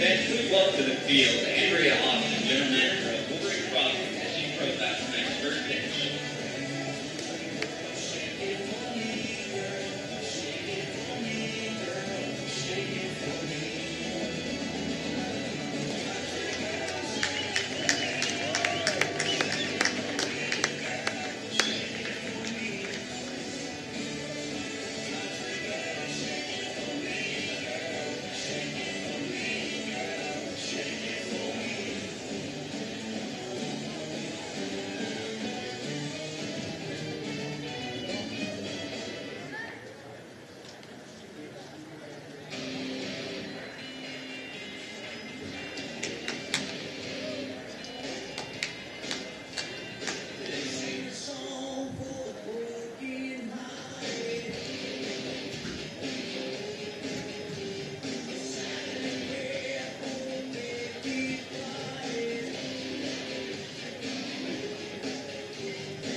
Fans, please welcome to the field Andrea Austin, general manager of Wolverines Crossing, as she throws out tonight's first pitch.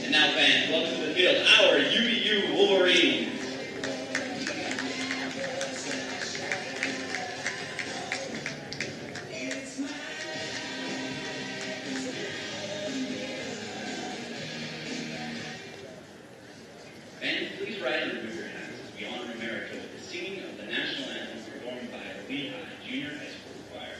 And now, fans, welcome to the field, our UVU Wolverines. Fans, please rise and remove your hats as we honor America with the singing of the national anthem performed by the Lehigh Junior High School Choir.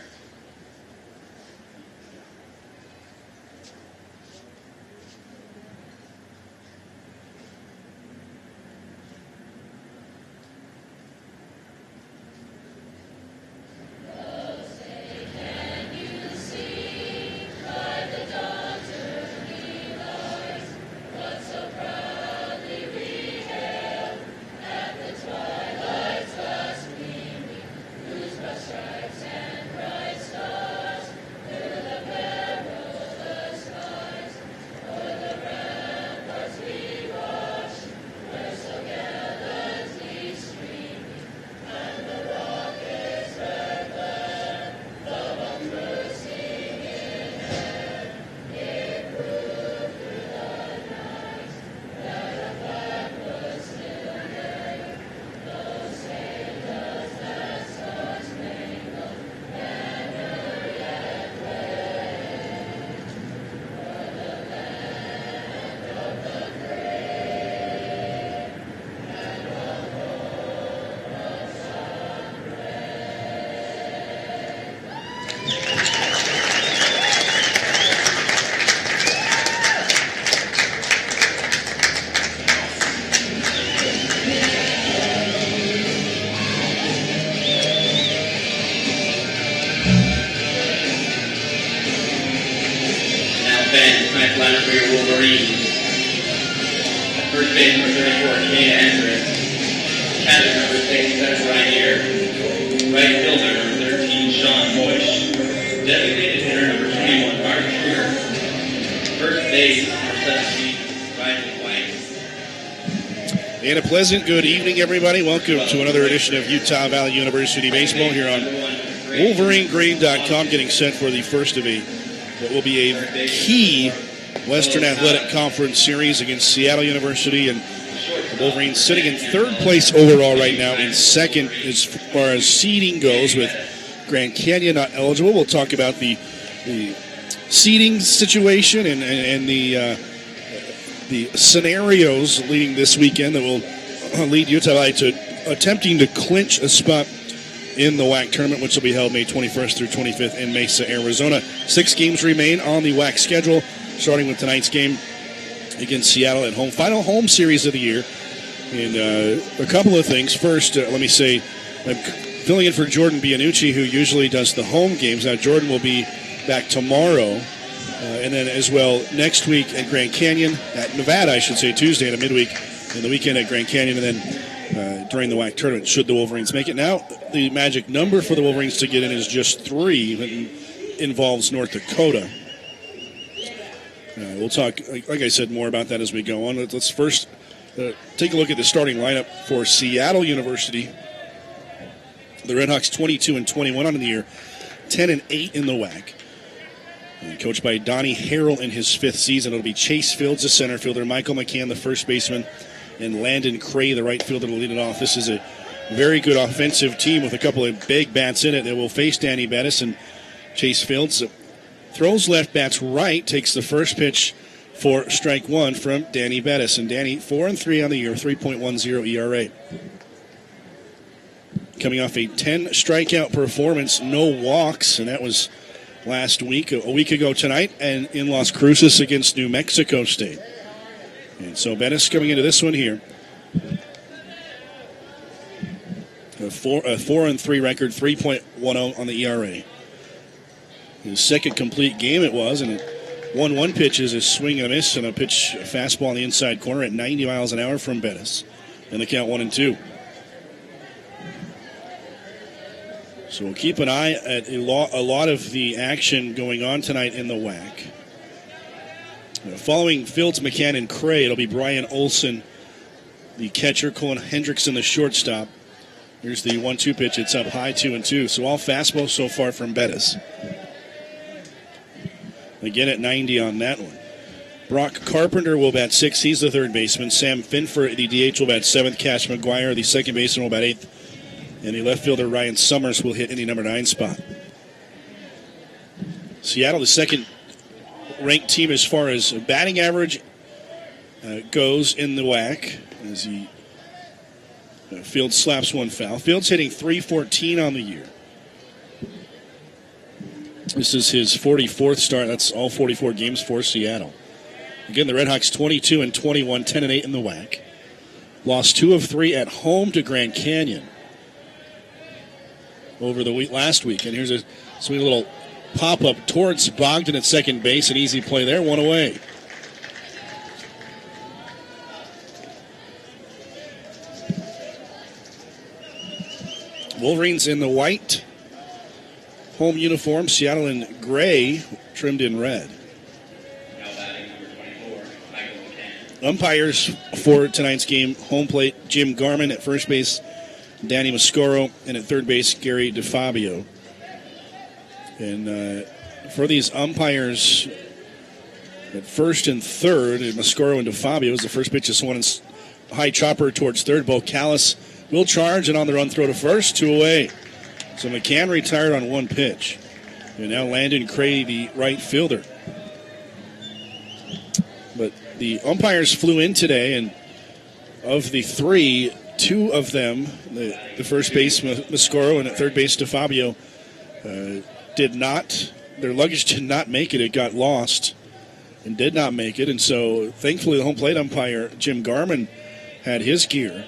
Fans, tonight's lineup for your Wolverines. At first base, number 34, Kate Andrus. Catcher, number 6, Center Rainier. Right fielder, number 13, Sean Moish. Designated hitter, number 21, Mark Schroeder. First base, number 17, Ryan White. And a pleasant good evening, everybody. Welcome to another edition of Utah Valley University Baseball here on WolverineGreen.com, getting set for the first of what will be a key Western Athletic Conference series against Seattle University, and the Wolverines sitting in third place overall right now, in second as far as seeding goes, with Grand Canyon not eligible. We'll talk about the seeding situation and the scenarios leading this weekend that will lead Utah Valley to attempting to clinch a spot in the WAC tournament, which will be held May 21st through 25th in Mesa, Arizona. 6 games remain on the WAC schedule, starting with tonight's game against Seattle at home. Final home series of the year. And a couple of things. First, let me say, I'm filling in for Jordan Bianucci, who usually does the home games. Now, Jordan will be back tomorrow. And then as well next week at Grand Canyon, at Nevada, I should say, Tuesday and a midweek, and the weekend at Grand Canyon, and then during the WAC tournament, should the Wolverines make it. Now, the magic number for the Wolverines to get in is just 3. It involves North Dakota. We'll talk, like I said, more about that as we go on. Let's first take a look at the starting lineup for Seattle University. The Redhawks 22-21 on the year, 10-8 in the WAC. Coached by Donnie Harrell in his 5th season. It'll be Chase Fields, the center fielder, Michael McCann, the first baseman, and Landon Cray, the right fielder, to lead it off. This is a very good offensive team with a couple of big bats in it that will face Danny Bettis and Chase Fields. Throws left, bats right, takes the first pitch for strike one from Danny Bettis. And Danny, 4-3 on the year, 3.10 ERA. Coming off a 10 strikeout performance, no walks, and that was last week, a week ago tonight, and in Las Cruces against New Mexico State. And so Bettis coming into this one here. A 4-3 record, 3.10 on the ERA. His second complete game it was, and 1-1 pitch is a swing and a miss, and a fastball on the inside corner at 90 miles an hour from Bettis. And the count 1-2. So we'll keep an eye at a lot of the action going on tonight in the WAC. Following Fields, McCann, and Cray, it'll be Brian Olson, the catcher, Colin Hendrickson, the shortstop. Here's the 1-2 pitch. It's up high, 2-2. So all fastballs so far from Bettis. Again at 90 on that one. Brock Carpenter will bat 6th. He's the third baseman. Sam Finfer, the DH, will bat 7th. Cash McGuire, the second baseman, will bat 8th. And the left fielder, Ryan Summers, will hit in the number 9 spot. Seattle, the second-ranked team as far as batting average goes in the WAC. As he Fields slaps one foul. Fields hitting .314 on the year. This is his 44th start. That's all 44 games for Seattle. Again, the Redhawks 22-21, 10-8 in the WAC. Lost 2 of 3 at home to Grand Canyon over the last week. And here's a sweet little pop-up towards Bogdan at second base. An easy play there, one away. Wolverines in the white home uniform. Seattle in gray, trimmed in red. Umpires for tonight's game: home plate, Jim Garman; at first base, Danny Mascoro; and at third base, Gary DeFabio. And for these umpires, at first and third, Mascoro and DeFabio, as the first pitch is one high chopper towards third. Bo Callis will charge, and on the run throw to first, 2 away. So McCann retired on 1 pitch. And now Landon Cray, the right fielder. But the umpires flew in today, and of the 3, 2 of them, the first base, Mascoro, and at third base, DeFabio, their luggage did not make it. It got lost and did not make it. And so, thankfully, the home plate umpire, Jim Garman, had his gear.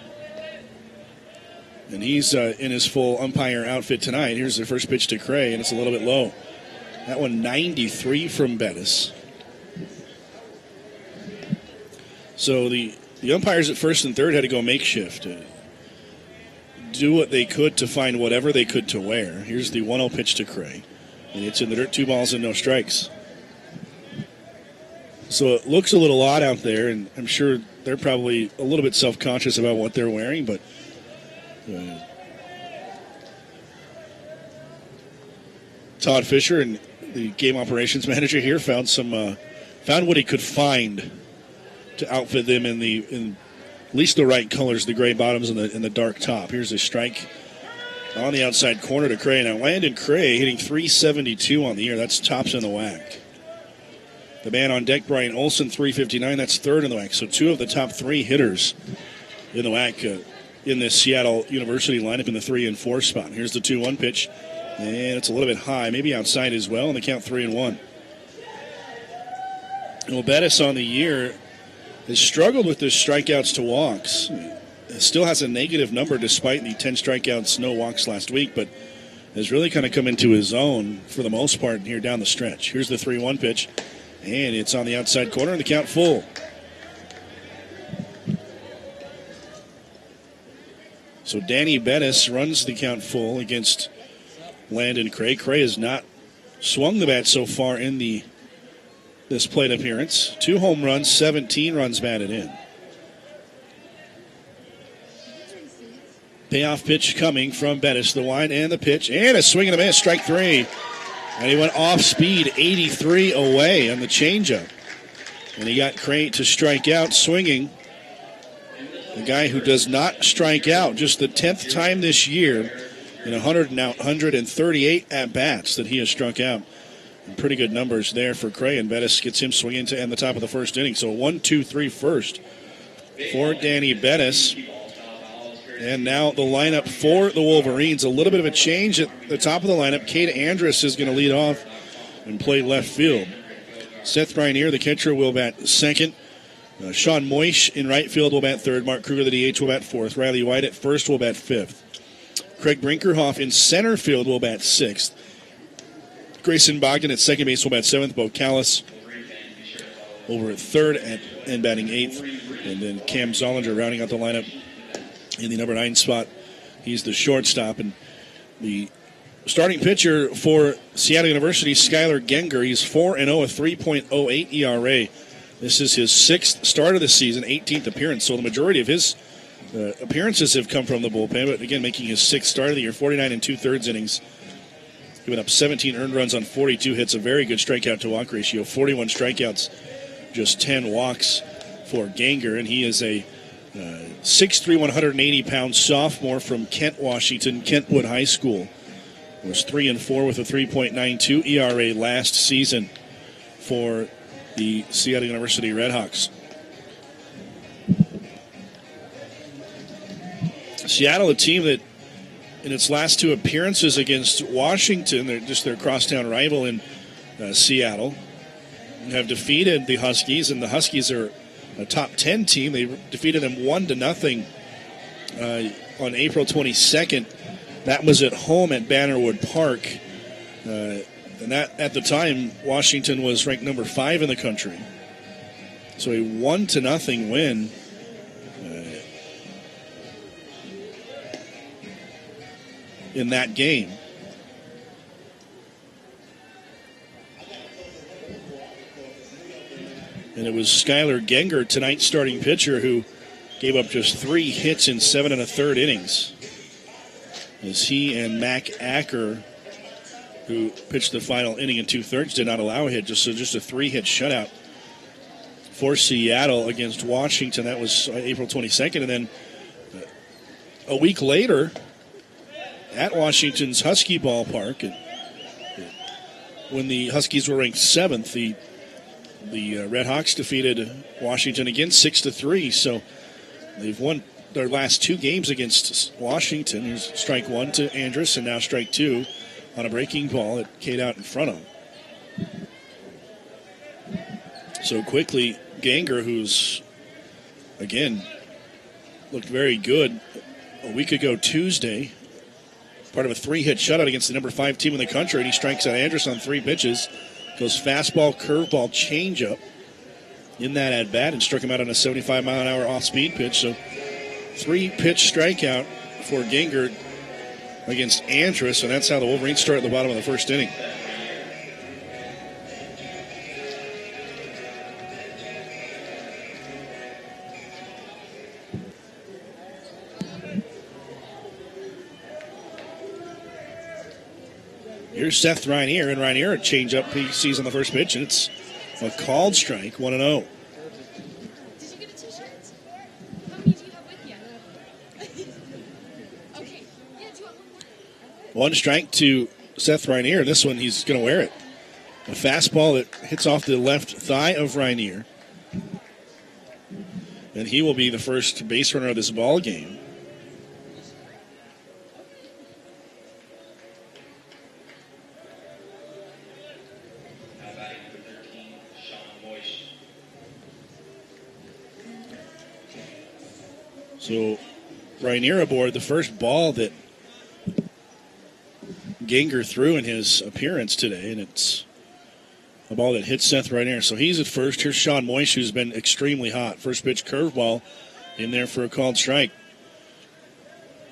And he's in his full umpire outfit tonight. Here's the first pitch to Cray, and it's a little bit low. That one, 93 from Bettis. So the umpires at first and third had to go makeshift. Do what they could to find whatever they could to wear. Here's the 1-0 pitch to Cray. And it's in the dirt, 2 balls and no strikes. So it looks a little odd out there, and I'm sure they're probably a little bit self-conscious about what they're wearing, but Todd Fisher and the game operations manager here found what he could find to outfit them in at least the right colors, the gray bottoms and the dark top. Here's a strike on the outside corner to Cray. Now Landon Cray hitting .372 on the year. That's tops in the WAC. The man on deck, Brian Olson, .359. That's third in the WAC. So 2 of the top 3 hitters in the WAC in this Seattle University lineup in the 3 and 4 spot. Here's the 2-1 pitch, and it's a little bit high, maybe outside as well, and the count 3-1. Well, Bettis on the year has struggled with the strikeouts to walks. Still has a negative number despite the 10 strikeouts, no walks last week, but has really kind of come into his own for the most part here down the stretch. Here's the 3-1 pitch, and it's on the outside corner, and the count full. So Danny Bettis runs the count full against Landon Cray. Cray has not swung the bat so far in this plate appearance. 2 home runs, 17 runs batted in. Payoff pitch coming from Bettis. The wind and the pitch, and a swing and a miss, strike 3. And he went off speed, 83 away on the changeup. And he got Cray to strike out, swinging. a guy who does not strike out. Just the 10th time this year in 138 at-bats that he has struck out. And pretty good numbers there for Cray, and Bettis gets him swinging to end the top of the first inning. So 1-2-3 first for Danny Bettis. And now the lineup for the Wolverines. A little bit of a change at the top of the lineup. Cade Andrus is going to lead off and play left field. Seth Reinier, the catcher, will bat second. Sean Moish in right field will bat third. Mark Kruger, the DH, will bat fourth. Riley White at first will bat fifth. Craig Brinkerhoff in center field will bat sixth. Grayson Bogdan at second base will bat seventh. Bo Callis over at third and batting eighth. And then Cam Zollinger rounding out the lineup in the number 9 spot. He's the shortstop. And the starting pitcher for Seattle University, Skylar Genger, he's 4-0, a 3.08 ERA. This is his 6th start of the season, 18th appearance. So the majority of his appearances have come from the bullpen, but again, making his 6th start of the year, 49 2/3 innings, giving up 17 earned runs on 42 hits, a very good strikeout to walk ratio, 41 strikeouts, just 10 walks for Genger, and he is a 6'3", 180-pound sophomore from Kent, Washington, Kentwood High School. Was 3-4 with a 3.92 ERA last season for the Seattle University Redhawks. Seattle, a team that in its last 2 appearances against Washington, they're just their crosstown rival in Seattle, have defeated the Huskies, and the Huskies are a top 10 team. They defeated them 1-0 on April 22nd. That was at home at Bannerwood Park. And that, at the time, Washington was ranked number 5 in the country. So a 1-0 win. In that game. And it was Skylar Genger, tonight's starting pitcher, who gave up just 3 hits in 7 1/3 innings. As he and Mac Acker, who pitched the final inning in 2/3, did not allow a hit. Just a 3-hit shutout for Seattle against Washington. That was April 22nd. And then a week later, at Washington's Husky ballpark, and when the Huskies were ranked 7th, the Redhawks defeated Washington again 6-3. So they've won their last 2 games against Washington. Here's strike 1 to Andrus, and now strike 2 on a breaking ball that Cade out in front of him. So quickly, Genger, who's again looked very good a week ago Tuesday, part of a 3-hit shutout against the number 5 team in the country, and he strikes out Andrus on 3 pitches. Goes fastball, curveball, changeup in that at-bat, and struck him out on a 75-mile-an-hour off-speed pitch. So 3-pitch strikeout for Genger against Andrus, and that's how the Wolverines start at the bottom of the first inning. Here's Seth Reinier, and Reinier, a changeup he sees on the first pitch, and it's a called strike, 1-0. Did you get a t-shirt? How many do you have with you? Okay. Yeah, do you want one more? 1 strike to Seth Reinier. This one, he's going to wear it. A fastball that hits off the left thigh of Reinier. And he will be the first base runner of this ball game. So Reinier aboard, the first ball that Genger threw in his appearance today, and it's a ball that hits Seth Reinier. So he's at first. Here's Sean Moish, who's been extremely hot. First pitch curveball in there for a called strike.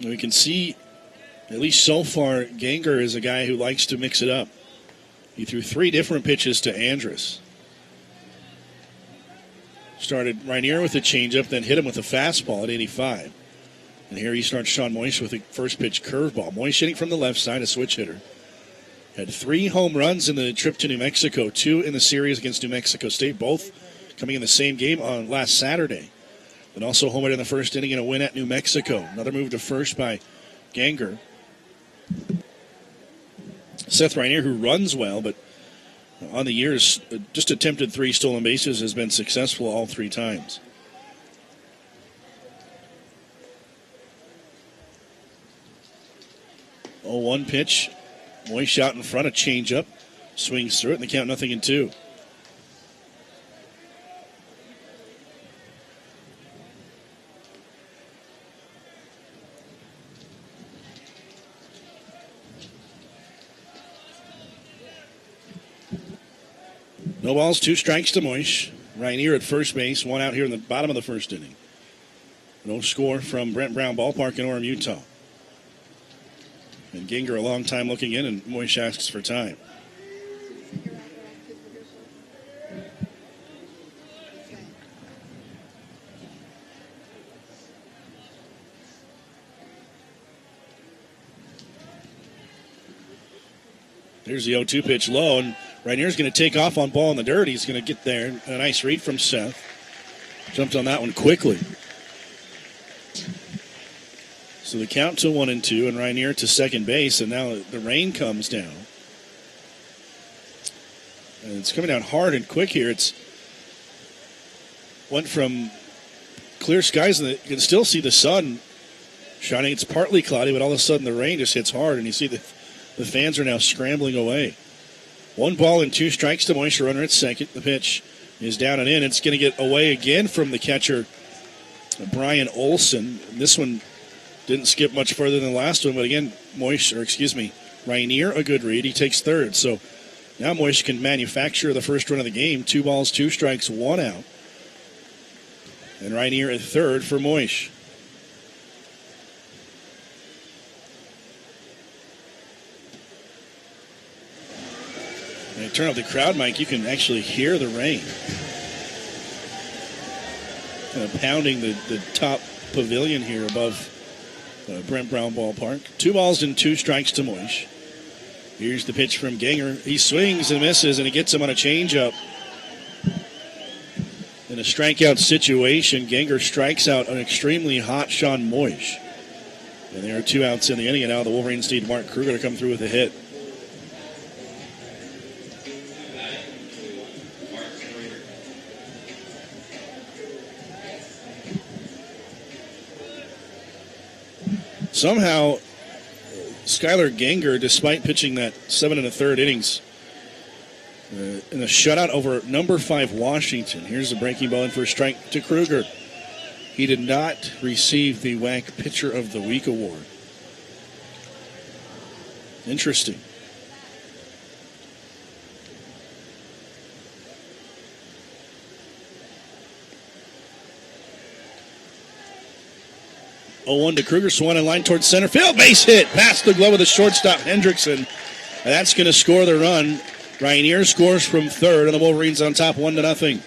And we can see, at least so far, Genger is a guy who likes to mix it up. He threw 3 different pitches to Andrus. Started Reinier with a changeup, then hit him with a fastball at 85. And here he starts Sean Moish with a first pitch curveball. Moish hitting from the left side, a switch hitter. Had 3 home runs in the trip to New Mexico, 2 in the series against New Mexico State, both coming in the same game on last Saturday. and also homered in the first inning in a win at New Mexico. Another move to first by Ganger. Seth Rainier, who runs well, but on the years, just attempted 3 stolen bases, has been successful all 3 times. Oh, 1 pitch. Moish out in front, a changeup. Swings through it, and the count 0-2. No balls, 2 strikes to Moish. Rainier at first base, 1 out here in the bottom of the first inning. No score from Brent Brown Ballpark in Orem, Utah. And Ginger a long time looking in, and Moish asks for time. There's the 0-2 pitch low, and Rainier's going to take off on ball in the dirt. He's going to get there. A nice read from Seth. Jumped on that one quickly. So the count to 1-2, and Rainier to second base, and now the rain comes down. And it's coming down hard and quick here. It's went from clear skies, and you can still see the sun shining. It's partly cloudy, but all of a sudden the rain just hits hard, and you see the fans are now scrambling away. 1 ball and 2 strikes to Moish, runner at second. The pitch is down and in. It's going to get away again from the catcher, Brian Olson. This one didn't skip much further than the last one, but again, Rainier, a good read. He takes third. So now Moish can manufacture the first run of the game. 2 balls, 2 strikes, 1 out. And Rainier at third for Moish. And you turn off the crowd mic, you can actually hear the rain. Kind of pounding the top pavilion here above Brent Brown Ballpark. 2 balls and 2 strikes to Moish. Here's the pitch from Ganger. He swings and misses, and he gets him on a changeup. In a strikeout situation, Ganger strikes out an extremely hot Sean Moish. And there are 2 outs in the inning, and now the Wolverines need Mark Kruger to come through with a hit. Somehow, Skylar Ganger, despite pitching that 7 1/3 innings in a shutout over number 5 Washington. Here's the breaking ball in for a strike to Kruger. He did not receive the WAC Pitcher of the Week award. Interesting. Oh, 1 to Kruger, swung in line towards center field. Base hit past the glove of the shortstop, Hendrickson. And that's going to score the run. Rainier scores from third, and the Wolverines on top 1-0.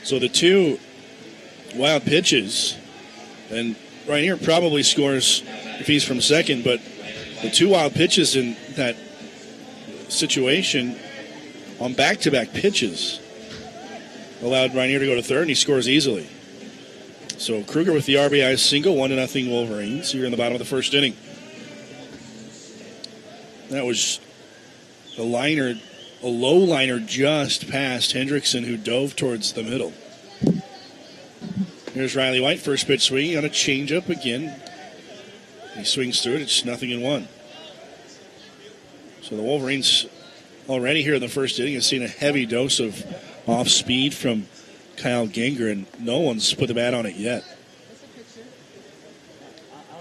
So the 2 wild pitches, and Rainier probably scores if he's from second, but the 2 wild pitches in that situation on back-to-back pitches allowed Rainier to go to third, and he scores easily. So Kruger with the RBI single, 1-0 Wolverines here in the bottom of the first inning. That was a low liner just past Hendrickson, who dove towards the middle. Here's Riley White, first pitch swinging on a changeup again. He swings through it, it's 0-1. So the Wolverines already here in the first inning have seen a heavy dose of off speed from Kyle Ganger, and no one's put the bat on it yet.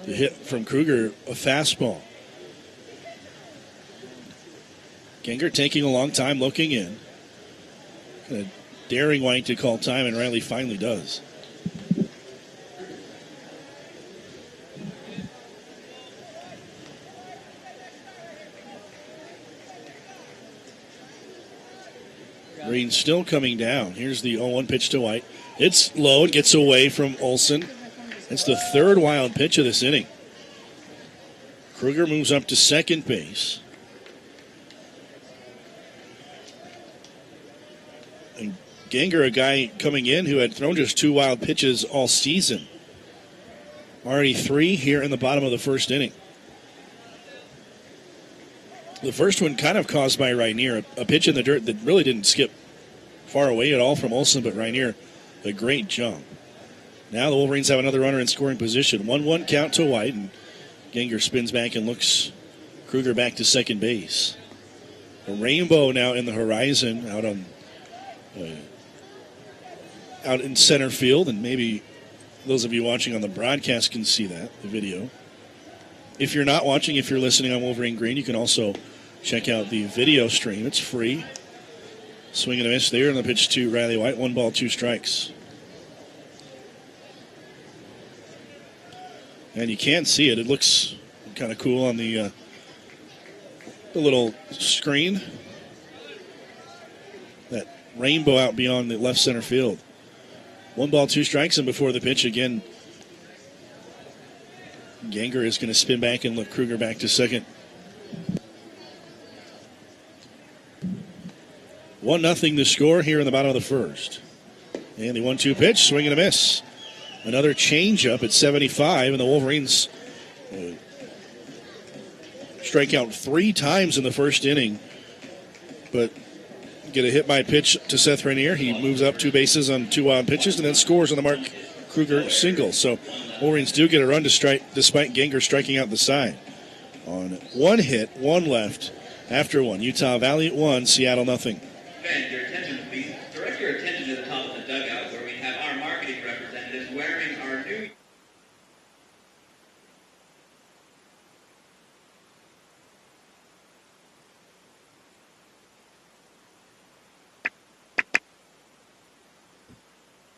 The hit from Kruger, a fastball. Ganger taking a long time looking in. Kind of daring White to call time, and Riley finally does. Green still coming down. Here's the 0-1 pitch to White. It's low. It gets away from Olson. It's the 3rd wild pitch of this inning. Kruger moves up to second base. And Ganger, a guy coming in who had thrown just 2 wild pitches all season. Already 3 here in the bottom of the first inning. The first one kind of caused by Rainier, a pitch in the dirt that really didn't skip far away at all from Olsen, but Rainier, a great jump. Now the Wolverines have another runner in scoring position. 1-1 count to White, and Ganger spins back and looks Kruger back to second base. A rainbow now in the horizon out in center field, and maybe those of you watching on the broadcast can see that, the video. If you're not watching, if you're listening on Wolverine Green, you can also check out the video stream. It's free. Swing and a miss there, and the pitch to Riley White. 1 ball, 2 strikes. And you can see it. It looks kind of cool on the little screen. That rainbow out beyond the left center field. 1 ball, 2 strikes, and before the pitch again, Ganger is going to spin back and look Kruger back to second. 1-0 the score here in the bottom of the first. And the 1-2 pitch, swing and a miss. Another changeup at 75, and the Wolverines strike out 3 times in the first inning, but get a hit by pitch to Seth Rainier. He moves up 2 bases on 2 wild pitches and then scores on the Mark Kruger single. So Wolverines do get a run to strike despite Ganger striking out the side. On 1 hit, 1 left after 1. Utah Valley 1, Seattle 0. Fans, your attention, please. Direct your attention to the top of the dugout where we have our marketing representatives wearing our new...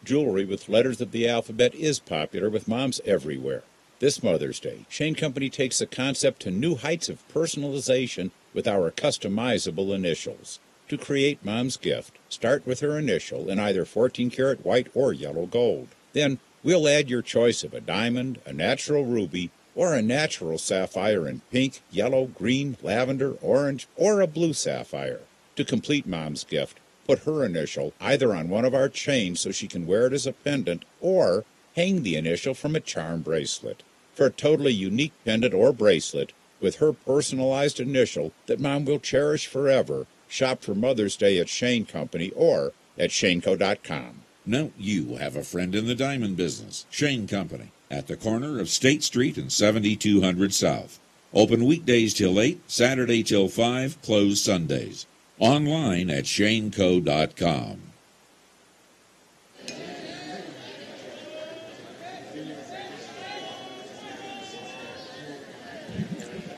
Jewelry with letters of the alphabet is popular with moms everywhere. This Mother's Day, Shane Company takes the concept to new heights of personalization with our customizable initials. To create Mom's gift, start with her initial in either 14-karat white or yellow gold. Then we'll add your choice of a diamond, a natural ruby, or a natural sapphire in pink, yellow, green, lavender, orange, or a blue sapphire. To complete Mom's gift, put her initial either on one of our chains so she can wear it as a pendant, or hang the initial from a charm bracelet. For a totally unique pendant or bracelet with her personalized initial that Mom will cherish forever, shop for Mother's Day at Shane Company or at shaneco.com. Now you have a friend in the diamond business. Shane Company, at the corner of State Street and 7200 South. Open weekdays till 8, Saturday till 5, closed Sundays. Online at shaneco.com.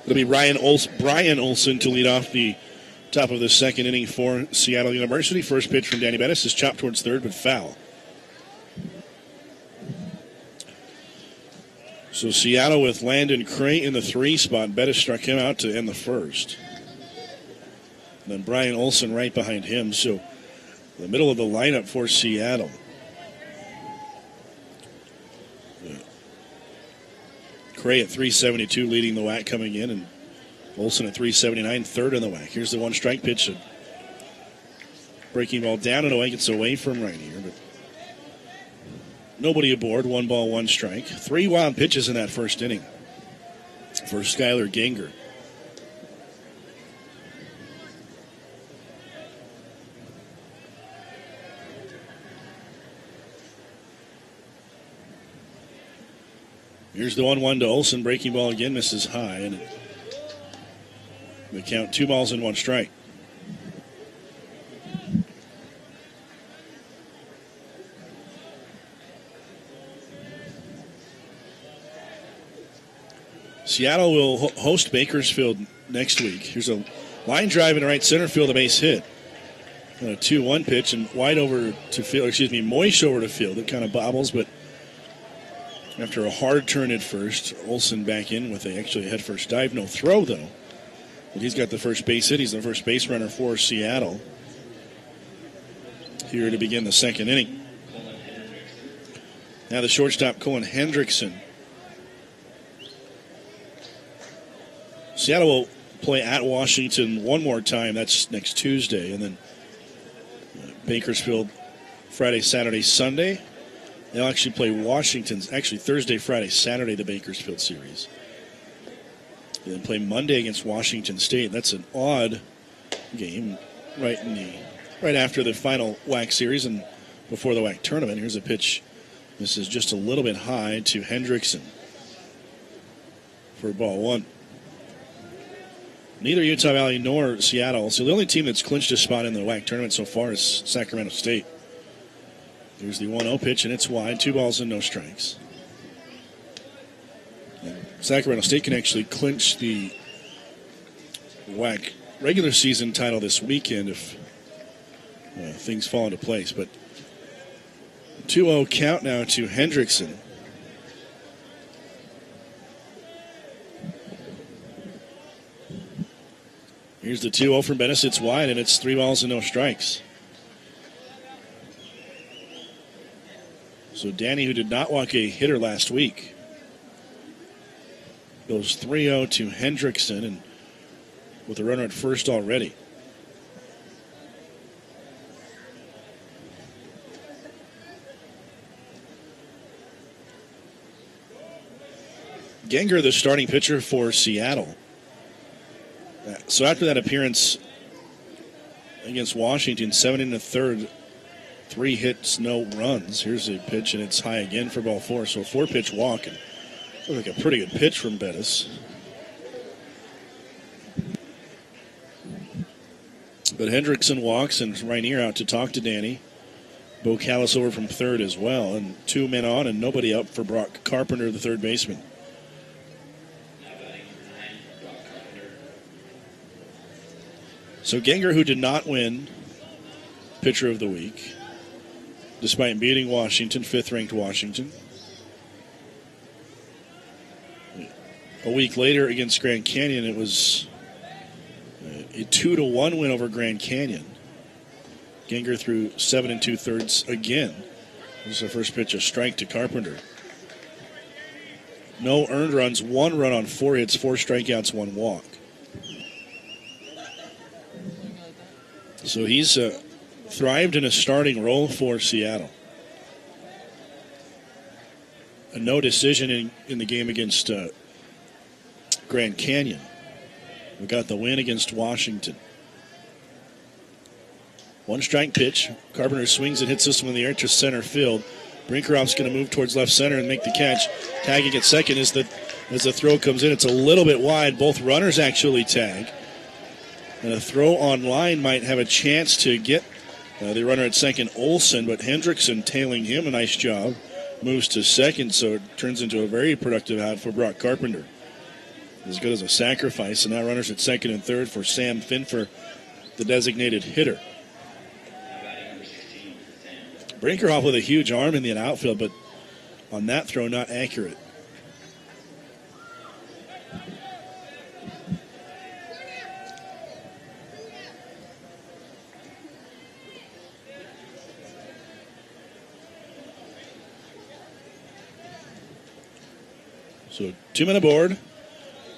It'll be Brian Olsen to lead off the top of the second inning for Seattle University. First pitch from Danny Bettis is chopped towards third, but foul. So Seattle with Landon Cray in the 3 spot. Bettis struck him out to end the first. And then Brian Olsen right behind him. So the middle of the lineup for Seattle. Cray at 372 leading the whack coming in, and Olsen at 379 third in the whack. Here's the 1 strike pitch. Breaking ball down and away, gets away from Rainier, but nobody aboard. 1 ball, 1 strike. 3 wild pitches in that first inning for Skylar Ganger. Here's the 1-1 to Olsen. Breaking ball again, misses high, and the count 2 balls and 1 strike. Seattle will host Bakersfield next week. Here's a line drive in right center field, a base hit. And a 2-1 pitch, and wide over to field, Moish over to field. It kind of bobbles, but after a hard turn at first, Olsen back in with a head first dive. No throw, though. But he's got the first base hit. He's the first base runner for Seattle here to begin the second inning. Now the shortstop, Colin Hendrickson. Seattle will play at Washington one more time. That's next Tuesday. And then Bakersfield Friday, Saturday, Sunday. They'll actually play Washington's, actually Thursday, Friday, Saturday, the Bakersfield series. And then play Monday against Washington State. That's an odd game right after the final WAC series and before the WAC tournament. Here's a pitch. This is just a little bit high to Hendrickson for ball one. Neither Utah Valley nor Seattle. So the only team that's clinched a spot in the WAC tournament so far is Sacramento State. Here's the 1-0 pitch, and it's wide. 2 balls and no strikes. And Sacramento State can actually clinch the WAC regular season title this weekend if things fall into place. But 2-0 count now to Hendrickson. Here's the 2-0 from Bettis. It's wide, and it's 3 balls and no strikes. So Danny, who did not walk a hitter last week, goes 3-0 to Hendrickson, and with a runner at first already. Genger, the starting pitcher for Seattle. So after that appearance against Washington, 7 1/3, 3 hits, no runs. Here's a pitch, and it's high again for ball 4. So a 4-pitch walk, and looked like a pretty good pitch from Bettis. But Hendrickson walks, and Rainier out to talk to Danny. Bo Callis over from third as well, and 2 men on and nobody up for Brock Carpenter, the third baseman. So Genger, who did not win Pitcher of the Week, despite beating Washington, 5th-ranked Washington. A week later against Grand Canyon, it was a 2-1 win over Grand Canyon. Genger threw 7 2/3 again. This is the first pitch, a strike to Carpenter. No earned runs, 1 run on 4 hits, 4 strikeouts, 1 walk. So he's thrived in a starting role for Seattle. A no decision in the game against Grand Canyon. We got the win against Washington. 1 strike pitch. Carpenter swings and hits this one in the air to center field. Brinkerhoff's going to move towards left center and make the catch. Tagging at second as the throw comes in. It's a little bit wide. Both runners actually tag. And a throw on line might have a chance to get the runner at second, Olsen, but Hendrickson tailing him. A nice job. Moves to second, so it turns into a very productive out for Brock Carpenter. As good as a sacrifice, and now runners at second and third for Sam Finfer, the designated hitter. Brinkerhoff with a huge arm in the outfield, but on that throw, not accurate. So 2 men aboard,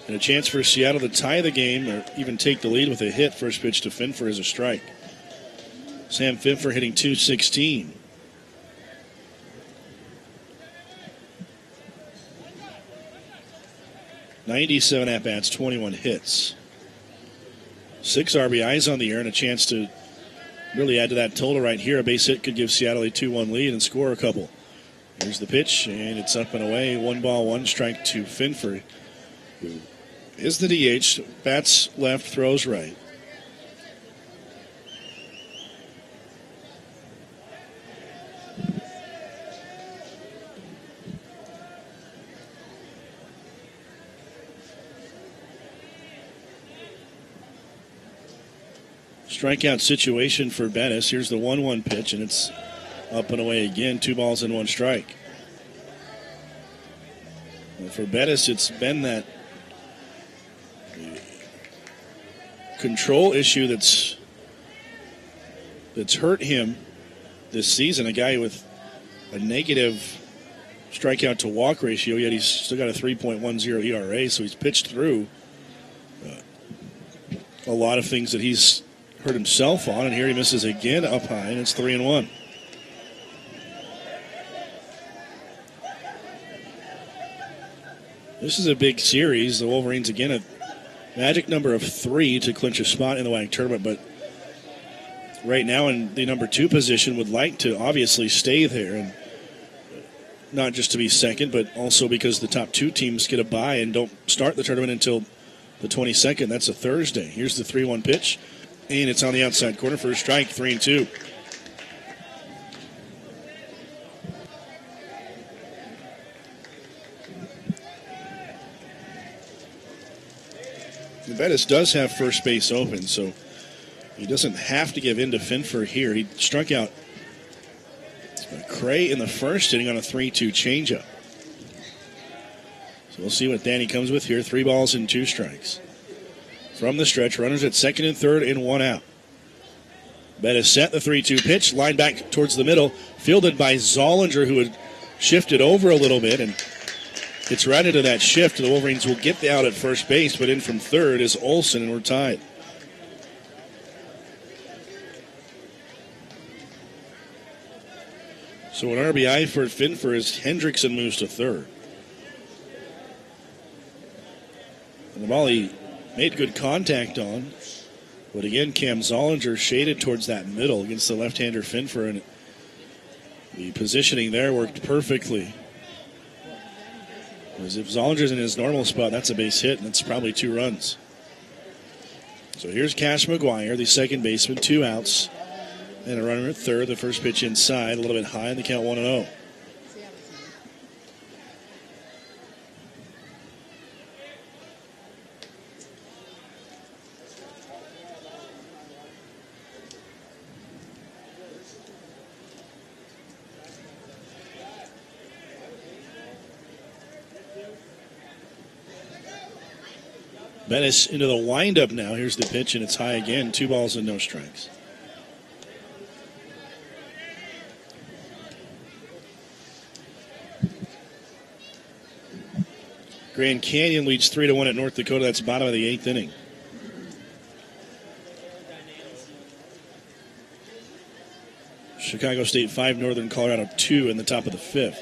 and a chance for Seattle to tie the game or even take the lead with a hit. First pitch to Finfer is a strike. Sam Finfer hitting .216. .97 at-bats, 21 hits. 6 RBIs on the air and a chance to really add to that total right here. A base hit could give Seattle a 2-1 lead and score a couple. Here's the pitch, and it's up and away. 1 ball, 1 strike to Finfer, who is the DH. Bats left, throws right. Strikeout situation for Bettis. Here's the 1-1 pitch, and it's up and away again. 2 balls and 1 strike. And for Bettis, it's been that control issue that's hurt him this season. A guy with a negative strikeout to walk ratio, yet he's still got a 3.10 ERA, so he's pitched through a lot of things that he's hurt himself on, and here he misses again up high, and it's 3-1. This is a big series. The Wolverines, again, a magic number of 3 to clinch a spot in the WAC tournament, but right now in the number 2 position would like to obviously stay there, and not just to be second, but also because the top 2 teams get a bye and don't start the tournament until the 22nd. That's a Thursday. Here's the 3-1 pitch, and it's on the outside corner for a strike, 3-2. Bettis does have first base open, so he doesn't have to give in to Finfer here. He struck out Cray in the first inning on a 3-2 changeup. So we'll see what Danny comes with here. 3 balls and 2 strikes. From the stretch, runners at second and third and 1 out. Bettis set the 3-2 pitch, line back towards the middle, fielded by Zollinger, who had shifted over a little bit, and it's right into that shift. The Wolverines will get the out at first base, but in from third is Olsen, and we're tied. So an RBI for Finfer as Hendrickson moves to third. And the ball he made good contact on, but again, Cam Zollinger shaded towards that middle against the left-hander Finfer, and the positioning there worked perfectly. Because if Zollinger's in his normal spot, that's a base hit, and it's probably 2 runs. So here's Cash McGuire, the second baseman, 2 outs, and a runner at third. The first pitch inside, a little bit high, and the count 1-0. Bettis into the windup now. Here's the pitch, and it's high again. 2 balls and no strikes. Grand Canyon leads 3-1 at North Dakota. That's bottom of the 8th inning. Chicago State 5, Northern Colorado 2 in the top of the 5th.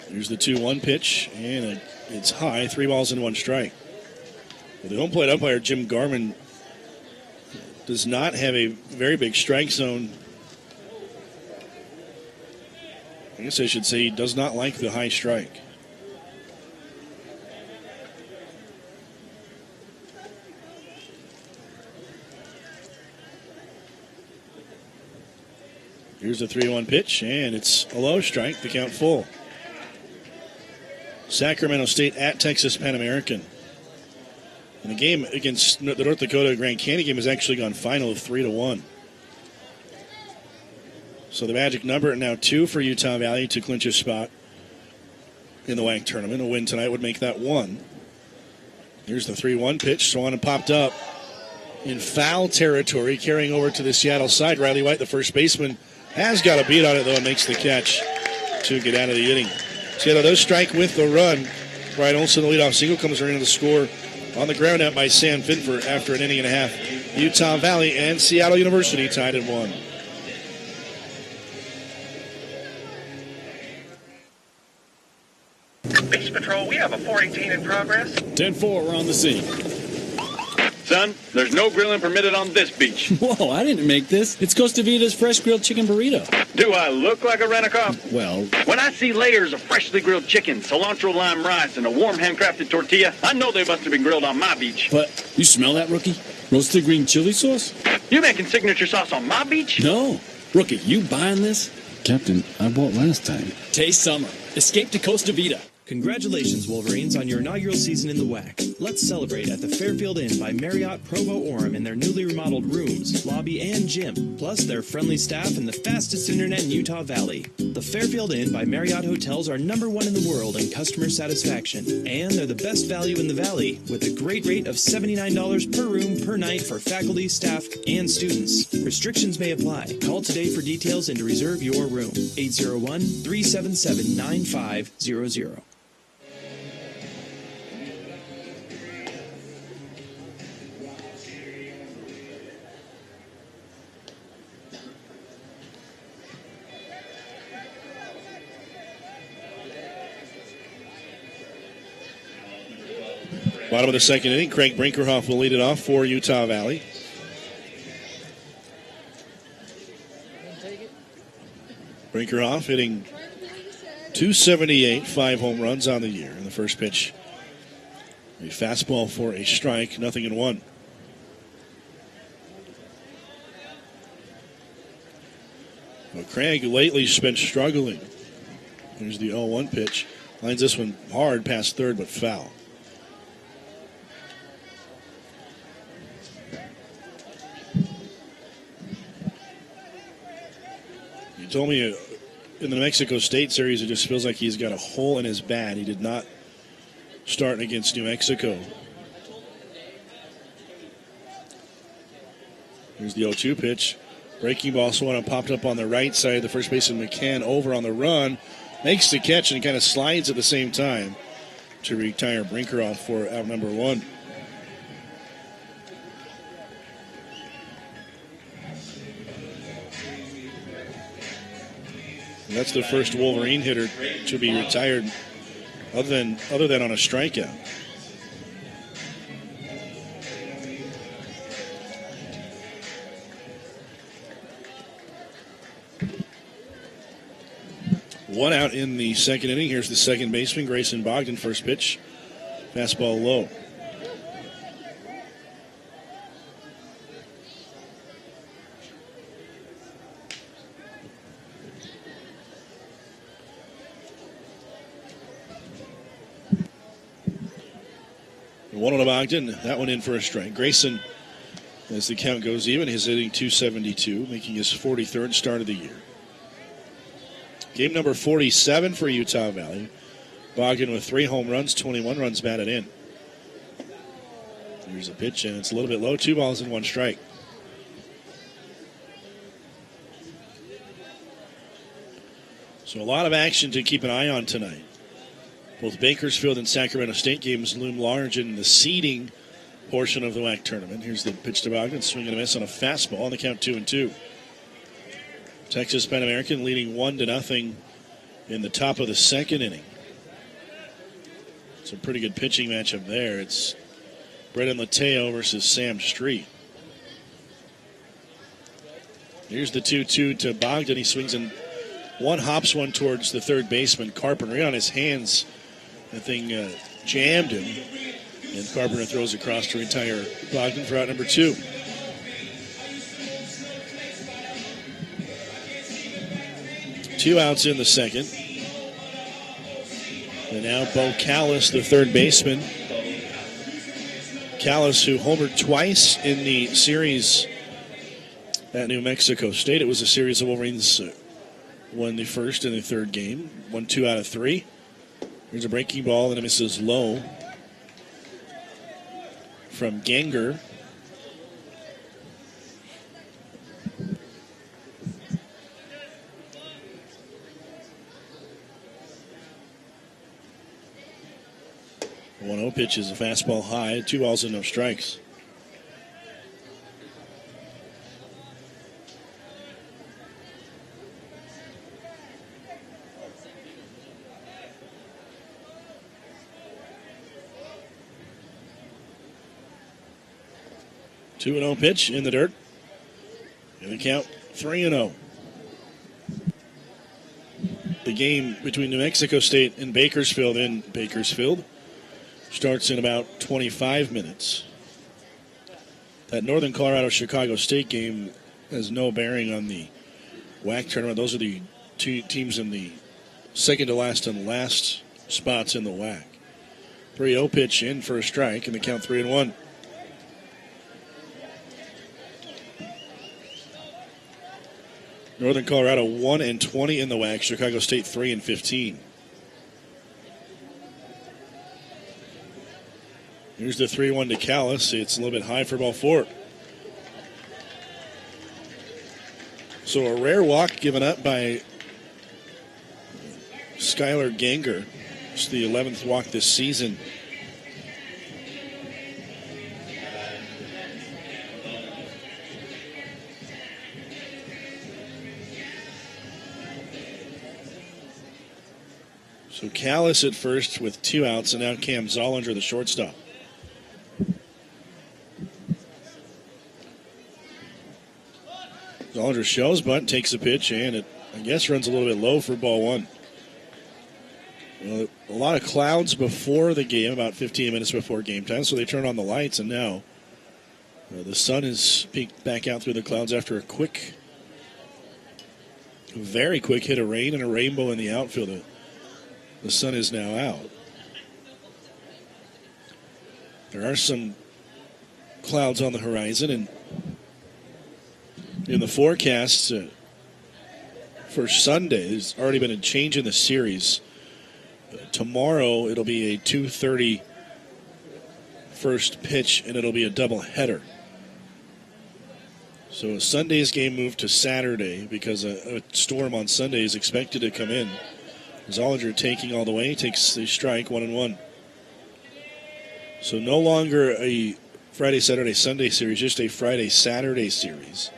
Here's the 2-1 pitch, and it's high, 3 balls and 1 strike. Well, the home plate umpire, Jim Garman, does not have a very big strike zone. I guess I should say he does not like the high strike. Here's the 3-1 pitch, and it's a low strike, the count full. Sacramento State at Texas Pan American. And the game against the North Dakota Grand Canyon game has actually gone final of 3-1. So the magic number now 2 for Utah Valley to clinch a spot in the WAC tournament. A win tonight would make that 1. Here's the 3-1 pitch. Swan popped up in foul territory, carrying over to the Seattle side. Riley White, the first baseman, has got a beat on it, though, and makes the catch to get out of the inning. Seattle does strike with the run. Brian Olsen, the leadoff single, comes around to score on the ground out by Sam Finfer after an inning and a half. Utah Valley and Seattle University tied at 1. Beach Patrol, we have a 418 in progress. 10-4, we're on the scene. Son, there's no grilling permitted on this beach. Whoa, I didn't make this. It's Costa Vita's fresh grilled chicken burrito. Do I look like a rent-a-cop? Well, when I see layers of freshly grilled chicken, cilantro lime rice, and a warm handcrafted tortilla, I know they must have been grilled on my beach. but you smell that, Rookie? Roasted green chili sauce? You making signature sauce on my beach? No. Rookie, you buying this? Captain, I bought last time. Taste summer. Escape to Costa Vita. Congratulations, Wolverines, on your inaugural season in the WAC. Let's celebrate at the Fairfield Inn by Marriott Provo Orem in their newly remodeled rooms, lobby, and gym, plus their friendly staff and the fastest internet in Utah Valley. The Fairfield Inn by Marriott hotels are #1 in the world in customer satisfaction, and they're the best value in the Valley, with a great rate of $79 per room per night for faculty, staff, and students. Restrictions may apply. Call today for details and to reserve your room. 801-377-9500. Bottom of the second inning, Craig Brinkerhoff will lead it off for Utah Valley. Brinkerhoff hitting .278, 5 home runs on the year. In the first pitch, a fastball for a strike, 0-1. Well, Craig lately has been struggling. Here's the 0-1 pitch. Lines this one hard past third, but foul. You told me in the New Mexico State series, it just feels like he's got a hole in his bat. He did not start against New Mexico. Here's the 0-2 pitch. Breaking ball, one popped up on the right side. The first baseman McCann over on the run. Makes the catch and kind of slides at the same time to retire Brinkerhoff for out number 1. And that's the first Wolverine hitter to be retired other than on a strikeout. One out in the second inning. Here's the second baseman, Grayson Bogdan. First pitch, fastball low. One on Bogdan, that one in for a strike. Grayson, as the count goes even, is hitting .272, making his 43rd start of the year. Game number 47 for Utah Valley. Bogdan with 3 home runs, 21 runs batted in. Here's a pitch, and it's a little bit low. 2 balls and 1 strike. So a lot of action to keep an eye on tonight. Both Bakersfield and Sacramento State games loom large in the seeding portion of the WAC tournament. Here's the pitch to Bogdan, swing and a miss on a fastball on the count 2-2. Texas Pan American leading 1-0 in the top of the second inning. It's a pretty good pitching matchup there. It's Brendan Lateo versus Sam Street. Here's the 2-2 to Bogdan. He swings and hops one towards the third baseman, Carpenter. On his hands, the thing jammed him. And Carpenter throws across to retire Bogdan for out number 2. Two outs in the second. And now Bo Callis, the third baseman. Callis, who homered twice in the series at New Mexico State. It was a series of Wolverines won the first and the third game. Won 2 out of 3. Here's a breaking ball and it misses low from Ganger. The 1-0 pitch is a fastball high, 2 balls and no strikes. Two 2-0 pitch in the dirt. And the count 3-0. The game between New Mexico State and Bakersfield starts in about 25 minutes. That Northern Colorado-Chicago State game has no bearing on the WAC tournament. Those are the 2 teams in the second to last and last spots in the WAC. 3-0 pitch in for a strike, and the count 3-1. Northern Colorado 1-20 in the WAC. Chicago State 3-15. Here's the 3-1 to Callis. It's a little bit high for ball 4. So a rare walk given up by Skylar Ganger. It's the 11th walk this season. So Callis at first with 2 outs, and now Cam Zollinger, the shortstop. Zollinger shows bunt, takes a pitch, and it, I guess, runs a little bit low for ball one. Well, a lot of clouds before the game, about 15 minutes before game time, so they turn on the lights, and now the sun is peeked back out through the clouds after a very quick hit of rain and a rainbow in the outfield. The sun is now out. There are some clouds on the horizon, and in the forecast for Sunday, there's already been a change in the series. Tomorrow, it'll be a 2:30 first pitch, and it'll be a doubleheader. So Sunday's game moved to Saturday because a storm on Sunday is expected to come in. Zollinger taking all the way, takes the strike, 1-1. So no longer a Friday, Saturday, Sunday series, just a Friday, Saturday series.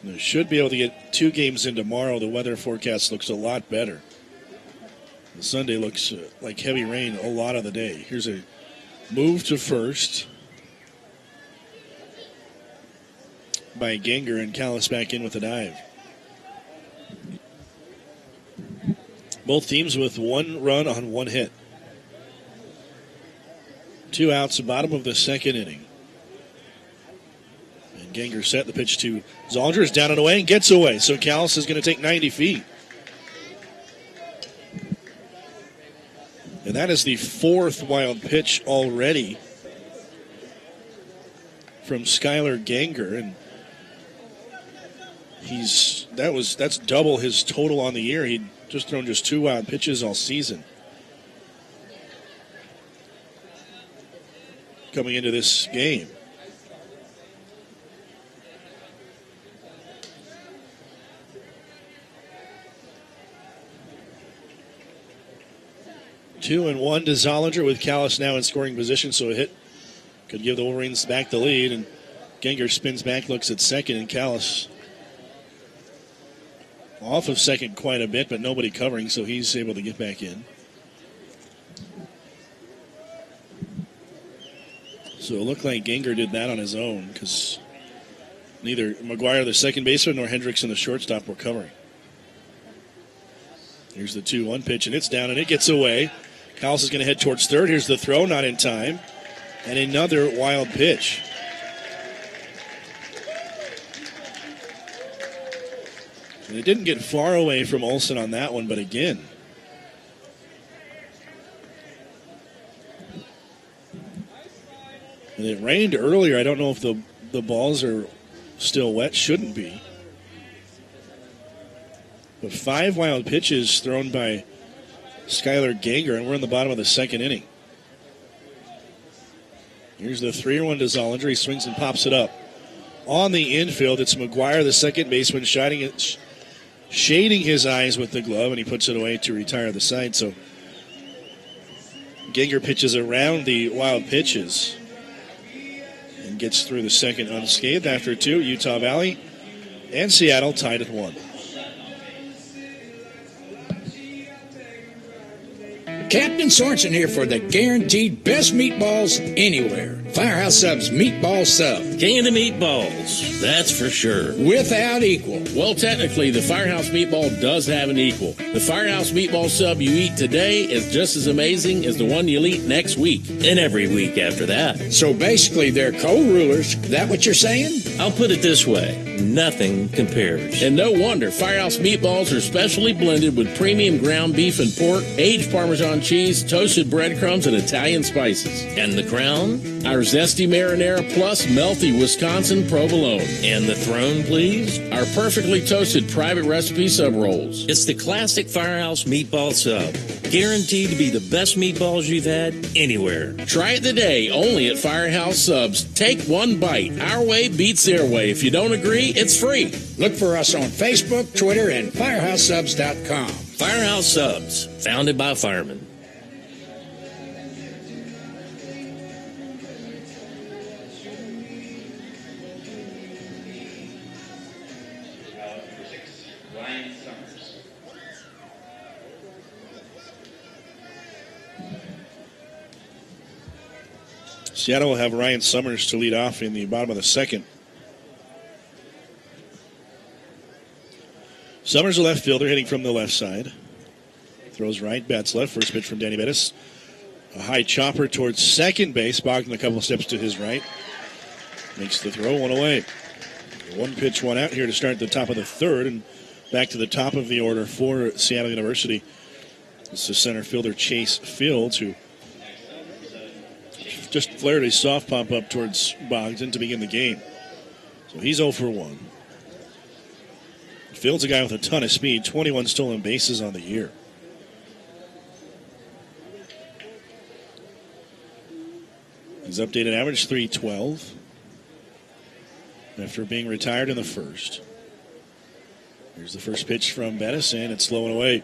They should be able to get 2 games in tomorrow. The weather forecast looks a lot better. The Sunday looks like heavy rain a lot of the day. Here's a move to first by Ganger, and Callis back in with a dive. Both teams with 1 run on 1 hit. 2 outs, bottom of the second inning. And Ganger set the pitch to Zollinger, is down and away and gets away. So Callis is going to take 90 feet. And that is the 4th wild pitch already from Skylar Ganger. And that's double his total on the year. He'd just thrown 2 wild pitches all season. Coming into this game. Two and 1 to Zollinger with Callis now in scoring position, so a hit could give the Wolverines back the lead. And Ganger spins back, looks at second, and Callis off of second quite a bit, but nobody covering, so he's able to get back in. So it looked like Ganger did that on his own because neither McGuire, the second baseman, nor Hendrickson, the shortstop, were covering. Here's the 2-1 pitch, and it's down, and it gets away. Callis is going to head towards third. Here's the throw, not in time. And another wild pitch. And it didn't get far away from Olsen on that one, but again. And it rained earlier. I don't know if the balls are still wet. Shouldn't be. But 5 wild pitches thrown by Skylar Ganger, and we're in the bottom of the second inning. Here's the 3-1 to Zollinger. He swings and pops it up. On the infield, it's McGuire, the second baseman, shading his eyes with the glove, and he puts it away to retire the side. So Ganger pitches around the wild pitches and gets through the second unscathed. After 2, Utah Valley and Seattle tied at 1. Captain Sorensen here for the guaranteed best meatballs anywhere. Firehouse Subs Meatball Sub. King of the meatballs, that's for sure. Without equal. Well, technically, the Firehouse Meatball does have an equal. The Firehouse Meatball Sub you eat today is just as amazing as the one you'll eat next week, and every week after that. So basically, they're co-rulers. That what you're saying? I'll put it this way. Nothing compares. And no wonder Firehouse Meatballs are specially blended with premium ground beef and pork, aged Parmesan cheese, toasted breadcrumbs, and Italian spices. And the crown? Our zesty marinara plus melty Wisconsin provolone. And the throne, please? Our perfectly toasted private recipe sub rolls. It's the classic Firehouse Meatball Sub. Guaranteed to be the best meatballs you've had anywhere. Try it today, only at Firehouse Subs. Take one bite. Our way beats their way. If you don't agree, it's free. Look for us on Facebook, Twitter, and FirehouseSubs.com. Firehouse Subs, founded by firemen. Seattle will have Ryan Summers to lead off in the bottom of the second. Summers, a left fielder, hitting from the left side. Throws right, bats left. First pitch from Danny Bettis. A high chopper towards second base. Bogdan a couple steps to his right. Makes the throw, one away. One pitch, one out here to start the top of the third. And back to the top of the order for Seattle University. This is center fielder Chase Fields, who just flared a soft pop up towards Bogdan to begin the game. So he's 0 for 1. Fields a guy with a ton of speed, 21 stolen bases on the year. His updated average, 312. After being retired in the first. Here's the first pitch from Bettis, and it's low and away.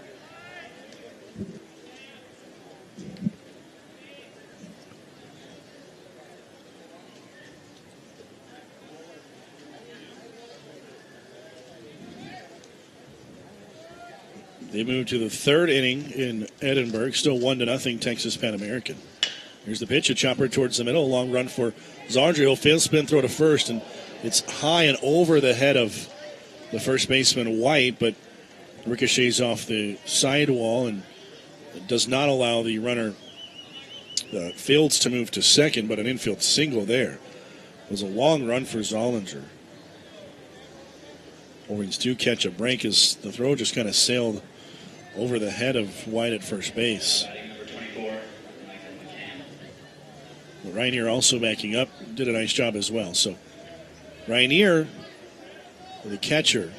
They move to the third inning in Edinburgh. Still 1-0 Texas Pan American. Here's the pitch, a chopper towards the middle. A long run for Zollinger. He'll fail spin throw to first, and it's high and over the head of the first baseman White, but ricochets off the sidewall and does not allow the runner Fields to move to second, but an infield single there. It was a long run for Zollinger. Wolverines do catch a break as the throw just kind of sailed over the head of White at first base. Rainier also backing up, did a nice job as well. So Rainier, the catcher,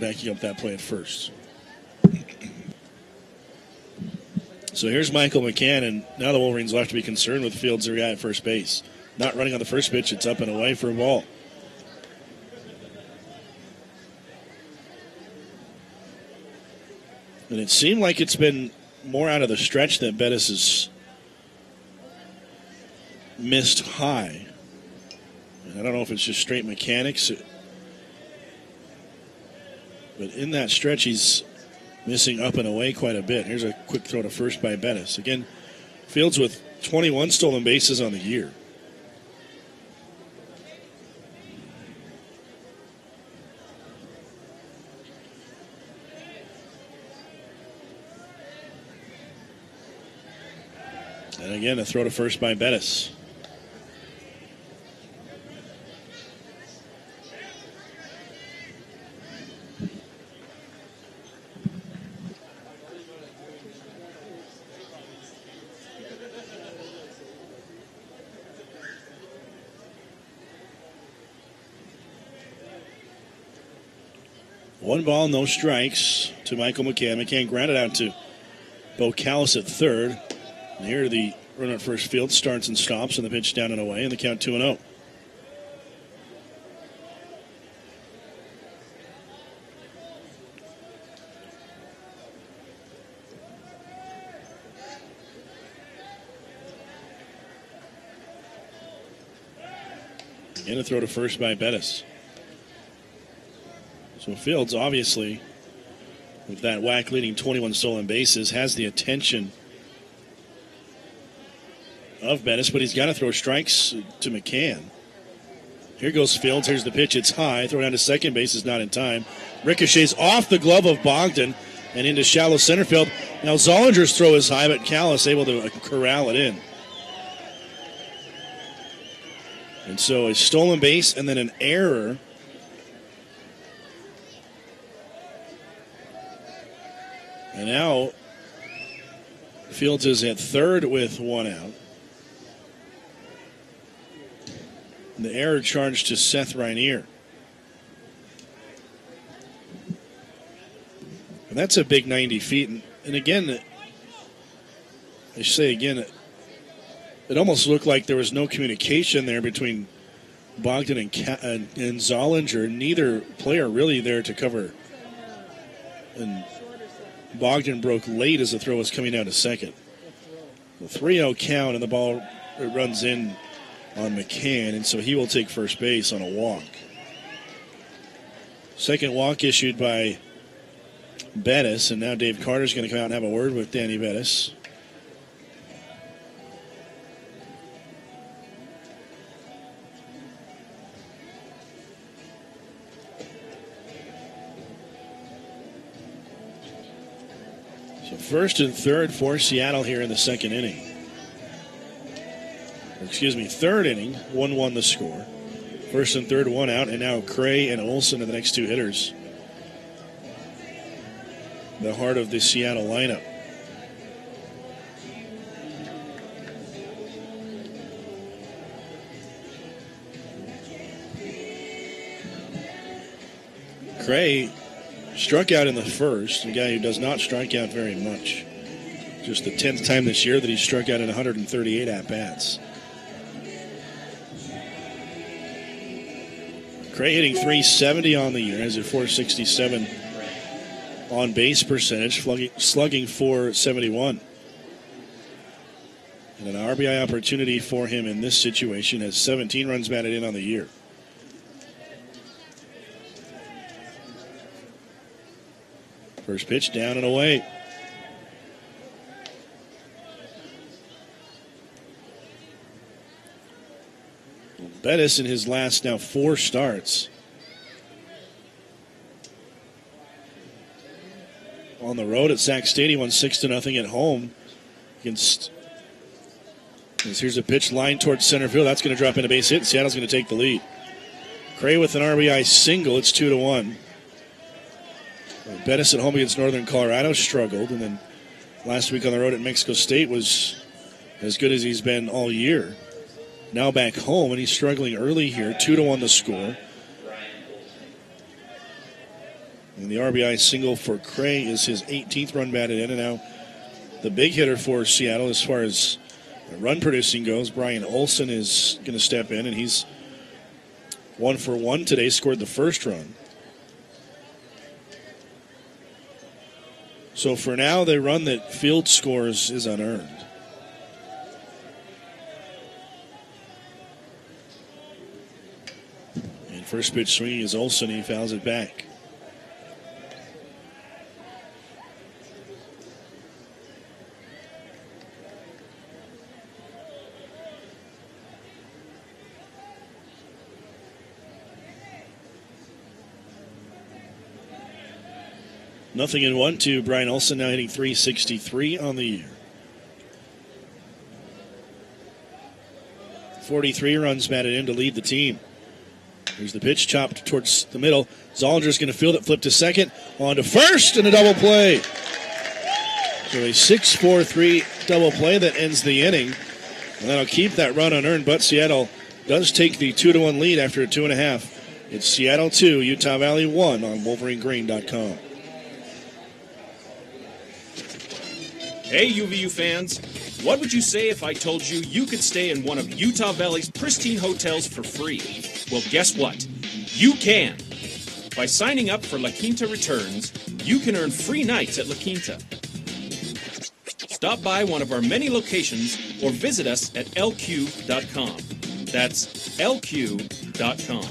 backing up that play at first. So here's Michael McCann, and now the Wolverines will have to be concerned with Fields, their guy at first base. Not running on the first pitch, it's up and away for a ball. And it seemed like it's been more out of the stretch that Bettis has missed high. And I don't know if it's just straight mechanics, but in that stretch he's missing up and away quite a bit. Here's a quick throw to first by Bettis. Again, Fields with 21 stolen bases on the year. And again, a throw to first by Bettis. One ball, no strikes to Michael McCann. McCann grounded out to Bo Callis at third. And here the runner at first field starts and stops, and the pitch down and away, and the count 2-0. And a throw to first by Bettis. So Fields, obviously, with that whack leading 21 stolen bases, has the attention of Bettis, but he's got to throw strikes to McCann. Here goes Fields. Here's the pitch. It's high. Throw down to second base is not in time. Ricochets off the glove of Bogdan and into shallow center field. Now Zollinger's throw is high, but Callis able to corral it in. And so a stolen base and then an error. And now Fields is at third with one out. The error charged to Seth Rainier. And that's a big 90 feet. And again, I should say again, it almost looked like there was no communication there between Bogdan and Zollinger. Neither player really there to cover. And Bogdan broke late as the throw was coming down to second. The 3-0 count, and the ball runs in on McCann, and so he will take first base on a walk. Second walk issued by Bettis, and now Dave Carter's going to come out and have a word with Danny Bettis. So first and third for Seattle here in the second inning. Third inning, 1-1 the score. First and third, one out, and now Cray and Olson are the next two hitters. The heart of the Seattle lineup. Cray struck out in the first, a guy who does not strike out very much. Just the 10th time this year that he struck out in 138 at-bats. Cray hitting .370 on the year, has a .467 on base percentage, slugging .471. And an RBI opportunity for him in this situation, has 17 runs batted in on the year. First pitch down and away. Bettis in his last now 4 starts on the road at Sac Stadium, won 6-0 at home against. Here's a pitch line towards center field. That's going to drop in a base hit. Seattle's going to take the lead. Cray with an RBI single. It's 2-1. Bettis at home against Northern Colorado struggled, and then last week on the road at Mexico State was as good as he's been all year. Now back home, and he's struggling early here. 2-1 the score. And the RBI single for Cray is his 18th run batted in, and now the big hitter for Seattle as far as run producing goes, Brian Olson is going to step in, and he's 1 for 1 today, scored the first run. So for now, the run that Field scores is unearned. And first pitch swinging is Olson. He fouls it back. Nothing in 1-2. Brian Olson now hitting .363 on the year. 43 runs batted in to lead the team. Here's the pitch, chopped towards the middle. Zollinger's going to field it, flip to second, on to first, and a double play. So a 6-4-3 double play that ends the inning. And that'll keep that run unearned, but Seattle does take the 2-1 lead after a 2.5. It's Seattle 2, Utah Valley 1 on WolverineGreen.com. Hey, UVU fans. What would you say if I told you you could stay in one of Utah Valley's pristine hotels for free? Well, guess what? You can. By signing up for La Quinta Returns, you can earn free nights at La Quinta. Stop by one of our many locations or visit us at lq.com. That's lq.com.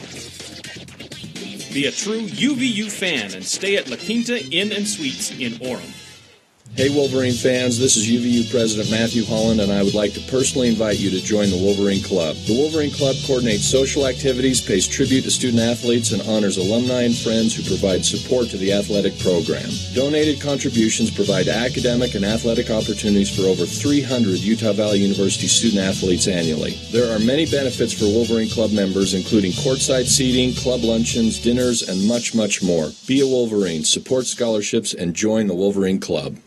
Be a true UVU fan and stay at La Quinta Inn and Suites in Orem. Hey Wolverine fans, this is UVU President Matthew Holland, and I would like to personally invite you to join the Wolverine Club. The Wolverine Club coordinates social activities, pays tribute to student athletes, and honors alumni and friends who provide support to the athletic program. Donated contributions provide academic and athletic opportunities for over 300 Utah Valley University student athletes annually. There are many benefits for Wolverine Club members, including courtside seating, club luncheons, dinners, and much, much more. Be a Wolverine, support scholarships, and join the Wolverine Club.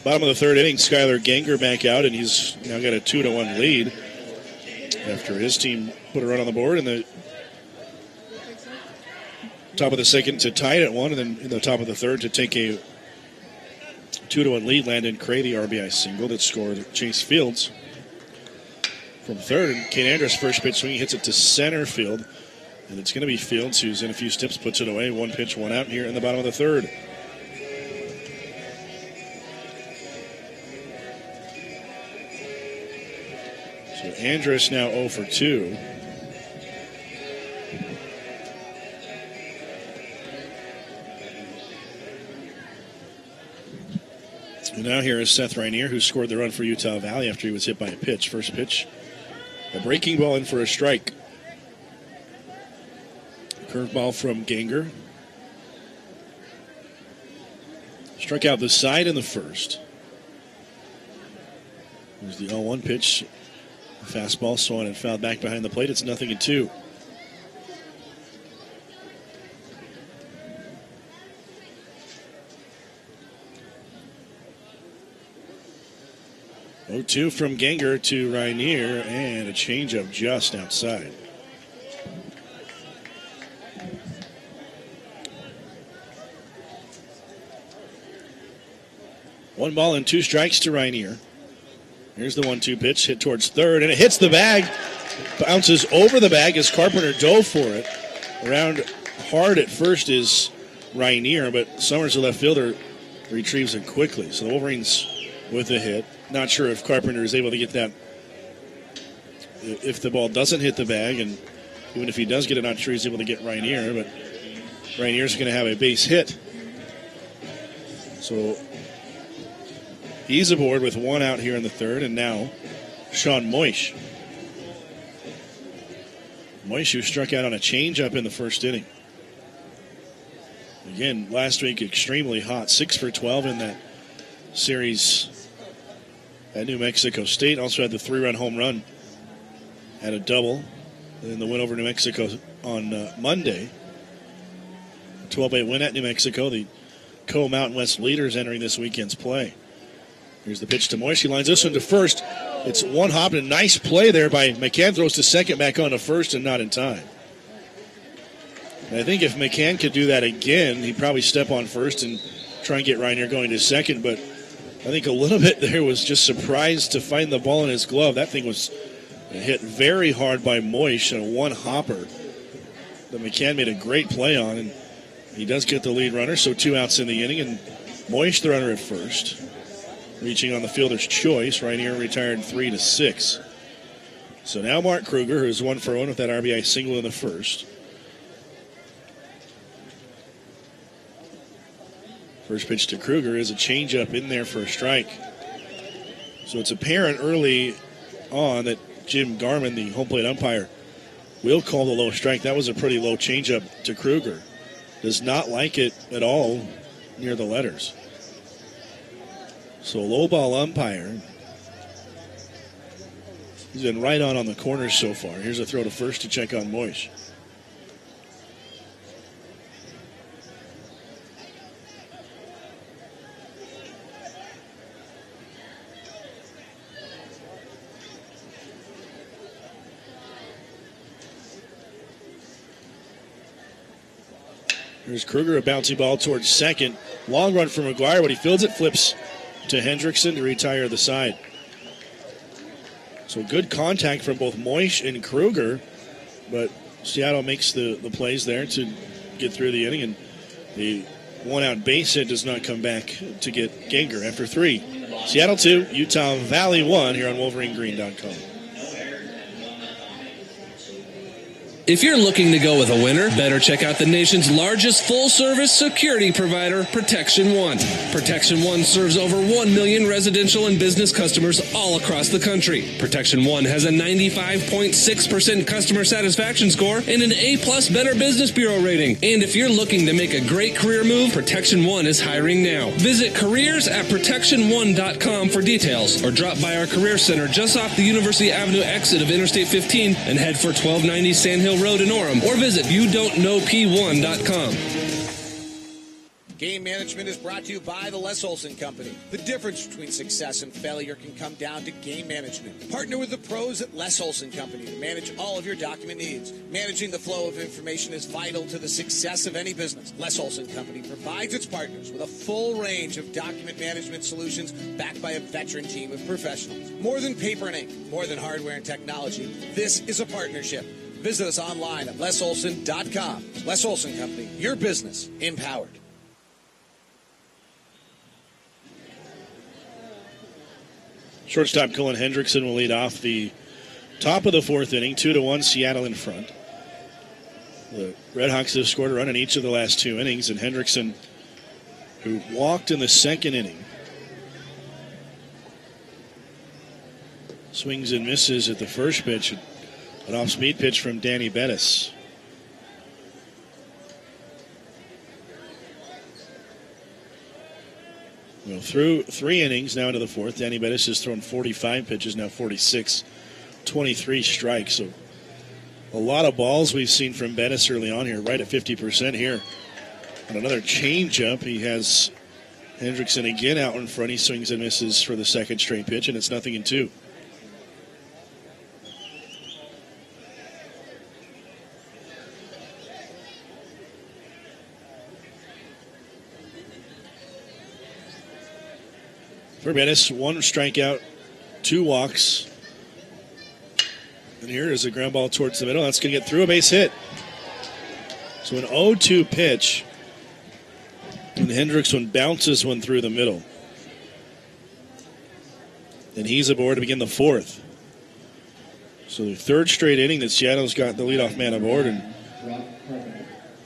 Bottom of the third inning, Skylar Ganger back out, and he's now got a 2-1 lead after his team put a run on the board in the top of the second to tie it at 1, and then in the top of the third to take a 2-1 lead. Landon Cray, the RBI single that scored Chase Fields from third. And Kane Andrews' first pitch swing hits it to center field. And it's going to be Fields, who's in a few steps, puts it away. 1 pitch, 1 out here in the bottom of the third. So Andrus now 0 for 2. And now here is Seth Rainier, who scored the run for Utah Valley after he was hit by a pitch. First pitch, a breaking ball in for a strike. Curveball from Ganger. Struck out the side in the first. There's the 0-1 pitch. Fastball swung and fouled back behind the plate. It's 0-2. Oh-2 from Ganger to Rainier, and a changeup just outside. One ball and 2 strikes to Rainier. Here's the 1-2 pitch, hit towards third, and it hits the bag. Bounces over the bag as Carpenter dove for it. Around hard at first is Rainier, but Summers, the left fielder, retrieves it quickly. So the Wolverines with a hit. Not sure if Carpenter is able to get that if the ball doesn't hit the bag, and even if he does get it, not sure he's able to get Rainier, but Rainier's going to have a base hit. So he's aboard with 1 out here in the third, and now Sean Moish. Moish, who struck out on a changeup in the first inning. Again, last week extremely hot, 6 for 12 in that series at New Mexico State. Also had the 3-run home run, had a double, and then the win over New Mexico on Monday. 12-8 win at New Mexico. The Co-Mountain West leaders entering this weekend's play. Here's the pitch to Moish. He lines this one to first. It's one hop and a nice play there by McCann. Throws to second, back on to first, and not in time. And I think if McCann could do that again, he'd probably step on first and try and get Rainier going to second. But I think a little bit there was just surprised to find the ball in his glove. That thing was hit very hard by Moish, and a one-hopper that McCann made a great play on. And he does get the lead runner, so 2 outs in the inning, and Moish the runner at first. Reaching on the fielder's choice. Rainier retired 3-6. So now Mark Kruger, who's 1 for 1 with that RBI single in the first. First pitch to Kruger is a changeup in there for a strike. So it's apparent early on that Jim Garman, the home plate umpire, will call the low strike. That was a pretty low changeup to Kruger. Does not like it at all near the letters. So low ball umpire. He's been right on the corners so far. Here's a throw to first to check on Moish. Here's Kruger, a bouncy ball towards second. Long run for McGuire. When he fields it, flips to Hendrickson to retire the side. So good contact from both Moish and Kruger, but Seattle makes the plays there to get through the inning, and the 1-out base hit does not come back to get Ganger after 3. Seattle 2, Utah Valley 1 here on WolverineGreen.com. If you're looking to go with a winner, better check out the nation's largest full-service security provider, Protection One. Protection One serves over 1 million residential and business customers all across the country. Protection One has a 95.6% customer satisfaction score and an A-plus Better Business Bureau rating. And if you're looking to make a great career move, Protection One is hiring now. Visit careers@protectionone.com for details, or drop by our Career Center just off the University Avenue exit of Interstate 15 and head for 1290 Sand Hill Road in Orem, or visit youdon'tknowp1.com. Game management is brought to you by the Les Olson Company. The difference between success and failure can come down to game management. Partner with the pros at Les Olson Company to manage all of your document needs. Managing the flow of information is vital to the success of any business. Les Olson Company provides its partners with a full range of document management solutions backed by a veteran team of professionals. More than paper and ink, more than hardware and technology, this is a partnership. Visit us online at lesolson.com. Les Olson Company, your business empowered. Shortstop Cullen Hendrickson will lead off the top of the fourth inning, 2-1, Seattle in front. The Redhawks have scored a run in each of the last two innings, and Hendrickson, who walked in the second inning, swings and misses at the first pitch. An off-speed pitch from Danny Bettis. Well, through 3 innings now into the fourth, Danny Bettis has thrown 45 pitches, now 46, 23 strikes. So a lot of balls we've seen from Bettis early on here, right at 50% here. On another changeup, he has Hendrickson again out in front. He swings and misses for the second straight pitch, and it's 0-2. For Bettis, 1 strikeout, 2 walks. And here is a ground ball towards the middle. That's going to get through, a base hit. So an 0-2 pitch. And Hendrickson bounces one through the middle. And he's aboard to begin the fourth. So the third straight inning that Seattle's got the leadoff man aboard. And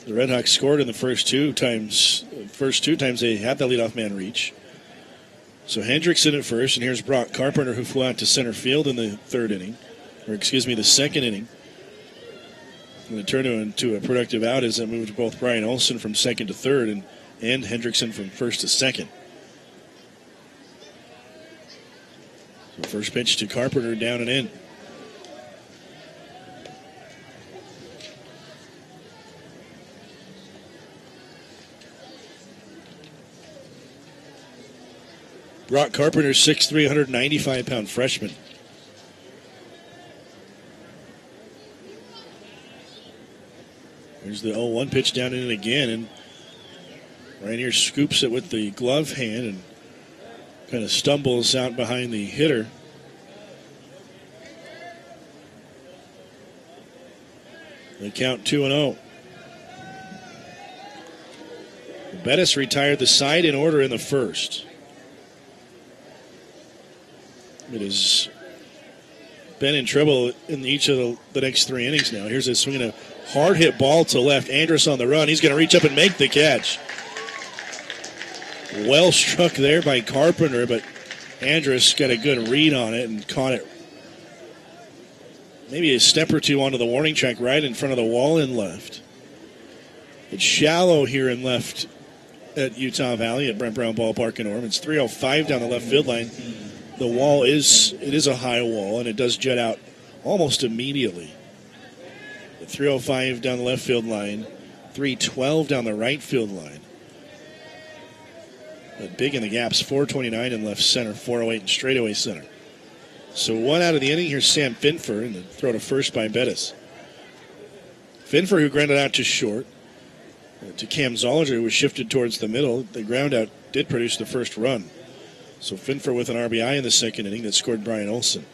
the Redhawks scored in the first two times they had the leadoff man reach. So Hendrickson at first, and here's Brock Carpenter, who flew out to center field in the the second inning. And it turned into a productive out as it moved both Brian Olson from second to third and Hendrickson from first to second. So first pitch to Carpenter, down and in. Brock Carpenter, 6'3", 195-pound freshman. Here's the 0-1 pitch down in it again, and right here scoops it with the glove hand and kind of stumbles out behind the hitter. They count 2-0. Bettis retired the side in order in the first. It has been in trouble in each of the next 3 innings now. Here's a swinging a hard hit ball to left. Andrus on the run. He's going to reach up and make the catch. Well struck there by Carpenter, but Andrus got a good read on it and caught it maybe a step or two onto the warning track right in front of the wall in left. It's shallow here in left at Utah Valley at Brent Brown Ballpark in Orem. It's 305 down the left field line. The wall is a high wall, and it does jet out almost immediately. 305 down the left field line, 312 down the right field line. But big in the gaps, 429 in left center, 408 in straightaway center. So 1 out of the inning. Here's Sam Finfer, and the throw to first by Bettis. Finfer, who grounded out to short. To Cam Zollinger, who was shifted towards the middle. The ground out did produce the first run. So Finfer with an RBI in the second inning that scored Brian Olson.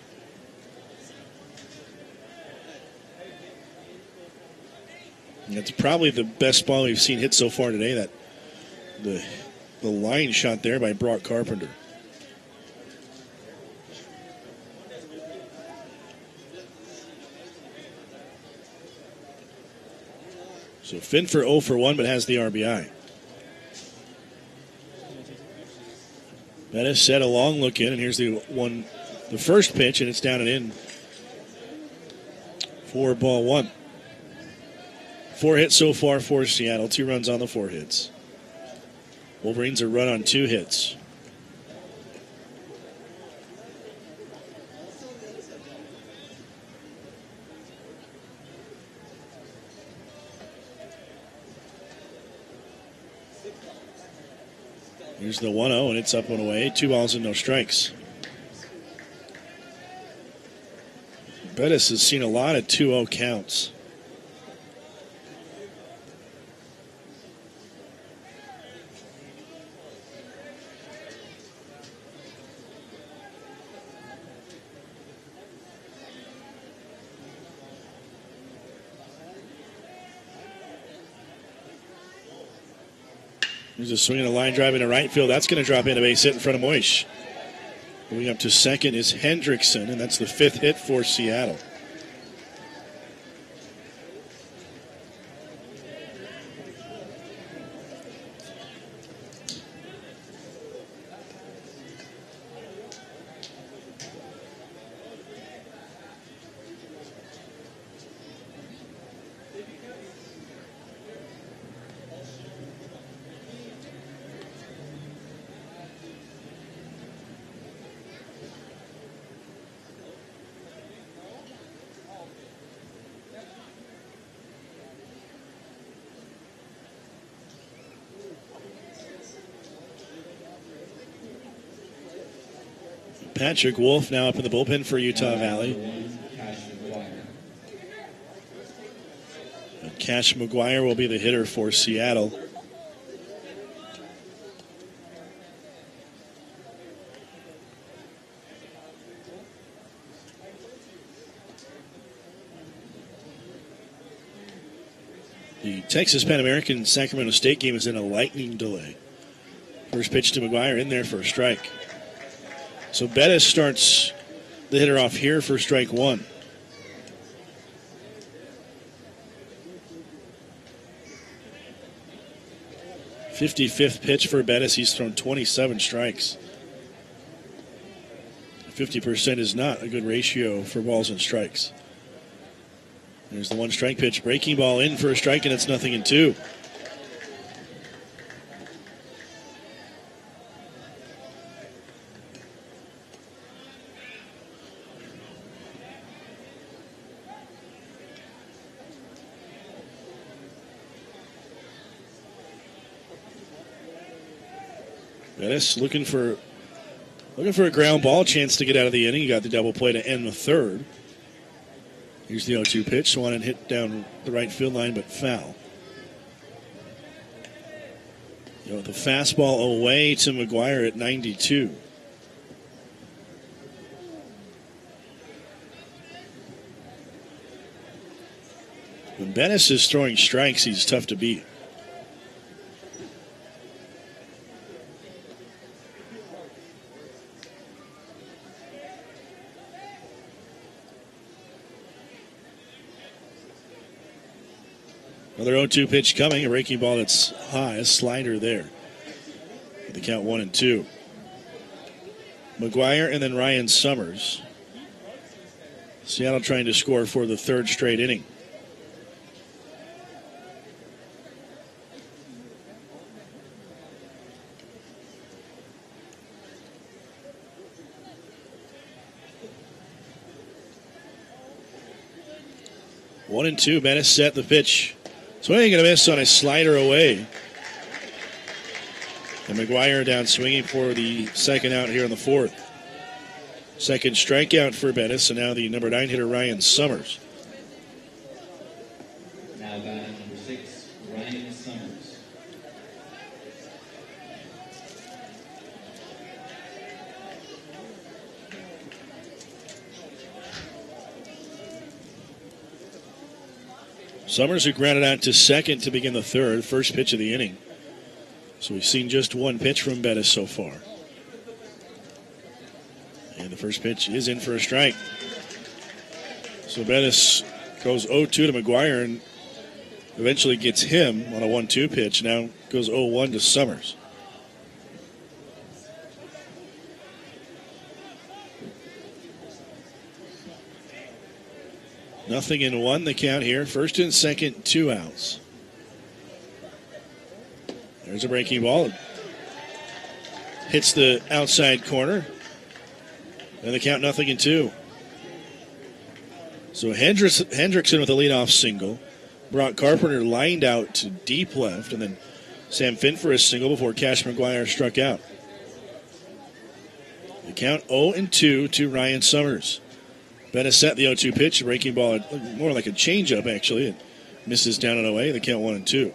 And it's probably the best ball we've seen hit so far today. That the line shot there by Brock Carpenter. So Finfer 0 for 1, but has the RBI. Bettis set a long look in, and here's the first pitch, and it's down and in. 4-1. 4 hits so far for Seattle, 2 runs on the 4 hits. Wolverines are run on 2 hits. Here's the 1-0, and it's up and away. 2 balls and no strikes. Bettis has seen a lot of 2-0 counts. There's a swing and a line drive into right field. That's going to drop in a base hit in front of Moish. Moving up to second is Hendrickson, and that's the 5th hit for Seattle. Patrick Wolf now up in the bullpen for Utah Valley. And Cash McGuire will be the hitter for Seattle. The Texas Pan American Sacramento State game is in a lightning delay. First pitch to McGuire in there for a strike. So Bettis starts the hitter off here for strike one. .55th pitch for Bettis. He's thrown 27 strikes. 50% is not a good ratio for balls and strikes. There's the one strike pitch. Breaking ball in for a strike, and it's 0-2. Bettis looking for a ground ball chance to get out of the inning. He got the double play to end the third. Here's the 0-2 pitch. Swanson hit down the right field line, but foul. The fastball away to McGuire at 92. When Bettis is throwing strikes, he's tough to beat. Another 0-2 pitch coming, a breaking ball that's high, a slider there. With the count 1-2. McGuire and then Ryan Summers. Seattle trying to score for the third straight inning. One and two, Bettis set the pitch. Swinging and a miss on a slider away. And McGuire down swinging for the second out here in the fourth. Second strikeout for Bettis, and now the number 9 hitter Ryan Summers. Now batting number 6, Ryan Summers. Summers, who grounded out to second to begin the third, first pitch of the inning. So we've seen just one pitch from Bettis so far. And the first pitch is in for a strike. So Bettis goes 0-2 to McGuire and eventually gets him on a 1-2 pitch. Now goes 0-1 to Summers. Nothing in one, the count here. First and second, 2 outs. There's a breaking ball. Hits the outside corner. And the count 0-2. So Hendrickson with a leadoff single. Brock Carpenter lined out to deep left. And then Sam Finn for a single before Cash McGuire struck out. The count 0-2 to Ryan Summers. Bettis set the 0-2 pitch, breaking ball, more like a changeup actually. It misses down and away. The count 1-2.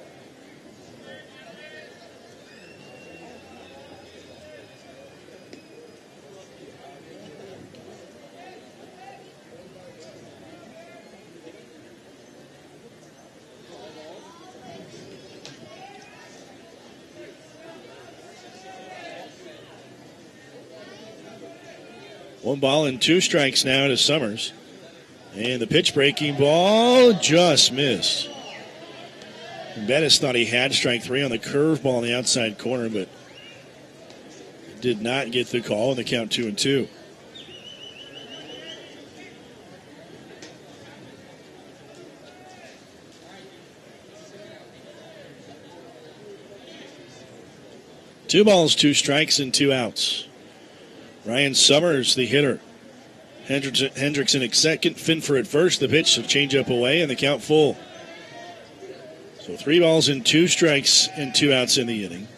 1 ball and 2 strikes now to Summers. And the pitch breaking ball just missed. Bettis thought he had strike 3 on the curveball in the outside corner, but did not get the call, and the count 2-2. Two balls, 2 strikes, and 2 outs. Ryan Summers, the hitter. Hendrickson at second, Finfer at first. The pitch, a changeup away, and the count full. So 3 balls and 2 strikes and 2 outs in the inning.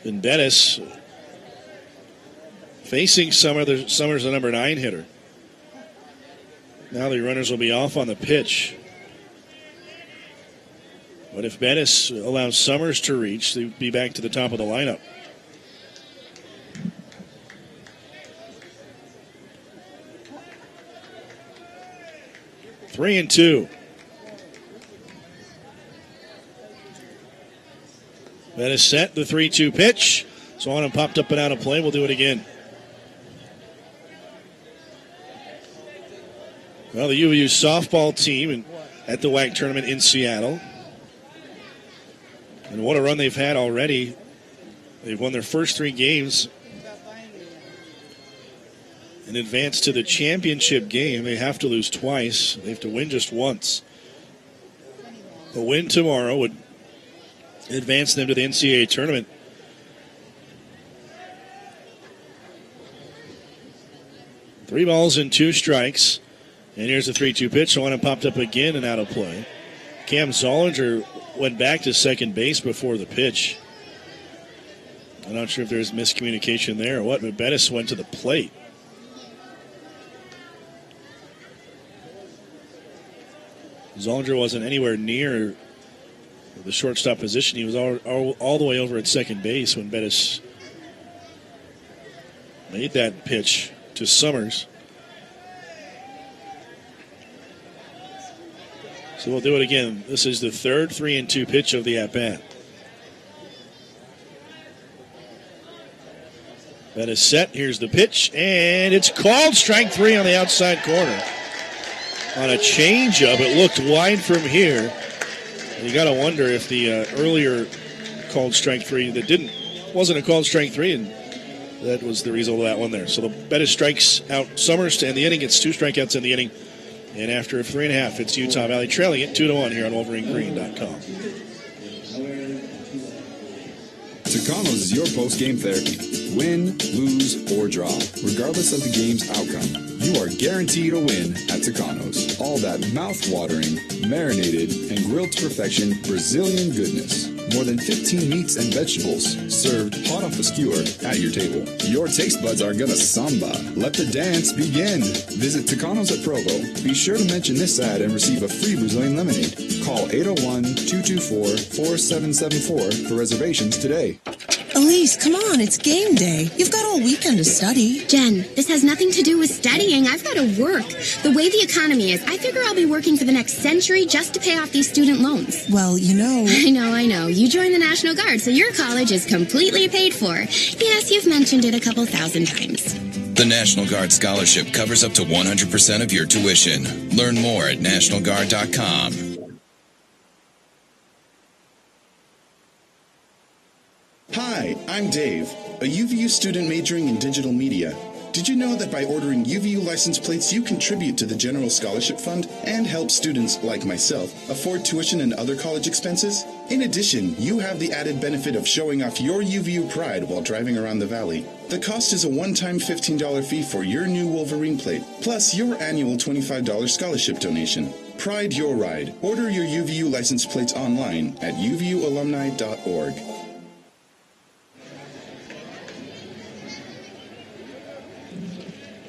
Then Bettis facing Summers, the number 9 hitter. Now the runners will be off on the pitch. But if Bettis allows Summers to reach, they'd be back to the top of the lineup. Three and 2. Bettis set the 3-2 pitch. So on and popped up and out of play. We'll do it again. Well, the UVU softball team at the WAC tournament in Seattle. And what a run they've had already. They've won their first 3 games and advance to the championship game. They have to lose twice. They have to win just once. A win tomorrow would advance them to the NCAA tournament. Three balls and 2 strikes. And here's the 3-2 pitch. The one that popped up again and out of play. Cam Zollinger went back to second base before the pitch. I'm not sure if there's miscommunication there or what, but Bettis went to the plate. Zollinger wasn't anywhere near the shortstop position. He was all the way over at second base when Bettis made that pitch to Summers. So we'll do it again. This is the third 3-2 pitch of the at-bat. Bettis set. Here's the pitch, and it's called strike 3 on the outside corner. On a changeup, it looked wide from here. You got to wonder if the earlier called strike 3 that wasn't a called strike 3, and that was the result of that one there. So the Bettis strikes out Summers to end the inning. It's 2 strikeouts in the inning. And after 3.5, it's Utah Valley trailing it 2-1 here on WolverineGreen.com. Tucanos is your post-game therapy. Win, lose, or draw. Regardless of the game's outcome, you are guaranteed a win at Tucanos. All that mouth-watering, marinated, and grilled to perfection Brazilian goodness. More than 15 meats and vegetables served hot off the skewer at your table. Your taste buds are gonna samba. Let the dance begin. Visit Tucanos at Provo. Be sure to mention this ad and receive a free Brazilian lemonade. Call 801-224-4774 for reservations today. Elise, come on, it's game day. You've got all weekend to study. Jen, this has nothing to do with studying. I've got to work. The way the economy is, I figure I'll be working for the next century just to pay off these student loans. Well, you know... I know. You joined the National Guard, so your college is completely paid for. Yes, you've mentioned it a couple thousand times. The National Guard Scholarship covers up to 100% of your tuition. Learn more at NationalGuard.com. Hi, I'm Dave, a UVU student majoring in digital media. Did you know that by ordering UVU license plates, you contribute to the General Scholarship Fund and help students, like myself, afford tuition and other college expenses? In addition, you have the added benefit of showing off your UVU pride while driving around the valley. The cost is a one-time $15 fee for your new Wolverine plate, plus your annual $25 scholarship donation. Pride your ride. Order your UVU license plates online at uvualumni.org.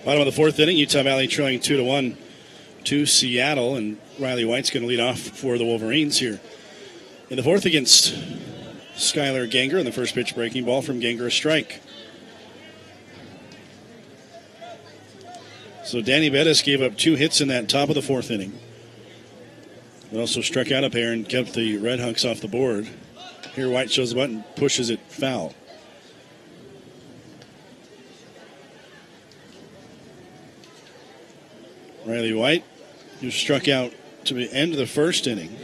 Bottom of the fourth inning, Utah Valley trailing 2-1 to Seattle, and Riley White's going to lead off for the Wolverines here in the fourth against Skylar Ganger, and the first pitch breaking ball from Ganger, a strike. So Danny Bettis gave up 2 hits in that top of the fourth inning, but also struck out a pair and kept the Red Hunks off the board. Here White shows the button, pushes it foul. Riley White, who struck out to the end of the first inning.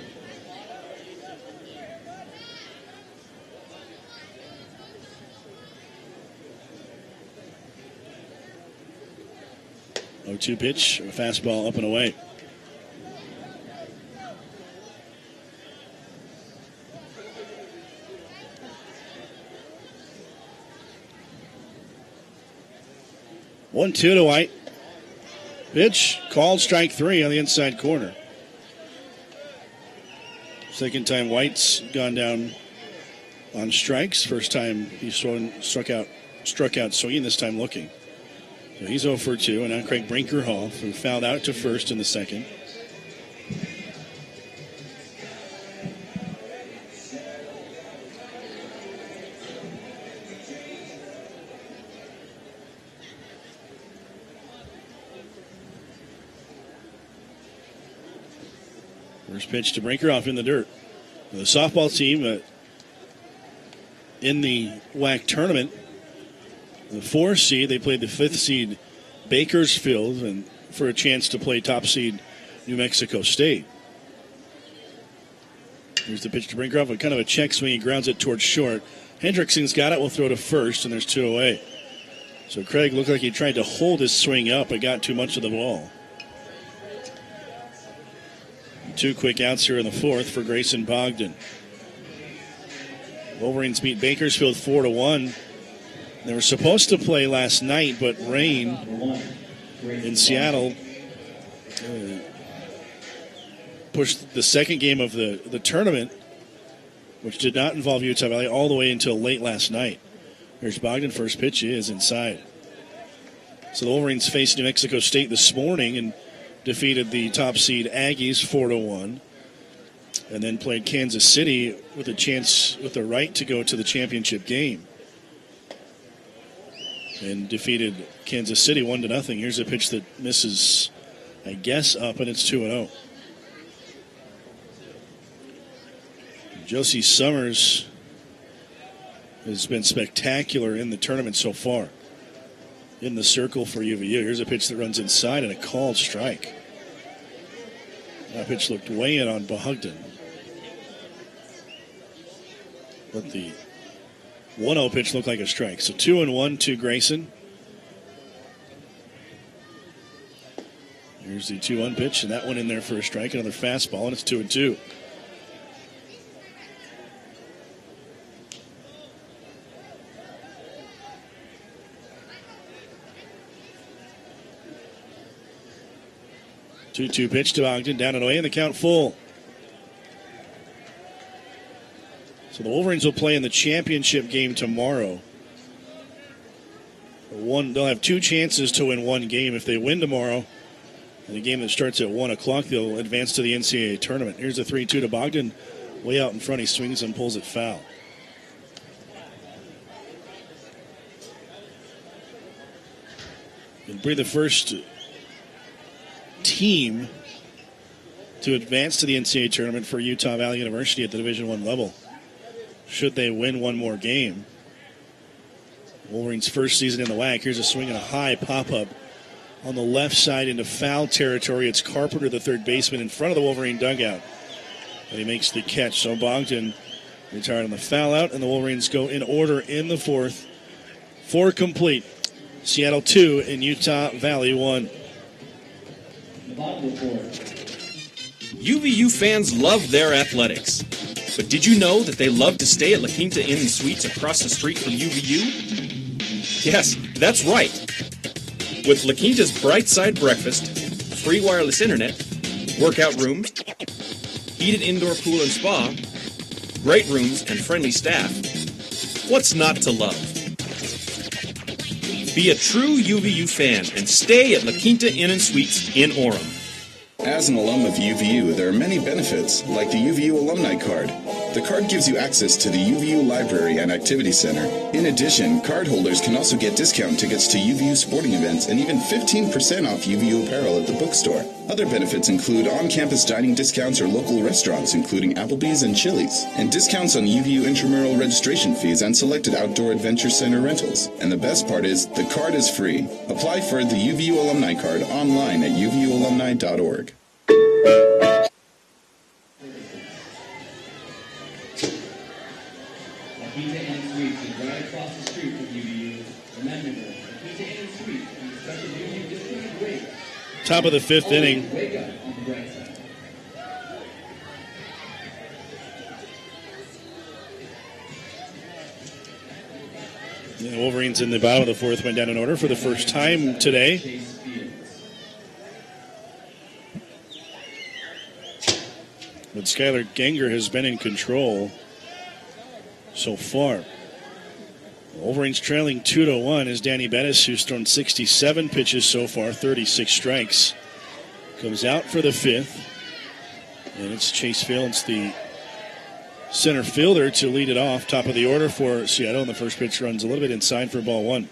Oh, 0-2 pitch, a fastball up and away. One, 2 to White. Pitch called, strike 3 on the inside corner. Second time White's gone down on strikes. First time he struck out swinging, this time looking. So he's 0 for 2, and now Craig Brinkerhoff, who fouled out to first in the second. First pitch to Brinkerhoff in the dirt. The softball team in the WAC tournament, the 4 seed, they played the 5th seed Bakersfield and for a chance to play top seed New Mexico State. Here's the pitch to Brinkerhoff, kind of a check swing. He grounds it towards short. Hendrickson's got it, will throw to first, and there's 2 away. So Craig looked like he tried to hold his swing up, but got too much of the ball. 2 quick outs here in the 4th for Grayson Bogdan. Wolverines beat Bakersfield 4-1. They were supposed to play last night, but rain in Seattle pushed the second game of the tournament, which did not involve Utah Valley, all the way until late last night. Here's Bogdan, first pitch is inside. So the Wolverines faced New Mexico State this morning and defeated the top seed Aggies 4-1, and then played Kansas City with a chance, with the right to go to the championship game, and defeated Kansas City 1-0. Here's a pitch that misses, I guess, up, and it's 2-0. Josie Summers has been spectacular in the tournament so far. In the circle for UVU. Here's a pitch that runs inside and a called strike. That pitch looked way in on Bogdan. But the 1-0 pitch looked like a strike. So 2-1 to Grayson. Here's the 2-1 pitch, and that one in there for a strike. Another fastball, and it's 2-2. Two pitch to Ogden, down and away, and the count full. So the Wolverines will play in the championship game tomorrow. They'll have 2 chances to win 1 game. If they win tomorrow, in the game that starts at 1 o'clock, they'll advance to the NCAA tournament. Here's the 3-2 to Bogdan, way out in front. He swings and pulls it foul. It'll be the first team to advance to the NCAA tournament for Utah Valley University at the Division I level, should they win 1 more game. Wolverines' first season in the WAC. Here's a swing and a high pop-up on the left side into foul territory. It's Carpenter, the third baseman, in front of the Wolverine dugout, and he makes the catch. So Bogdan retired on the foul out, and the Wolverines go in order in the 4th. 4 complete. Seattle 2 and Utah Valley 1. UVU fans love their athletics. But did you know that they love to stay at La Quinta Inn and Suites across the street from UVU? Yes, that's right. With La Quinta's Bright Side Breakfast, free wireless internet, workout room, heated indoor pool and spa, great rooms, and friendly staff, what's not to love? Be a true UVU fan and stay at La Quinta Inn and Suites in Orem. As an alum of UVU, there are many benefits, like the UVU alumni card. The card gives you access to the UVU Library and Activity Center. In addition, cardholders can also get discount tickets to UVU sporting events and even 15% off UVU apparel at the bookstore. Other benefits include on-campus dining discounts or local restaurants, including Applebee's and Chili's, and discounts on UVU intramural registration fees and selected outdoor adventure center rentals. And the best part is, the card is free. Apply for the UVU Alumni Card online at uvualumni.org. Pizza and Sweets is right across the street from UVU. Remember, Pizza and Sweets and special UVU discount rates. Top of the fifth inning. Wake up on the bright side. The Wolverines in the bottom of the fourth went down in order for the first time today. But Skylar Genger has been in control so far. Wolverines trailing 2-1 is Danny Bettis, who's thrown 67 pitches so far, 36 strikes. Comes out for the fifth. And it's Chase Fields, the center fielder, to lead it off. Top of the order for Seattle, and the first pitch runs a little bit inside for ball one.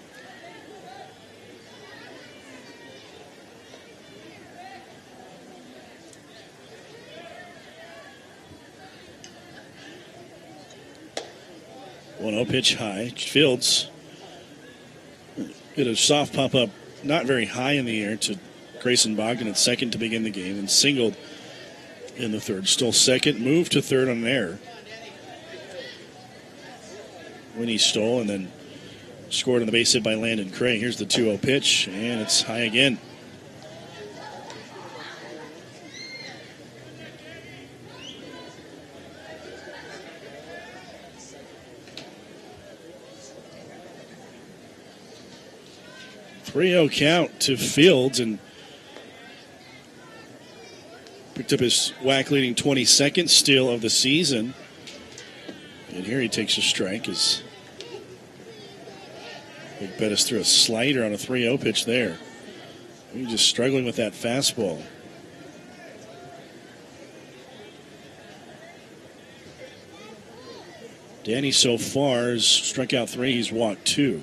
One-0 pitch high. Fields get a soft pop-up, not very high in the air, to Grayson Bogdan at second to begin the game, and singled in the third. Still second, moved to third on an error. When he stole and then scored on the base hit by Landon Cray. Here's the 2-0 pitch, and it's high again. .30 count to Fields, and picked up his WAC-leading 22nd steal of the season. And here he takes a strike as Big Bettis threw a slider on a 3-0 pitch there. He's just struggling with that fastball. Danny so far has struck out 3. He's walked 2.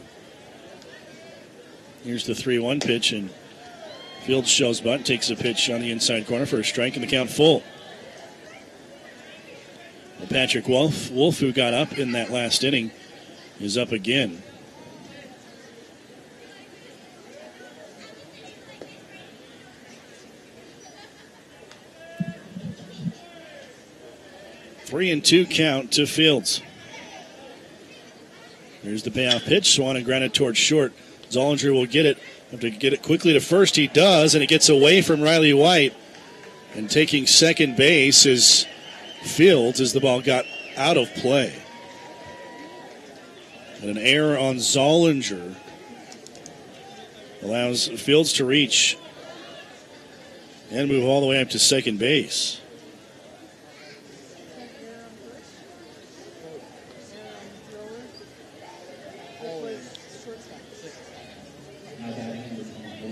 Here's the 3-1 pitch, and Fields shows bunt, takes a pitch on the inside corner for a strike, and the count full. Well, Patrick Wolf, who got up in that last inning, is up again. Three and 2 count to Fields. Here's the payoff pitch. Swann grounded towards short. Zollinger will get it. Have to get it quickly to first. He does, and it gets away from Riley White. And taking second base is Fields as the ball got out of play. And an error on Zollinger allows Fields to reach and move all the way up to second base.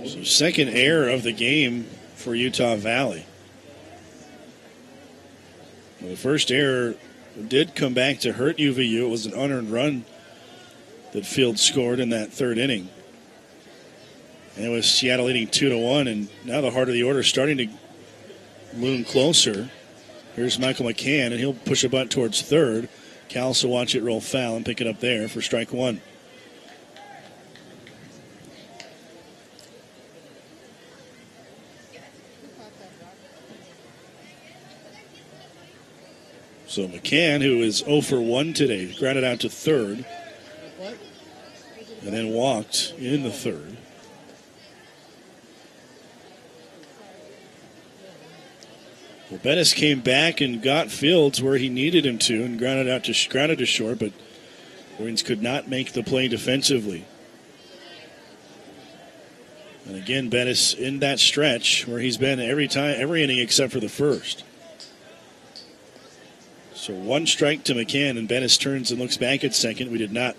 So second error of the game for Utah Valley. Well, the first error did come back to hurt UVU. It was an unearned run that Fields scored in that third inning. And it was Seattle leading 2-1, and now the heart of the order is starting to loom closer. Here's Michael McCann, and he'll push a bunt towards third. Callis will watch it roll foul and pick it up there for strike one. So McCann, who is 0 for 1 today, grounded out to third and then walked in the third. Well, Bettis came back and got Fields where he needed him to and grounded to short, but Wolverines could not make the play defensively. And again, Bettis in that stretch where he's been every inning except for the first. So one strike to McCann, and Bettis turns and looks back at second. We did not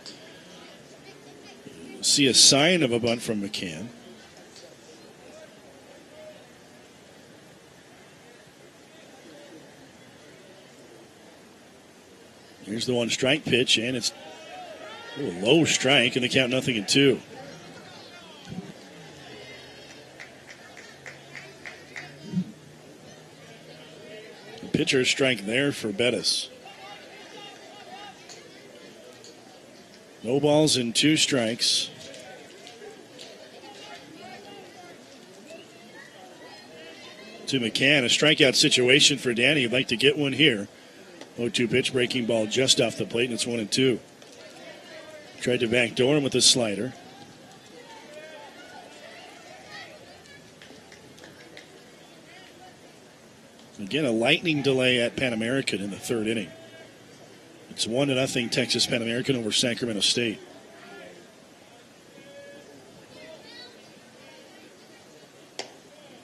see a sign of a bunt from McCann. Here's the 1-strike pitch, and it's a little low strike, and the count 0-2. The pitcher's strike there for Bettis. No balls and 2 strikes. To McCann, a strikeout situation for Danny. He'd like to get one here. 0-2 pitch, breaking ball just off the plate, and it's 1-2. Tried to backdoor him with a slider. Again, a lightning delay at Pan American in the 3rd inning. It's 1-0 Texas Pan American over Sacramento State.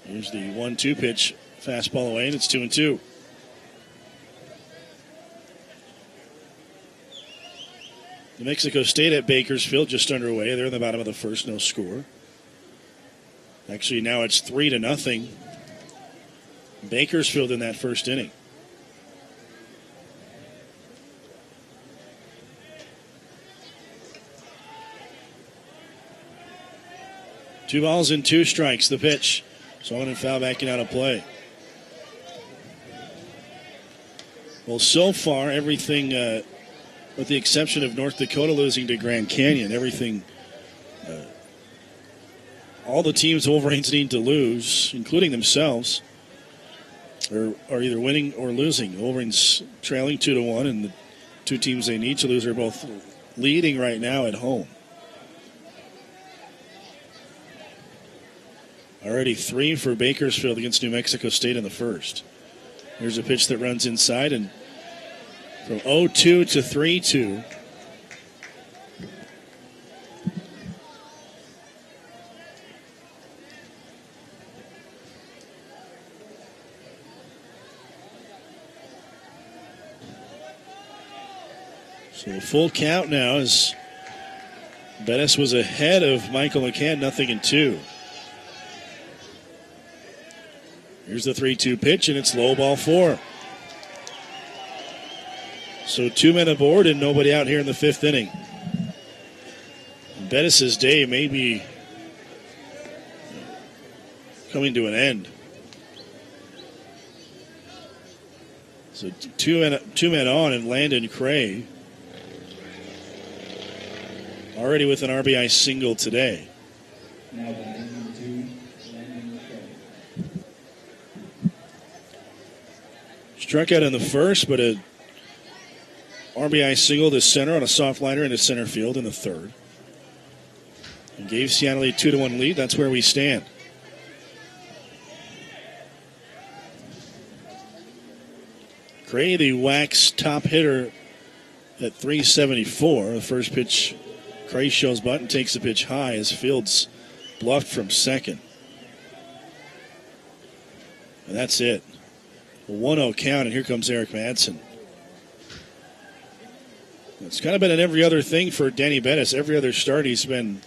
Here's the 1-2 pitch, fastball away, and it's 2-2. New Mexico State at Bakersfield just underway. They're in the bottom of the 1st, no score. Actually, now it's 3-0. Bakersfield in that 1st inning. Two balls and 2 strikes, the pitch. Swung and foul, backing out of play. Well, so far, everything, with the exception of North Dakota losing to Grand Canyon, everything, all the teams Wolverines need to lose, including themselves, are either winning or losing. Wolverines trailing 2-1, and the 2 teams they need to lose are both leading right now at home. Already 3 for Bakersfield against New Mexico State in the 1st. Here's a pitch that runs inside, and from 0-2 to 3-2. So the full count now is Bettis was ahead of Michael McCann, 0-2. Here's the 3-2 pitch, and it's low ball 4. So 2 men aboard and nobody out here in the 5th inning. Bettis' day may be coming to an end. So two men on, and Landon Cray already with an RBI single today. Now Landon Cray. Struck out in the 1st, but a RBI single to center on a soft liner into center field in the 3rd. And gave Seattle a 2-1 lead. That's where we stand. Cray, the wax top hitter at 374. The first pitch, Cray shows button, takes the pitch high as Fields bluffed from second. And that's it. A 1-0 count, and here comes Eric Madsen. It's kind of been an every other thing for Danny Bettis. Every other start he's been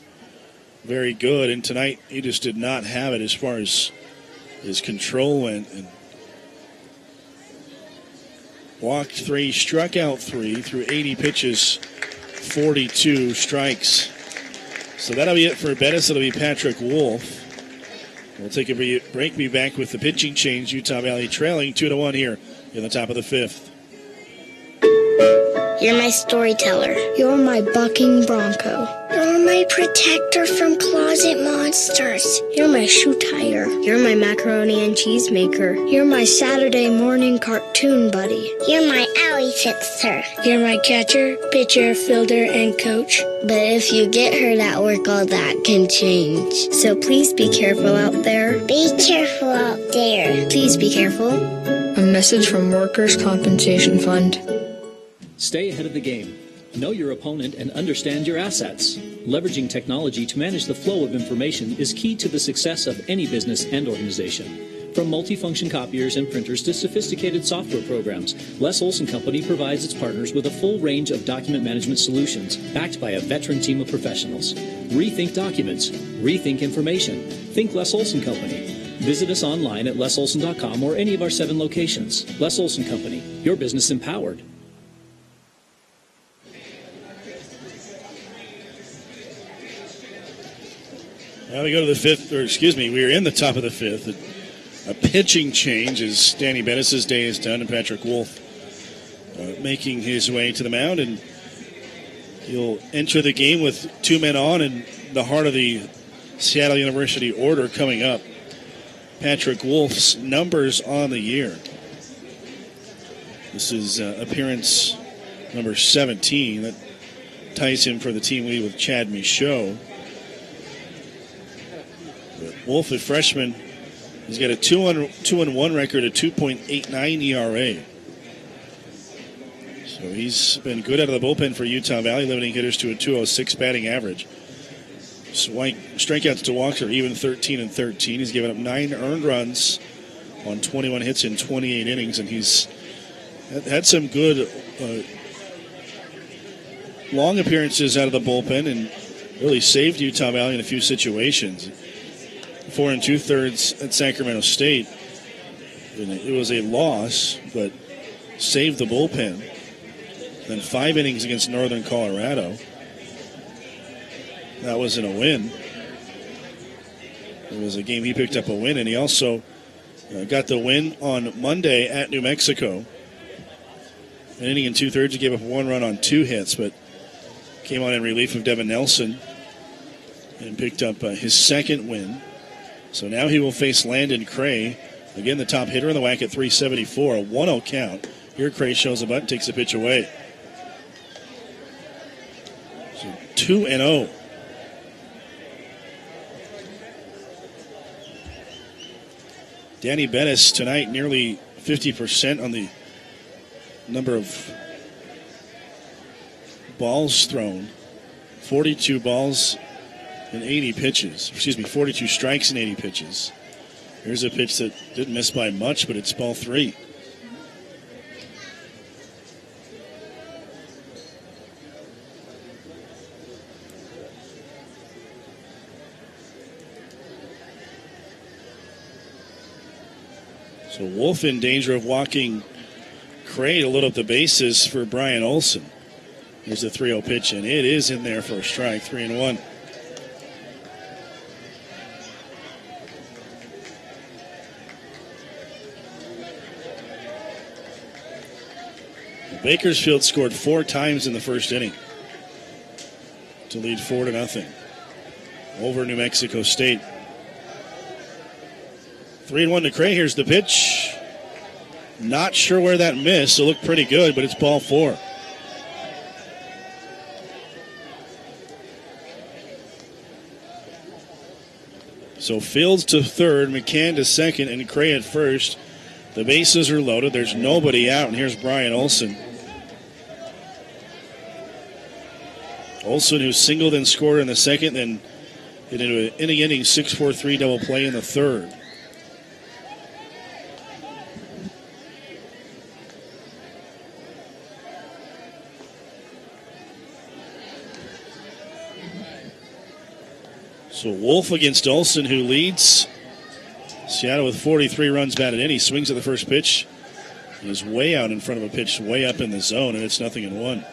very good, and tonight he just did not have it as far as his control went. And walked 3, struck out 3 through 80 pitches, 42 strikes. So that'll be it for Bettis. It'll be Patrick Wolf. We'll take a break, be back with the pitching change. Utah Valley trailing 2-1 here in the top of the 5th. You're my storyteller. You're my bucking bronco. You're my protector from closet monsters. You're my shoe tire. You're my macaroni and cheese maker. You're my Saturday morning cartoon buddy. You're my alley fixer. You're my catcher, pitcher, fielder, and coach. But if you get hurt at work, all that can change. So please be careful out there. Be careful out there. Please be careful. A message from Workers' Compensation Fund. Stay ahead of the game. Know your opponent and understand your assets. Leveraging technology to manage the flow of information is key to the success of any business and organization. From multifunction copiers and printers to sophisticated software programs, Les Olson Company provides its partners with a full range of document management solutions backed by a veteran team of professionals. Rethink documents. Rethink information. Think Les Olson Company. Visit us online at lesolson.com or any of our 7 locations. Les Olson Company. Your business empowered. Now we go to the fifth, we are in the top of the fifth. A pitching change as Danny Bettis' day is done, and Patrick Wolf making his way to the mound, and he'll enter the game with 2 men on in the heart of the Seattle University order coming up. Patrick Wolf's numbers on the year. This is appearance number 17. That ties him for the team lead with Chad Michaud. Wolf, a freshman, he's got a 2-1 record, a 2.89 ERA. So he's been good out of the bullpen for Utah Valley, limiting hitters to a 2.06 batting average. Strikeouts to walks are even 13-13. He's given up 9 earned runs on 21 hits in 28 innings, and he's had some good long appearances out of the bullpen and really saved Utah Valley in a few situations. 4 2/3 at Sacramento State. And it was a loss, but saved the bullpen. Then 5 innings against Northern Colorado. That wasn't a win. It was a game he picked up a win, and he also got the win on Monday at New Mexico. An inning and 2/3, he gave up 1 run on 2 hits, but came on in relief of Devin Nelson and picked up his second win. So now he will face Landon Cray. Again, the top hitter in the WAC at 374, a 1-0 count. Here Cray shows a butt and takes the pitch away. So 2-0. Danny Bettis tonight nearly 50% on the number of balls thrown. 42 balls and 80 pitches. 42 strikes and 80 pitches. Here's a pitch that didn't miss by much, but it's ball 3. So Wolf in danger of walking Cray to load up the bases for Brian Olson. Here's the 3-0 pitch, and it is in there for a strike, 3-1. Bakersfield scored 4 times in the first inning to lead 4-0 over New Mexico State. 3-1 to Cray. Here's the pitch. Not sure where that missed. It looked pretty good, but it's ball 4. So Fields to third, McCann to second, and Cray at first. The bases are loaded. There's nobody out, and here's Brian Olson. Olson, who singled and scored in the second, then hit into an inning 6-4-3 double play in the third. So Wolf against Olson, who leads Seattle with 43 runs batted in. He swings at the first pitch. He is way out in front of a pitch, way up in the zone, and it's 0-1.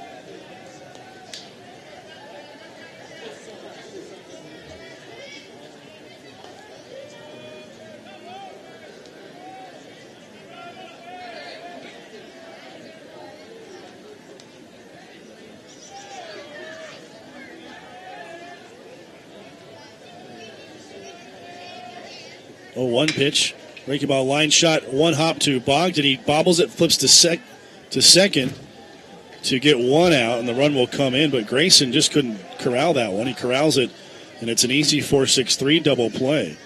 Oh, 1 pitch. Breaking ball, line shot, 1 hop to Bogdan. He bobbles it, flips to second to get 1 out, and the run will come in. But Grayson just couldn't corral that one. He corrals it, and it's an easy 4-6-3 double play.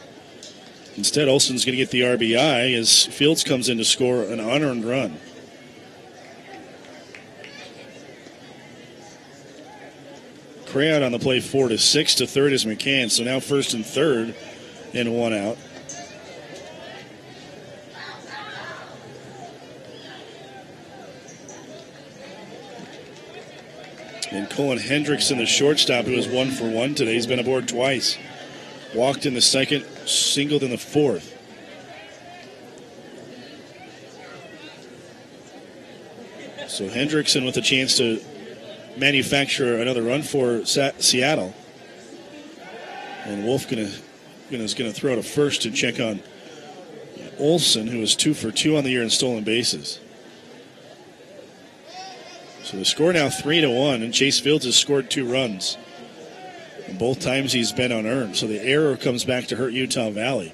Instead, Olson's going to get the RBI as Fields comes in to score an unearned run. Cray out on the play 4-6 to third is McCann. So now first and third and 1 out. And Colin Hendrickson, the shortstop, who is 1 for 1 today. He's been aboard twice. Walked in the second, singled in the fourth. So Hendrickson with a chance to manufacture another run for Seattle. And Wolf going to is going to throw to first to check on Olson, who is 2 for 2 on the year in stolen bases. So the score now 3-1, and Chase Fields has scored 2 runs. And both times he's been unearned. So the error comes back to hurt Utah Valley.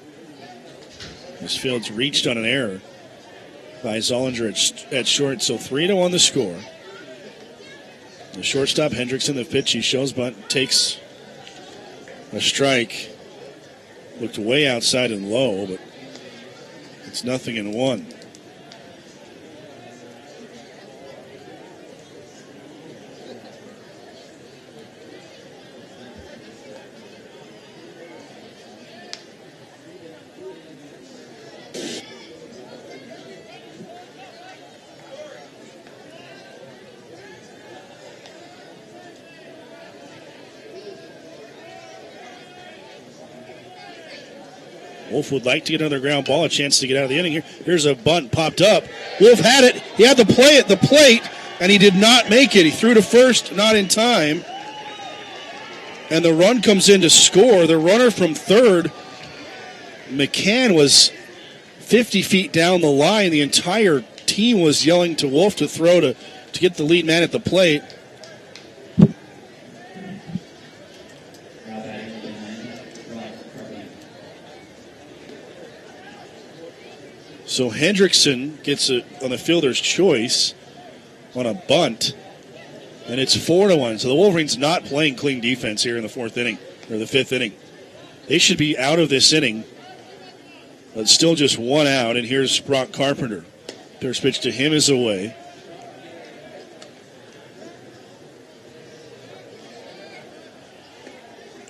As Fields reached on an error by Zollinger at short. So 3-1 the score. The shortstop, Hendrickson, the pitch he shows, but takes a strike. Looked way outside and low, but it's 0-1. Wolf would like to get another ground ball, a chance to get out of the inning here. Here's a bunt popped up. Wolf had it. He had the play at the plate, and he did not make it. He threw to first, not in time. And the run comes in to score. The runner from third, McCann, was 50 feet down the line. The entire team was yelling to Wolf to throw to get the lead man at the plate. So Hendrickson gets it on the fielder's choice on a bunt, and it's 4-1. So the Wolverines not playing clean defense here in the 4th inning, or the 5th inning. They should be out of this inning, but still just 1 out, and here's Brock Carpenter. First pitch to him is away.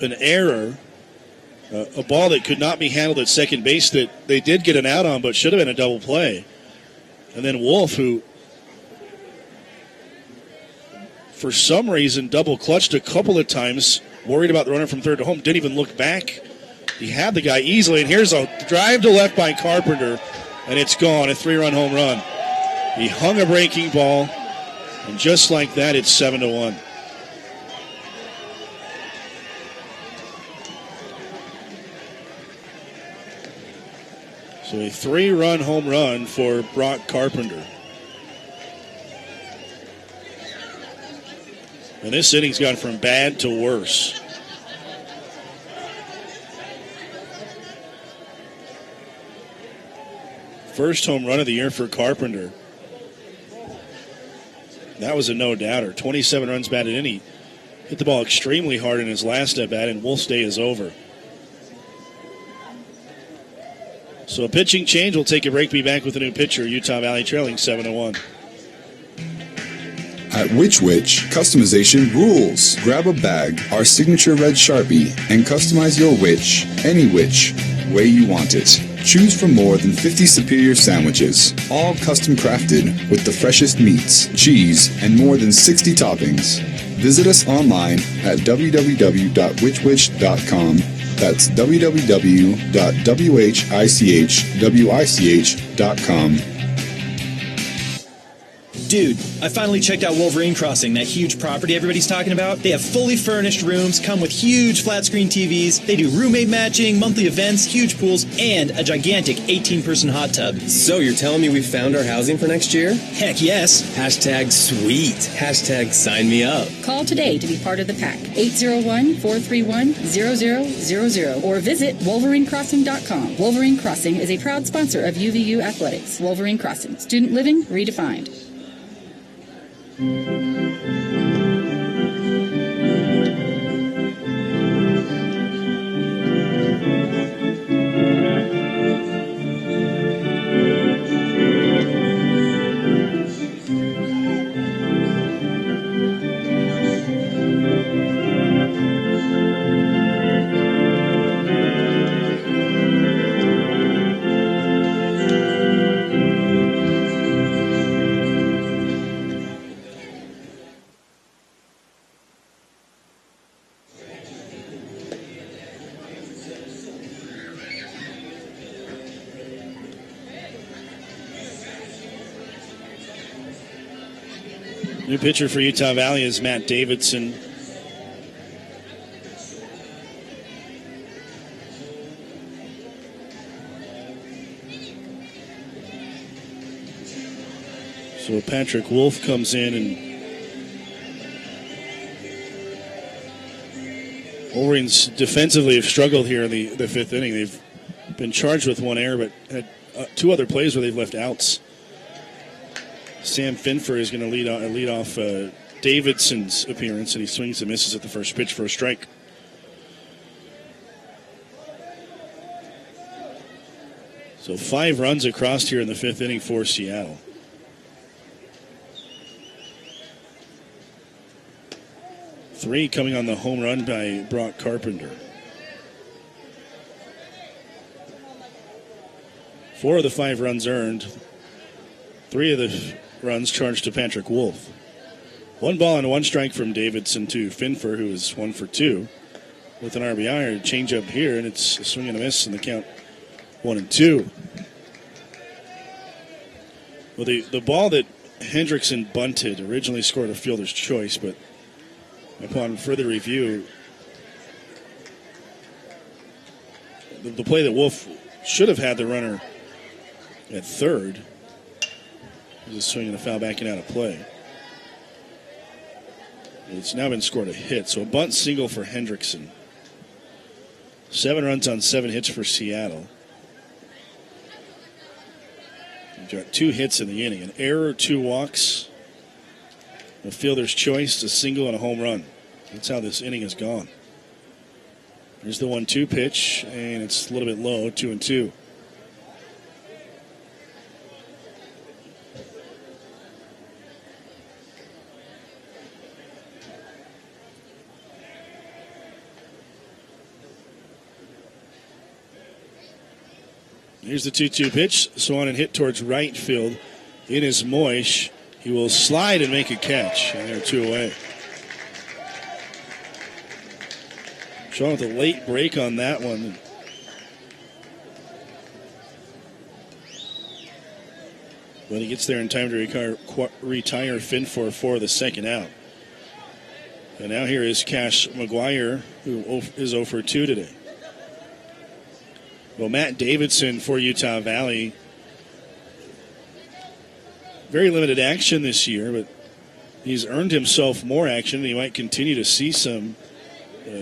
An error. A ball that could not be handled at second base that they did get an out on, but should have been a double play. And then Wolf, who for some reason double clutched a couple of times, worried about the runner from third to home, didn't even look back. He had the guy easily, and here's a drive to left by Carpenter, and it's gone, a 3-run home run. He hung a breaking ball, and just like that, it's 7-1. So a 3-run home run for Brock Carpenter. And this inning's gone from bad to worse. First home run of the year for Carpenter. That was a no-doubter. 27 runs batted in. He hit the ball extremely hard in his last at-bat, and Wolf's day is over. So a pitching change. We'll take a break. Be back with a new pitcher. Utah Valley trailing 7-1. At Which, customization rules. Grab a bag, our signature red Sharpie, and customize your which, any which way you want it. Choose from more than 50 superior sandwiches, all custom crafted with the freshest meats, cheese, and more than 60 toppings. Visit us online at www.whichwich.com. That's www.whichwich.com. Dude, I finally checked out Wolverine Crossing, that huge property everybody's talking about. They have fully furnished rooms, come with huge flat-screen TVs. They do roommate matching, monthly events, huge pools, and a gigantic 18-person hot tub. So you're telling me we found our housing for next year? Heck yes. Hashtag sweet. Hashtag sign me up. Call today to be part of the pack. 801-431-0000 or visit WolverineCrossing.com. Wolverine Crossing is a proud sponsor of UVU Athletics. Wolverine Crossing. Student living redefined. New pitcher for Utah Valley is Matt Davidson. So Patrick Wolf comes in, and Wolverines defensively have struggled here in the fifth inning. They've been charged with one error, but had two other plays where they've left outs. Sam Finfer is going to lead off Davidson's appearance, and he swings and misses at the first pitch for a strike. So 5 runs across here in the fifth inning for Seattle. Three coming on the home run by Brock Carpenter. 4 of the 5 runs earned. 3 of the runs charged to Patrick Wolf. 1 ball and 1 strike from Davidson to Finfer, who is 1 for 2 with an RBI or a changeup here, and it's a swing and a miss in the count 1-2. Well, the ball that Hendrickson bunted originally scored a fielder's choice, but upon further review, the play that Wolf should have had the runner at third was a swing and a foul backing out of play. It's now been scored a hit, so a bunt single for Hendrickson. 7 runs on 7 hits for Seattle. You've got 2 hits in the inning, an error, 2 walks, a fielder's choice, a single, and a home run. That's how this inning has gone. There's the 1-2 pitch, and it's a little bit low, 2-2. Here's the 2-2 pitch. Swann hit towards right field. It is Moish. He will slide and make a catch, and they're 2 away. Sean with a late break on that one. But he gets there in time to retire Finfor for the second out. And now here is Cash McGuire, who is 0 for 2 today. Well, Matt Davidson for Utah Valley. Very limited action this year, but he's earned himself more action, and he might continue to see some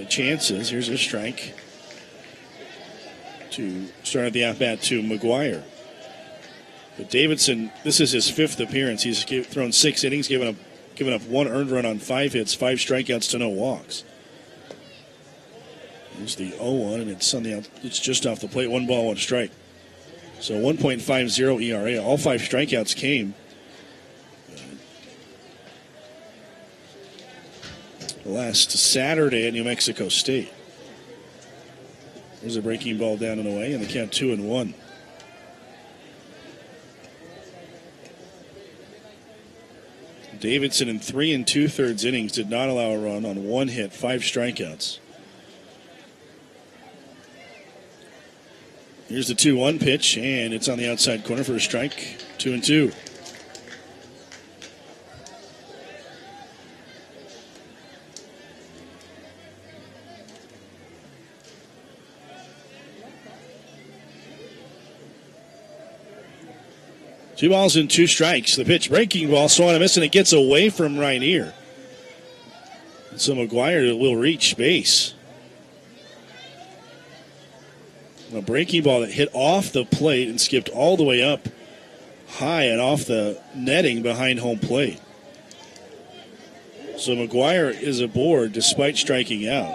chances. Here's a strike to start the at-bat to McGuire. But Davidson, this is his 5th appearance. He's thrown 6 innings, given up 1 earned run on 5 hits, 5 strikeouts to no walks. Here's the 0-1, and it's just off the plate. 1 ball, 1 strike. So 1.50 ERA. All 5 strikeouts came last Saturday at New Mexico State. There's a breaking ball down and away, and the count 2-1. Davidson in 3 2/3 innings did not allow a run on 1 hit, 5 strikeouts. Here's the 2-1 pitch, and it's on the outside corner for a strike. 2-2. Two balls and 2 strikes. The pitch, breaking ball, Swann missing. It gets away from right ear. So McGuire will reach base. A breaking ball that hit off the plate and skipped all the way up high and off the netting behind home plate. So McGuire is aboard despite striking out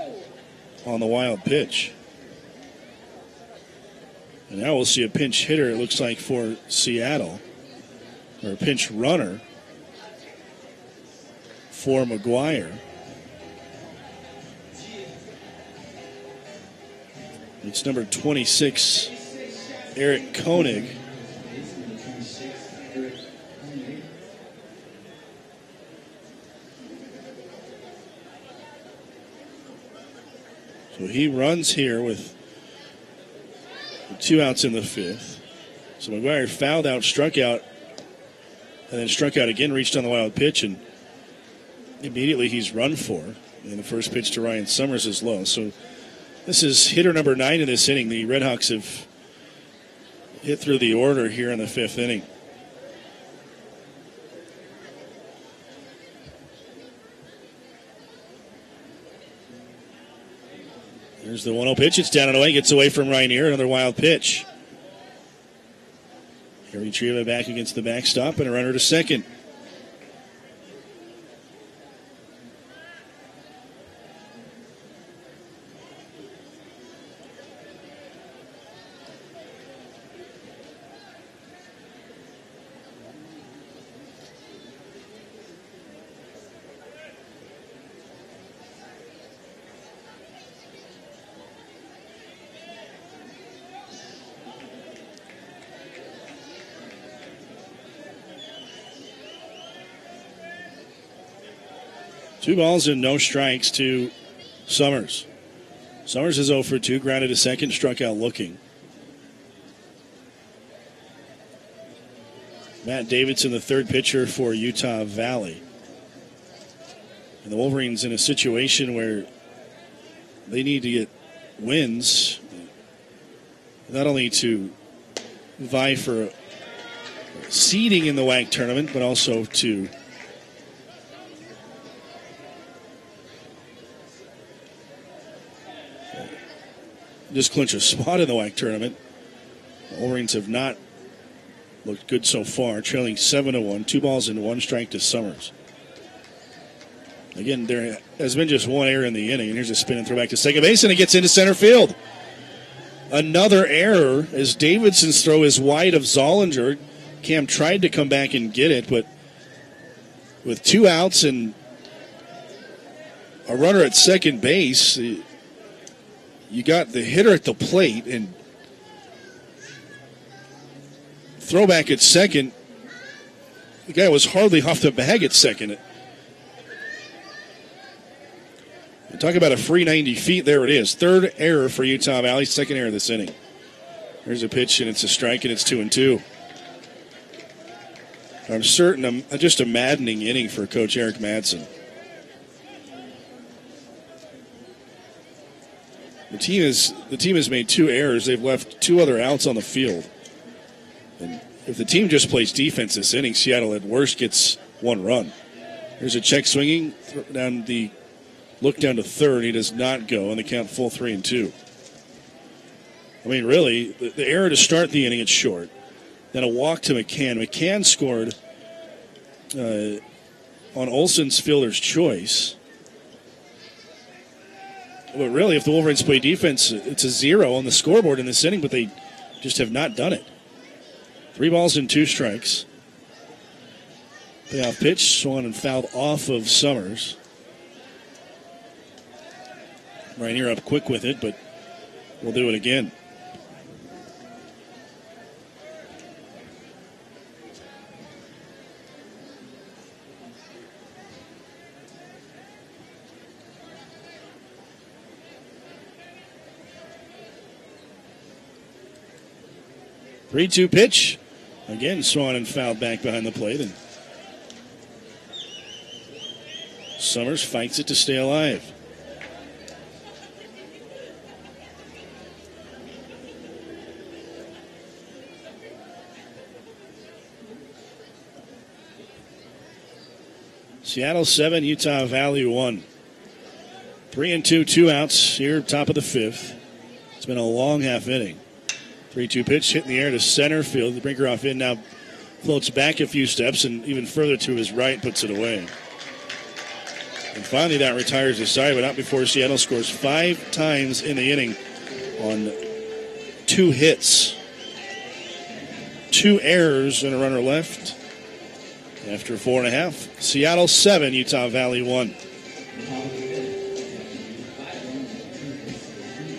on the wild pitch. And now we'll see a pinch hitter, it looks like, for Seattle. Or a pinch runner for McGuire. It's number 26, Eric Koenig. So he runs here with 2 outs in the 5th. So McGuire fouled out, struck out, and then struck out again, reached on the wild pitch, and immediately he's run for. And the first pitch to Ryan Summers is low. So this is hitter number 9 in this inning. The Red Hawks have hit through the order here in the 5th inning. There's the 1-0 pitch. It's down and away. Gets away from Rainier. Another wild pitch. Here retrieve it back against the backstop and a runner to second. Two balls and no strikes to Summers. Summers is 0 for 2, grounded to second, struck out looking. Matt Davidson, the third pitcher for Utah Valley. And the Wolverines in a situation where they need to get wins, not only to vie for seeding in the WAC tournament, but also to just clinch a spot in the WAC tournament. The Wolverines have not looked good so far, trailing 7-1, 2 balls and 1 strike to Summers. Again, there has been just one error in the inning, and here's a spin and throw back to second base, and it gets into center field. Another error as Davidson's throw is wide of Zollinger. Cam tried to come back and get it, but with 2 outs and a runner at second base, you got the hitter at the plate and throwback at second. The guy was hardly off the bag at second. Talk about a free 90 feet. There it is. Third error for Utah Valley. Second error this inning. There's a pitch, and it's a strike, and it's 2-2. I'm certain just a maddening inning for Coach Eric Madsen. The team has made 2 errors. They've left 2 other outs on the field. And if the team just plays defense this inning, Seattle at worst gets 1 run. There's a check swinging down the look down to third. He does not go, and they count full 3-2. I mean, really, the error to start the inning, it's short. Then a walk to McCann. McCann scored on Olson's fielder's choice. But really, if the Wolverines play defense, it's a 0 on the scoreboard in this inning, but they just have not done it. 3 balls and 2 strikes. Payoff pitch, swung and fouled off of Summers. Rainier up quick with it, but we'll do it again. Three-two pitch. Again, swung and fouled back behind the plate. And Summers fights it to stay alive. Seattle 7, Utah Valley 1. 3-2, 2 outs here, top of the 5th. It's been a long half inning. 3-2 pitch hit in the air to center field. The Brinkerhoff in now floats back a few steps and even further to his right, puts it away. And finally that retires the side, but not before Seattle scores 5 times in the inning on 2 hits. 2 errors and a runner left. After 4.5, Seattle 7, Utah Valley 1.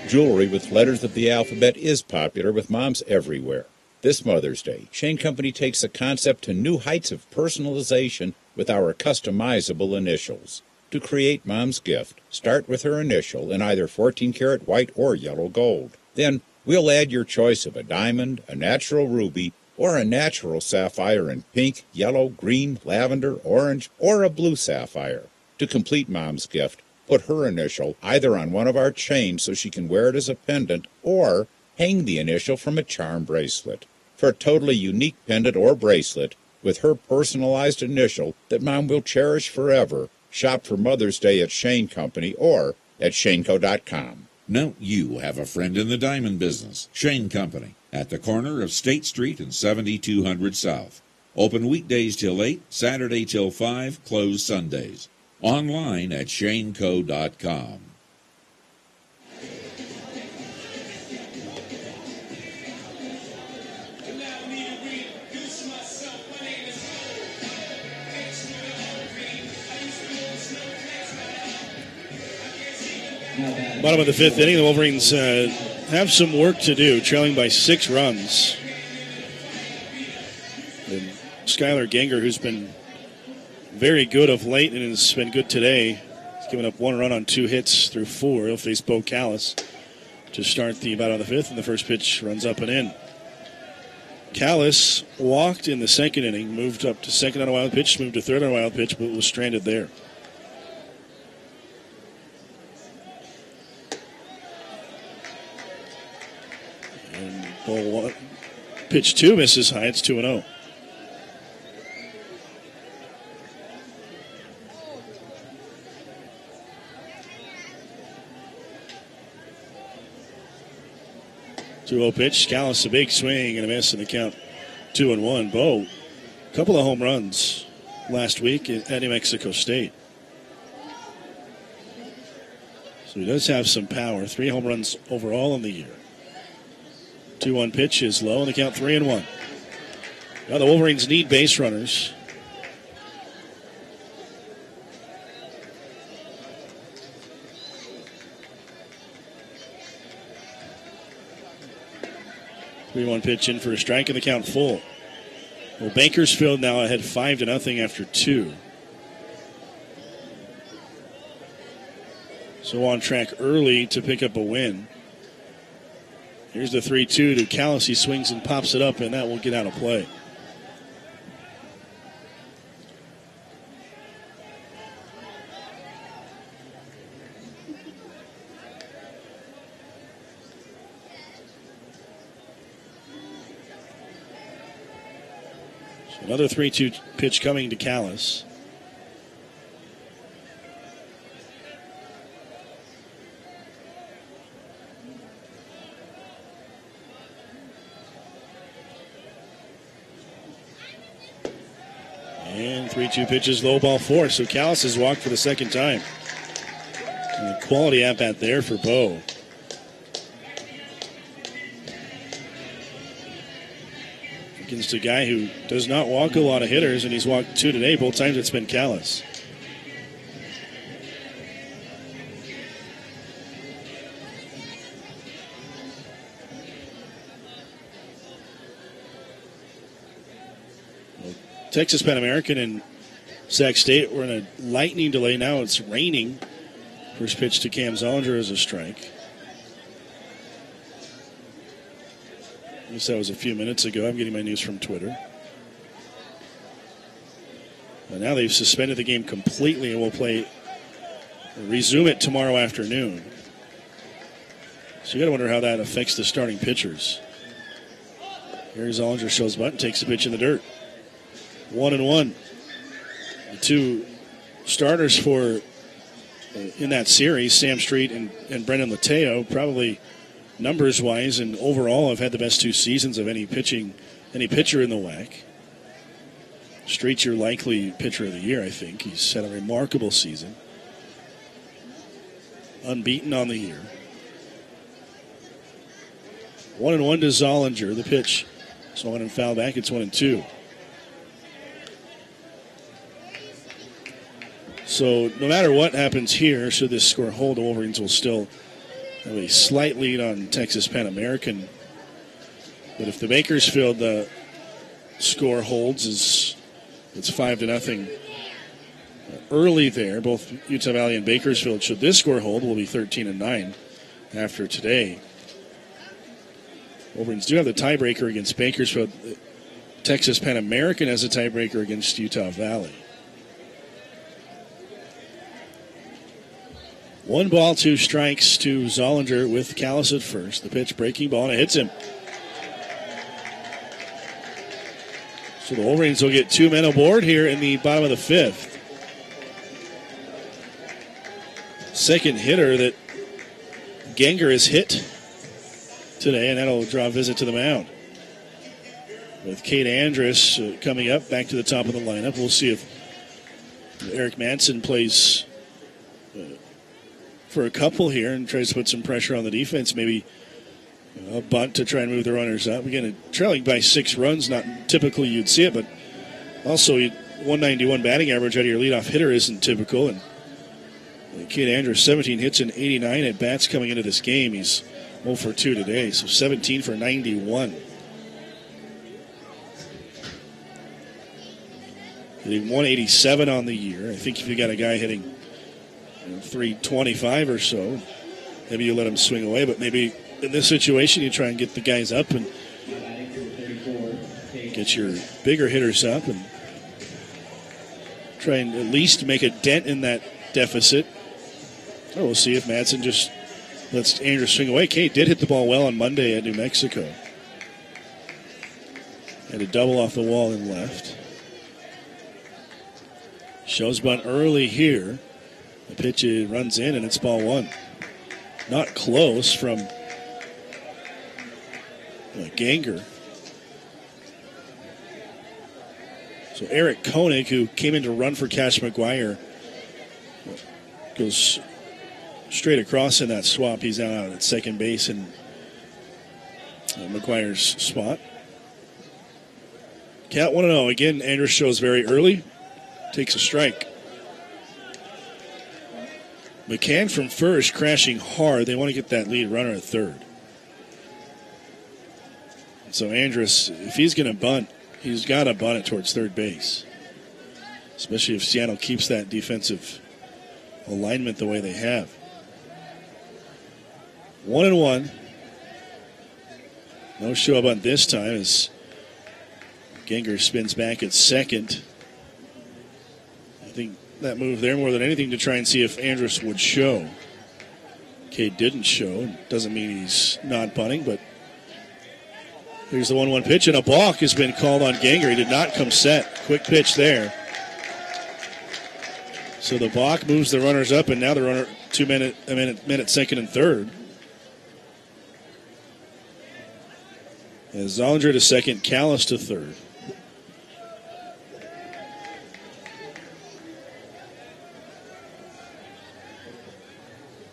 Jewelry with letters of the alphabet is popular with moms everywhere. This Mother's Day, Shane Company takes the concept to new heights of personalization with our customizable initials. To create Mom's gift, start with her initial in either 14-karat white or yellow gold. Then we'll add your choice of a diamond, a natural ruby, or a natural sapphire in pink, yellow, green, lavender, orange, or a blue sapphire. To complete Mom's gift, put her initial either on one of our chains so she can wear it as a pendant, or hang the initial from a charm bracelet. For a totally unique pendant or bracelet with her personalized initial that Mom will cherish forever, shop for Mother's Day at Shane Company or at shaneco.com. Now you have a friend in the diamond business. Shane Company, at the corner of State Street and 7200 South. Open weekdays till 8, Saturday till 5, closed Sundays. Online at shaneco.com. Bottom of the fifth inning, the Wolverines have some work to do, trailing by 6 runs. And Skylar Ganger, who's been very good of late and has been good today, he's given up 1 run on 2 hits through 4. He'll face Bo Callis to start the bottom of the fifth, and the first pitch runs up and in. Callis walked in the second inning, moved up to second on a wild pitch, moved to third on a wild pitch, but was stranded there. Ball pitch 2 misses high. It's 2-0. Pitch. Callis a big swing and a miss in the count. 2-1. Bo, a couple of home runs last week at New Mexico State. So he does have some power. 3 home runs overall in the year. 2-1 pitch is low, and the count 3-1. Now the Wolverines need base runners. Three-one pitch in for a strike, and the count full. Well, Bakersfield now ahead 5-0 after 2. So on track early to pick up a win. Here's the 3-2 to Callis. He swings and pops it up, and that will get out of play. So another 3-2 pitch coming to Callis. And 3-2 pitches, low ball 4. So Callis has walked for the second time. And a quality at bat there for Bo. Against a guy who does not walk a lot of hitters, and he's walked 2 today. Both times it's been Callis. Texas Pan American and Sac State were in a lightning delay. Now it's raining. First pitch to Cam Zollinger is a strike. At least that was a few minutes ago. I'm getting my news from Twitter. And now they've suspended the game completely and will resume it tomorrow afternoon. So you got to wonder how that affects the starting pitchers. Here Zollinger shows butt and takes the pitch in the dirt. 1-1. The 2 starters for in that series, Sam Street and Brendan Lateo, probably numbers-wise and overall have had the best 2 seasons of any pitcher in the WAC. Street's your likely pitcher of the year, I think. He's had a remarkable season. Unbeaten on the year. 1-1 to Zollinger. The pitch. Swung and foul back. It's 1-2. So no matter what happens here, should this score hold, the Wolverines will still have a slight lead on Texas Pan American. But if the Bakersfield score holds, it's 5-0 early there. Both Utah Valley and Bakersfield, should this score hold, will be 13-9 after today. Wolverines do have the tiebreaker against Bakersfield. Texas Pan American has a tiebreaker against Utah Valley. 1 ball, 2 strikes to Zollinger with Callis at first. The pitch, breaking ball, and it hits him. So the Wolverines will get 2 men aboard here in the bottom of the 5th. Second hitter that Ganger is hit today, and that'll draw a visit to the mound. With Kate Andrus coming up, back to the top of the lineup. We'll see if Eric Madsen plays for a couple here and tries to put some pressure on the defense. Maybe a bunt to try and move the runners up. Again, trailing by 6 runs, not typically you'd see it, but also 191 batting average out of your leadoff hitter isn't typical. And Kate Andrus, 17 hits and 89 at bats coming into this game. He's 0 for 2 today, so 17 for 91. Hitting 187 on the year. I think if you got a guy hitting 325 or so, maybe you let him swing away. But maybe in this situation, you try and get the guys up and get your bigger hitters up and try and at least make a dent in that deficit. Or we'll see if Madsen just lets Andrews swing away. Kate did hit the ball well on Monday at New Mexico. Had a double off the wall and left. Shows bunt early here. The pitch runs in, and it's ball 1. Not close from Ganger. So Eric Koenig, who came in to run for Cash McGuire, goes straight across in that swap. He's out at second base in McGuire's spot. Count 1-0. Again, Andrus shows very early. Takes a strike. McCann from first, crashing hard. They want to get that lead runner at third. So Andrus, if he's going to bunt, he's got to bunt it towards third base. Especially if Seattle keeps that defensive alignment the way they have. 1-1. No show bunt this time as Ganger spins back at second. I think that move there more than anything to try and see if Andrus would show. Kate didn't show. Doesn't mean he's not punting, but here's the 1-1 pitch, and a balk has been called on Ganger. He did not come set. Quick pitch there. So the balk moves the runners up, and now the runner minute second and third. As Zollinger to second, Callis to third.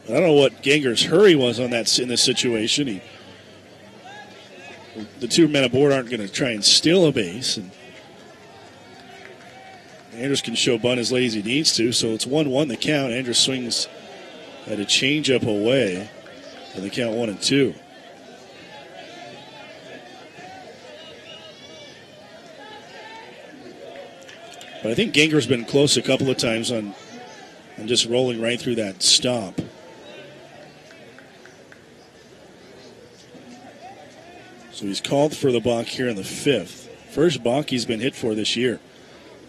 I don't know what Ganger's hurry was on that in this situation. The 2 men aboard aren't going to try and steal a base, and Andrus can show bunt as late as he needs to. So it's 1-1 the count. Andrus swings at a changeup away, and the count 1-2. But I think Ganger's been close a couple of times on just rolling right through that stop. So he's called for the balk here in the 5th. First balk he's been hit for this year.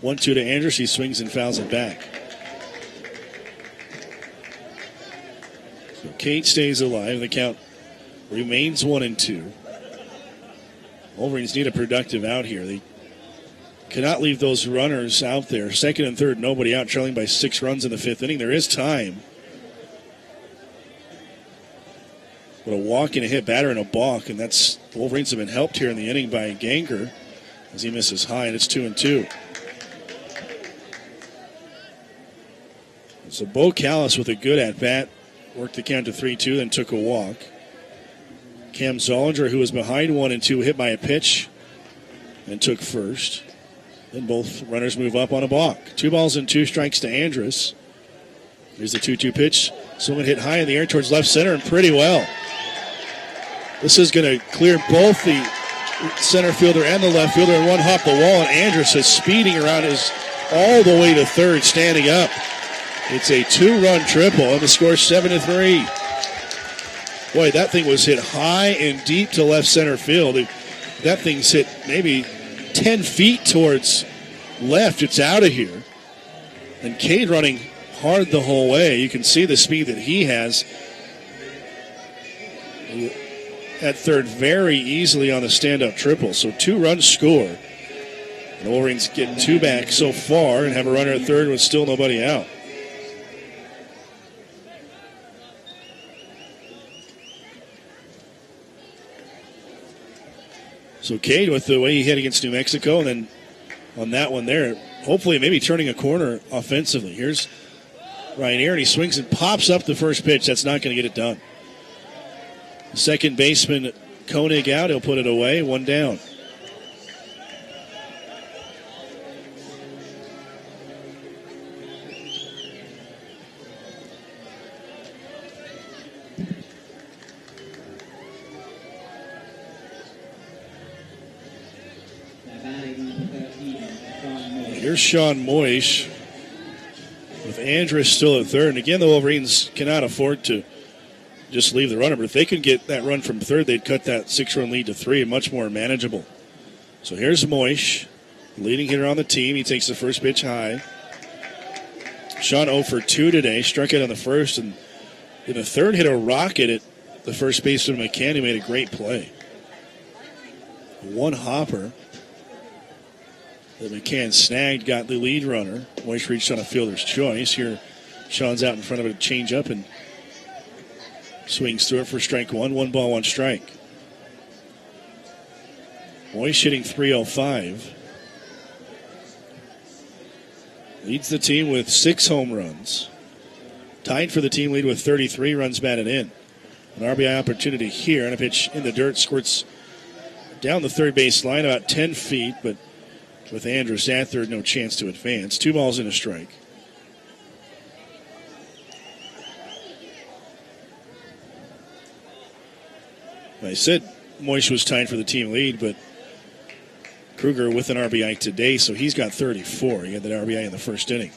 1-2 to Andrus. He swings and fouls it back. So Kate stays alive. The count remains 1-2. Wolverines need a productive out here. They cannot leave those runners out there. Second and third, nobody out, trailing by 6 runs in the 5th inning. There is time. But a walk and a hit batter and a balk, and that's the Wolverines have been helped here in the inning by Ganger as he misses high, and it's 2-2. So Bo Callis with a good at-bat worked the count to 3-2, then took a walk. Cam Zollinger, who was behind 1-2, hit by a pitch and took first. Then both runners move up on a balk. 2 balls and 2 strikes to Andrus. Here's the 2-2 pitch. Someone hit high in the air towards left center, and pretty well. This is going to clear both the center fielder and the left fielder in one hop the wall, and Andrus is speeding around his all the way to third, standing up. It's a 2-run triple, and the score is 7-3. Boy, that thing was hit high and deep to left center field. That thing's hit maybe 10 feet towards left. It's out of here. And Cade running hard the whole way. You can see the speed that he has at third very easily on the stand-up triple. So 2 runs scored. The Wolverines get 2 back so far and have a runner at third with still nobody out. So Cade, with the way he hit against New Mexico, and then on that one there, hopefully maybe turning a corner offensively. Here's Ryan Aaron. He swings and pops up the first pitch. That's not going to get it done. Second baseman Koenig out. He'll put it away. One down. Here's Sean Moish with Andrus still at third. And again, the Wolverines cannot afford to just leave the runner. But if they can get that run from third, they'd cut that 6-run lead to 3 and much more manageable. So here's Moish, leading hitter on the team. He takes the first pitch high. Sean 0 for 2 today. Struck it on the first. And in the third, hit a rocket at the first baseman McCann. He made a great play. One hopper that McCann snagged, got the lead runner. Moish reached on a fielder's choice. Here, Sean's out in front of a changeup and swings through it for strike one. 1 ball, 1 strike. Moish hitting .305. Leads the team with 6 home runs. Tied for the team lead with 33 runs batted in. An RBI opportunity here, and a pitch in the dirt squirts down the third base line about 10 feet, but with Andrus at third, no chance to advance. 2 balls and a strike. I said Moish was tied for the team lead, but Kruger with an RBI today, so he's got 34. He had that RBI in the first inning.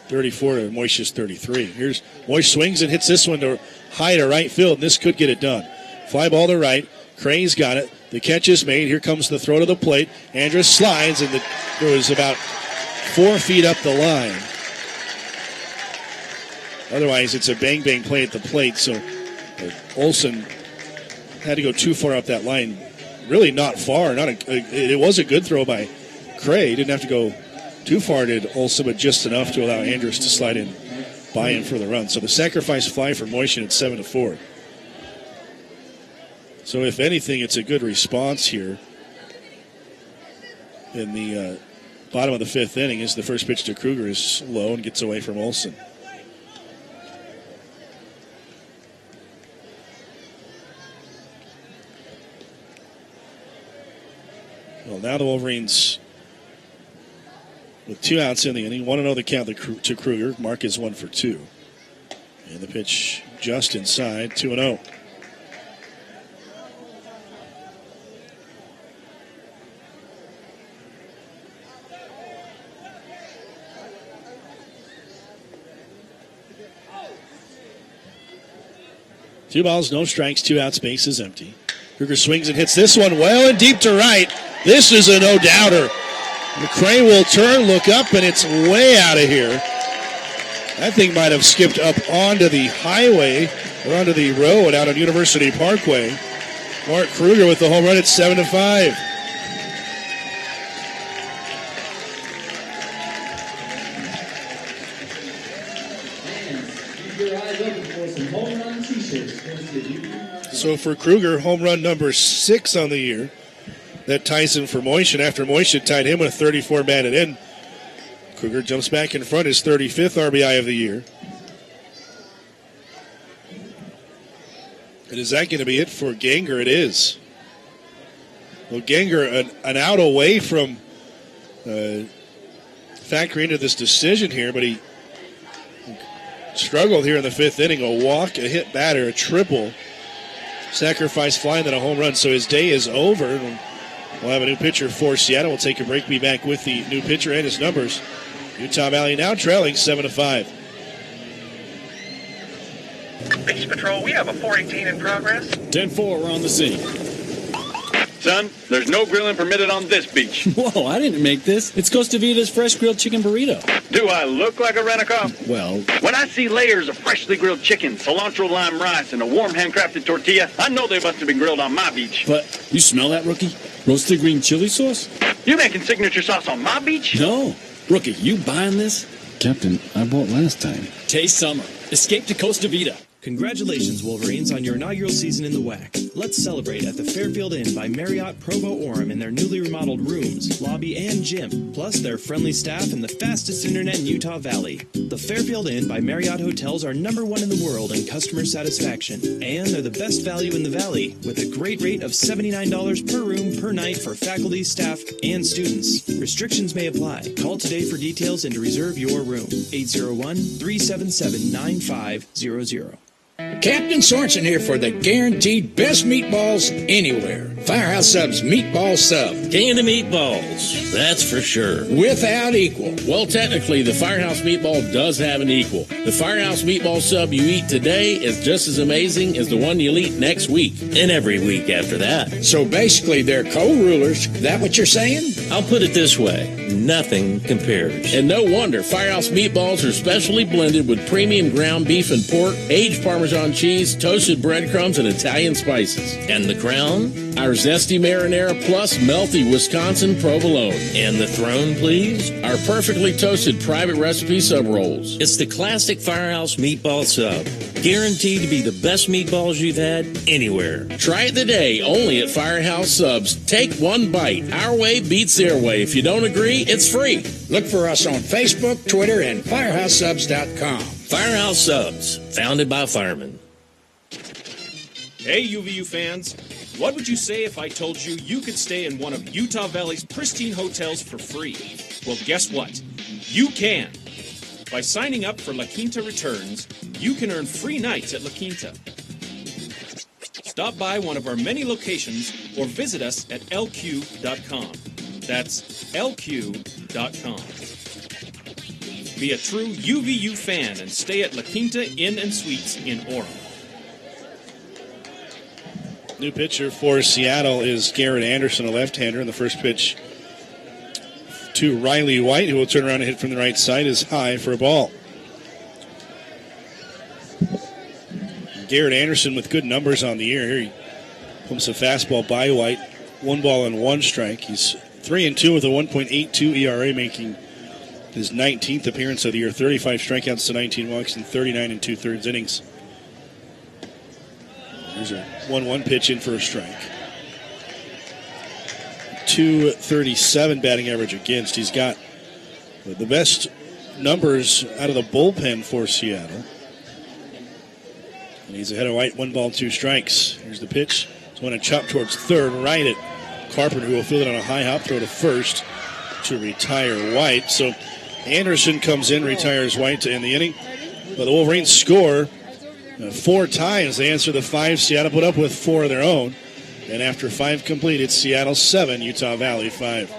34 to Moish's 33. Here's Moish swings and hits this one to high to right field, and this could get it done. Fly ball to right. Crane's got it. The catch is made. Here comes the throw to the plate. Andrus slides, and it was about 4 feet up the line. Otherwise, it's a bang-bang play at the plate, so Olsen had to go too far up that line. Really not far. It was a good throw by Cray. Didn't have to go too far, did Olsen, but just enough to allow Andrus to slide in by him for the run. So the sacrifice fly for Moishin at 7-4. So if anything, it's a good response here in the bottom of the 5th inning as the first pitch to Kruger is low and gets away from Olsen. Well, now the Wolverines with 2 outs in the inning. 1-0 the count to Kruger. Mark is 1 for 2. And the pitch just inside, 2-0. Two balls, no strikes, 2 outs, base is empty. Kruger swings and hits this one well and deep to right. This is a no-doubter. McCray will turn, look up, and it's way out of here. That thing might have skipped up onto the highway or onto the road out on University Parkway. Mark Kruger with the home run at 7-5. So for Kruger, home run number 6 on the year. That ties him for Moishin. After Moishin tied him with 34 batted in, Kruger jumps back in front, his 35th RBI of the year. And is that going to be it for Ganger? It is. Well, Ganger, an out away from factoring into this decision here, but he struggled here in the 5th inning. A walk, a hit batter, a triple, sacrifice fly, and then a home run. So his day is over. We'll have a new pitcher for Seattle. We'll take a break, be back with the new pitcher and his numbers. Utah Valley now trailing 7-5. Base Patrol, we have a 418 in progress. 10-4, we're on the scene. Son, there's no grilling permitted on this beach. Whoa, I didn't make this. It's Costa Vida's fresh grilled chicken burrito. Do I look like a rent-a-car? Well, when I see layers of freshly grilled chicken, cilantro lime rice, and a warm handcrafted tortilla, I know they must have been grilled on my beach. But you smell that, Rookie? Roasted green chili sauce? You making signature sauce on my beach? No. Rookie, you buying this? Captain, I bought last time. Taste summer. Escape to Costa Vida. Congratulations, Wolverines, on your inaugural season in the WAC. Let's celebrate at the Fairfield Inn by Marriott Provo Orem in their newly remodeled rooms, lobby, and gym, plus their friendly staff and the fastest internet in Utah Valley. The Fairfield Inn by Marriott hotels are #1 in the world in customer satisfaction, and they're the best value in the Valley, with a great rate of $79 per room per night for faculty, staff, and students. Restrictions may apply. Call today for details and to reserve your room. 801-377-9500. Captain Sorensen here for the guaranteed best meatballs anywhere. Firehouse Subs Meatball Sub. King of the meatballs, that's for sure. Without equal. Well, technically, the Firehouse Meatball does have an equal. The Firehouse Meatball Sub you eat today is just as amazing as the one you'll eat next week, and every week after that. So basically, they're co-rulers. That what you're saying? I'll put it this way. Nothing compares. And no wonder Firehouse Meatballs are specially blended with premium ground beef and pork, aged Parmesan cheese, toasted breadcrumbs, and Italian spices. And the crown? Our zesty marinara plus melty Wisconsin provolone. And the throne, please? Our perfectly toasted private recipe sub rolls. It's the classic Firehouse Meatball Sub. Guaranteed to be the best meatballs you've had anywhere. Try it today, only at Firehouse Subs. Take one bite. Our way beats their way. If you don't agree, it's free. Look for us on Facebook, Twitter, and FirehouseSubs.com. Firehouse Subs, founded by firemen. Hey, UVU fans. What would you say if I told you you could stay in one of Utah Valley's pristine hotels for free? Well, guess what? You can. By signing up for La Quinta Returns, you can earn free nights at La Quinta. Stop by one of our many locations or visit us at lq.com. That's lq.com. Be a true UVU fan and stay at La Quinta Inn and Suites in Orem. New pitcher for Seattle is Garrett Anderson, a left-hander, and the first pitch to Riley White, who will turn around and hit from the right side, is high for a ball. Garrett Anderson with good numbers on the year. Here he pumps a fastball by White. 1 ball and 1 strike. He's 3-2 with a 1.82 ERA, making his 19th appearance of the year. 35 strikeouts to 19 walks in 39 2/3 innings. There's a 1-1 pitch in for a strike. 237 batting average against. He's got the best numbers out of the bullpen for Seattle. And he's ahead of White. 1 ball, 2 strikes. Here's the pitch. It's going to chop towards third, right at Carpenter, who will field it on a high hop throw to first to retire White. So Anderson comes in, retires White to end the inning. But the Wolverines score 4 times. They answer the 5 Seattle put up with 4 of their own. And after 5 complete, it's Seattle 7, Utah Valley 5.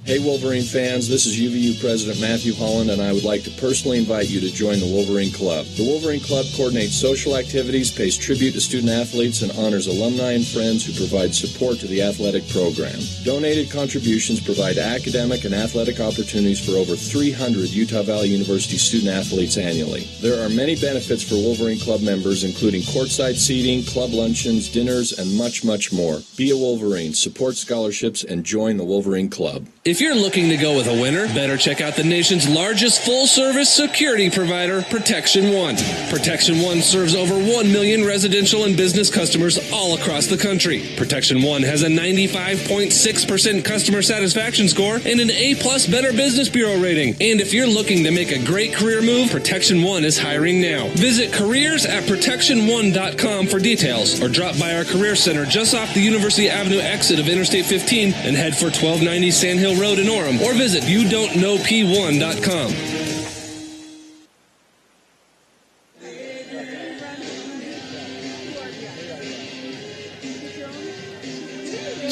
Hey Wolverine fans, this is UVU President Matthew Holland, and I would like to personally invite you to join the Wolverine Club. The Wolverine Club coordinates social activities, pays tribute to student athletes, and honors alumni and friends who provide support to the athletic program. Donated contributions provide academic and athletic opportunities for over 300 Utah Valley University student athletes annually. There are many benefits for Wolverine Club members, including courtside seating, club luncheons, dinners, and much, much more. Be a Wolverine, support scholarships, and join the Wolverine Club. If you're looking to go with a winner, better check out the nation's largest full-service security provider, Protection One. Protection One serves over 1 million residential and business customers all across the country. Protection One has a 95.6% customer satisfaction score and an A-plus Better Business Bureau rating. And if you're looking to make a great career move, Protection One is hiring now. Visit careers@protectionone.com for details, or drop by our Career Center just off the University Avenue exit of Interstate 15 and head for 1290 Sand Hill Road in Orem, or visit youdon'tknowp1.com.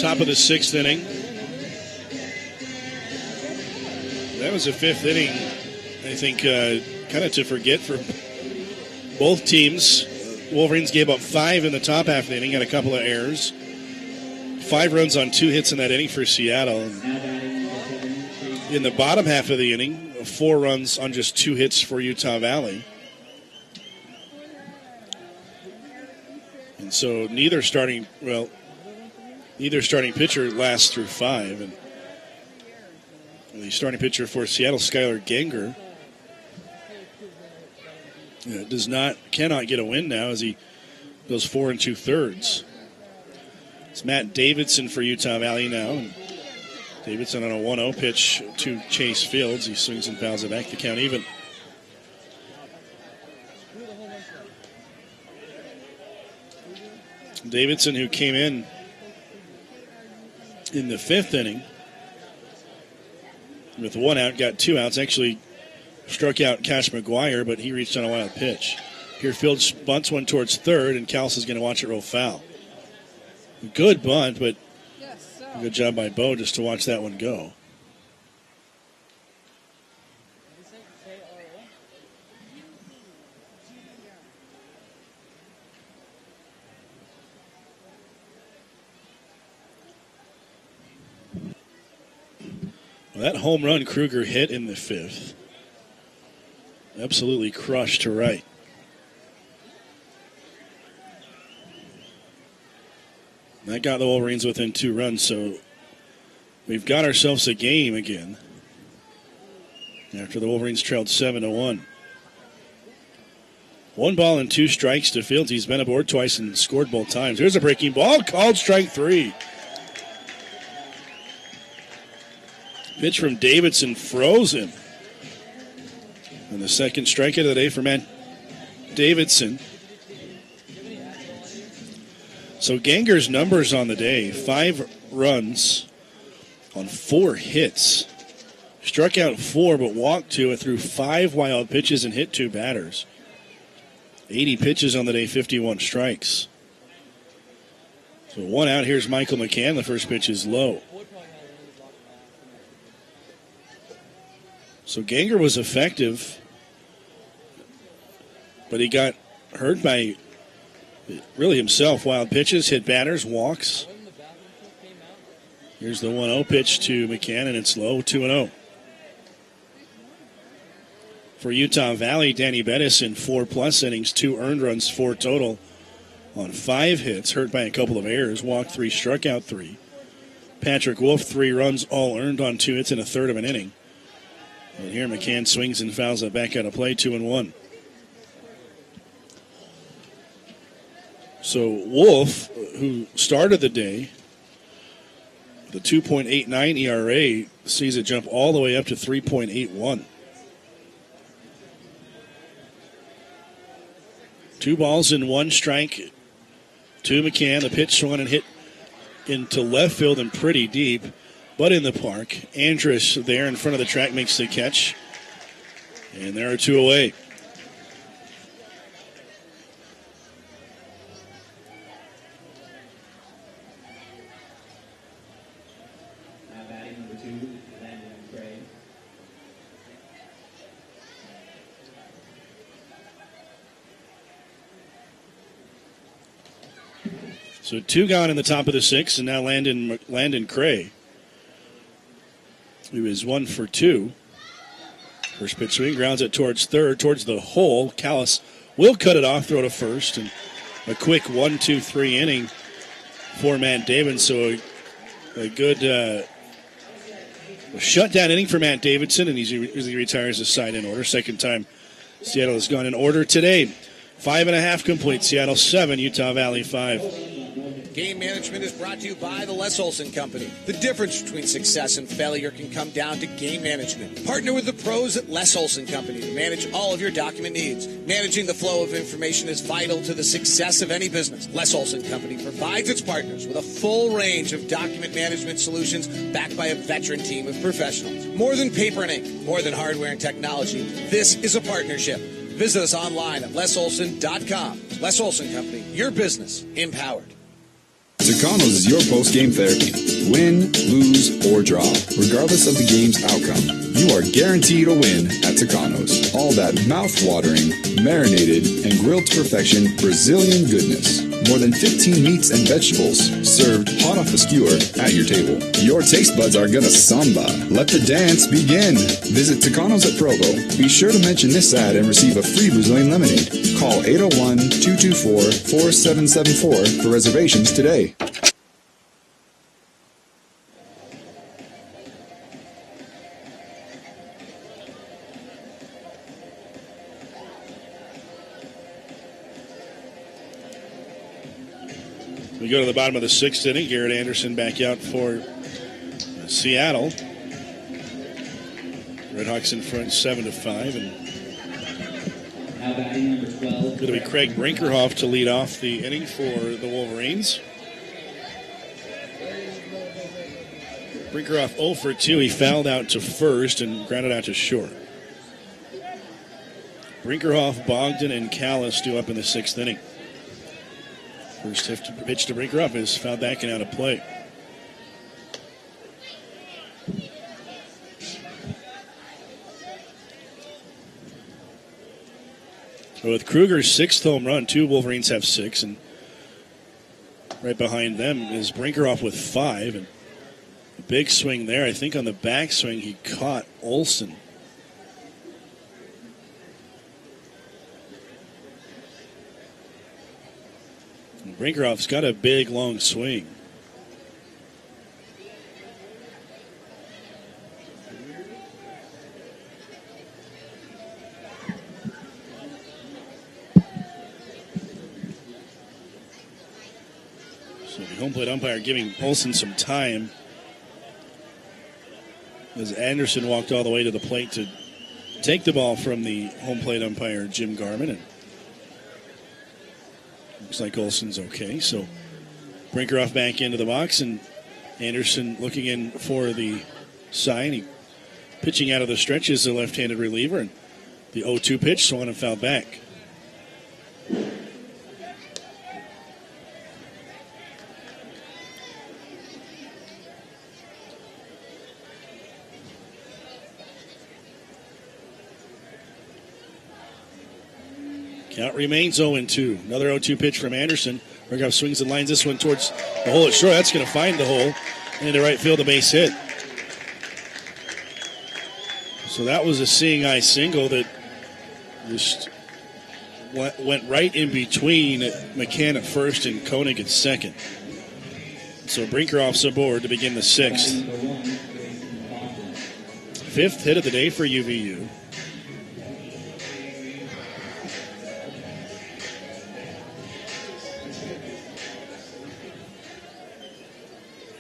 Top of the 6th inning. That was a 5th inning, I think, kind of to forget for both teams. Wolverines gave up 5 in the top half of the inning, had a couple of errors. 5 runs on 2 hits in that inning for Seattle. In the bottom half of the inning, 4 runs on just 2 hits for Utah Valley. And so neither starting pitcher lasts through 5. And the starting pitcher for Seattle, Skylar Ganger, Cannot get a win now as he goes 4 2/3. It's Matt Davidson for Utah Valley now. And Davidson on a 1-0 pitch to Chase Fields. He swings and fouls it back to count even. Davidson, who came in the 5th inning with 1 out, got 2 outs. Actually struck out Cash McGuire, but he reached on a wild pitch. Here Fields bunts one towards third, and Callis is going to watch it roll foul. Good bunt, but a good job by Bo just to watch that one go. Well, that home run Kruger hit in the 5th. Absolutely crushed to right. That got the Wolverines within 2 runs, so we've got ourselves a game again after the Wolverines trailed 7-1. 1 ball and 2 strikes to Fields. He's been aboard twice and scored both times. Here's a breaking ball, called strike 3. Pitch from Davidson froze him. And the second strikeout of the day for Matt Davidson. So Ganger's numbers on the day: 5 runs on 4 hits. Struck out 4, but walked 2 and threw 5 wild pitches and hit 2 batters. 80 pitches on the day, 51 strikes. So 1 out. Here's Michael McCann. The first pitch is low. So Ganger was effective, but he got hurt by really himself. Wild pitches, hit batters, walks. Here's the 1-0 pitch to McCann, and it's low, 2-0. For Utah Valley, Danny Bettis in 4+ innings, 2 earned runs, 4 total on 5 hits, hurt by a couple of errors, walked 3, struck out 3. Patrick Wolf, 3 runs, all earned on 2 hits in a third of an inning. And here McCann swings and fouls it back out of play, 2-1. So Wolf, who started the day, the 2.89 ERA, sees it jump all the way up to 3.81. 2 balls and 1 strike to McCann. The pitch swung and hit into left field and pretty deep, but in the park. Andrus there in front of the track makes the catch, and there are 2 away. So 2 gone in the top of the 6th, and now Landon Cray, who is 1 for 2. First pitch swing, grounds it towards third, towards the hole. Callis will cut it off, throw to first, and a quick 1-2-3 inning for Matt Davidson. So a good shutdown inning for Matt Davidson, and he retires his side in order. Second time Seattle has gone in order today. 5.5 complete. Seattle 7, Utah Valley 5. Game management is brought to you by the Les Olson Company. The difference between success and failure can come down to game management. Partner with the pros at Les Olson Company to manage all of your document needs. Managing the flow of information is vital to the success of any business. Les Olson Company provides its partners with a full range of document management solutions backed by a veteran team of professionals. More than paper and ink, more than hardware and technology, this is a partnership. Visit us online at lesolson.com. Les Olson Company, your business empowered. Tucano's is your post-game therapy. Win, lose, or draw. Regardless of the game's outcome, you are guaranteed a win at Tucano's. All that mouth-watering, marinated, and grilled to perfection Brazilian goodness. More than 15 meats and vegetables served hot off the skewer at your table. Your taste buds are gonna samba. Let the dance begin. Visit Tucano's at Provo. Be sure to mention this ad and receive a free Brazilian lemonade. Call 801-224-4774 for reservations today. We go to the bottom of the 6th inning. Garrett Anderson back out for Seattle. Redhawks in front 7-5. And going to be Craig Brinkerhoff to lead off the inning for the Wolverines. Brinkerhoff 0 for 2. He fouled out to first and grounded out to short. Brinkerhoff, Bogdan, and Callis due up in the 6th inning. First pitch to Brinkerhoff is fouled back and out of play. So with Kruger's 6th home run, 2 Wolverines have 6, and right behind them is Brinkerhoff with 5. And a big swing there. I think on the backswing he caught Olsen. Brinkerhoff's got a big, long swing. So the home plate umpire giving Olsen some time as Anderson walked all the way to the plate to take the ball from the home plate umpire, Jim Garman. And looks like Olsen's okay. So Brinkerhoff back into the box, and Anderson looking in for the sign. He pitching out of the stretch is the left-handed reliever, and the 0-2 pitch swung and fouled back. Count remains 0-2. Another 0-2 pitch from Anderson. Brinkerhoff swings and lines this one towards the hole at short. That's going to find the hole. And into right field, a base hit. So that was a seeing eye single that just went right in between McCann at first and Koenig at second. So Brinkerhoff's aboard to begin the 6th. 5th hit of the day for UVU.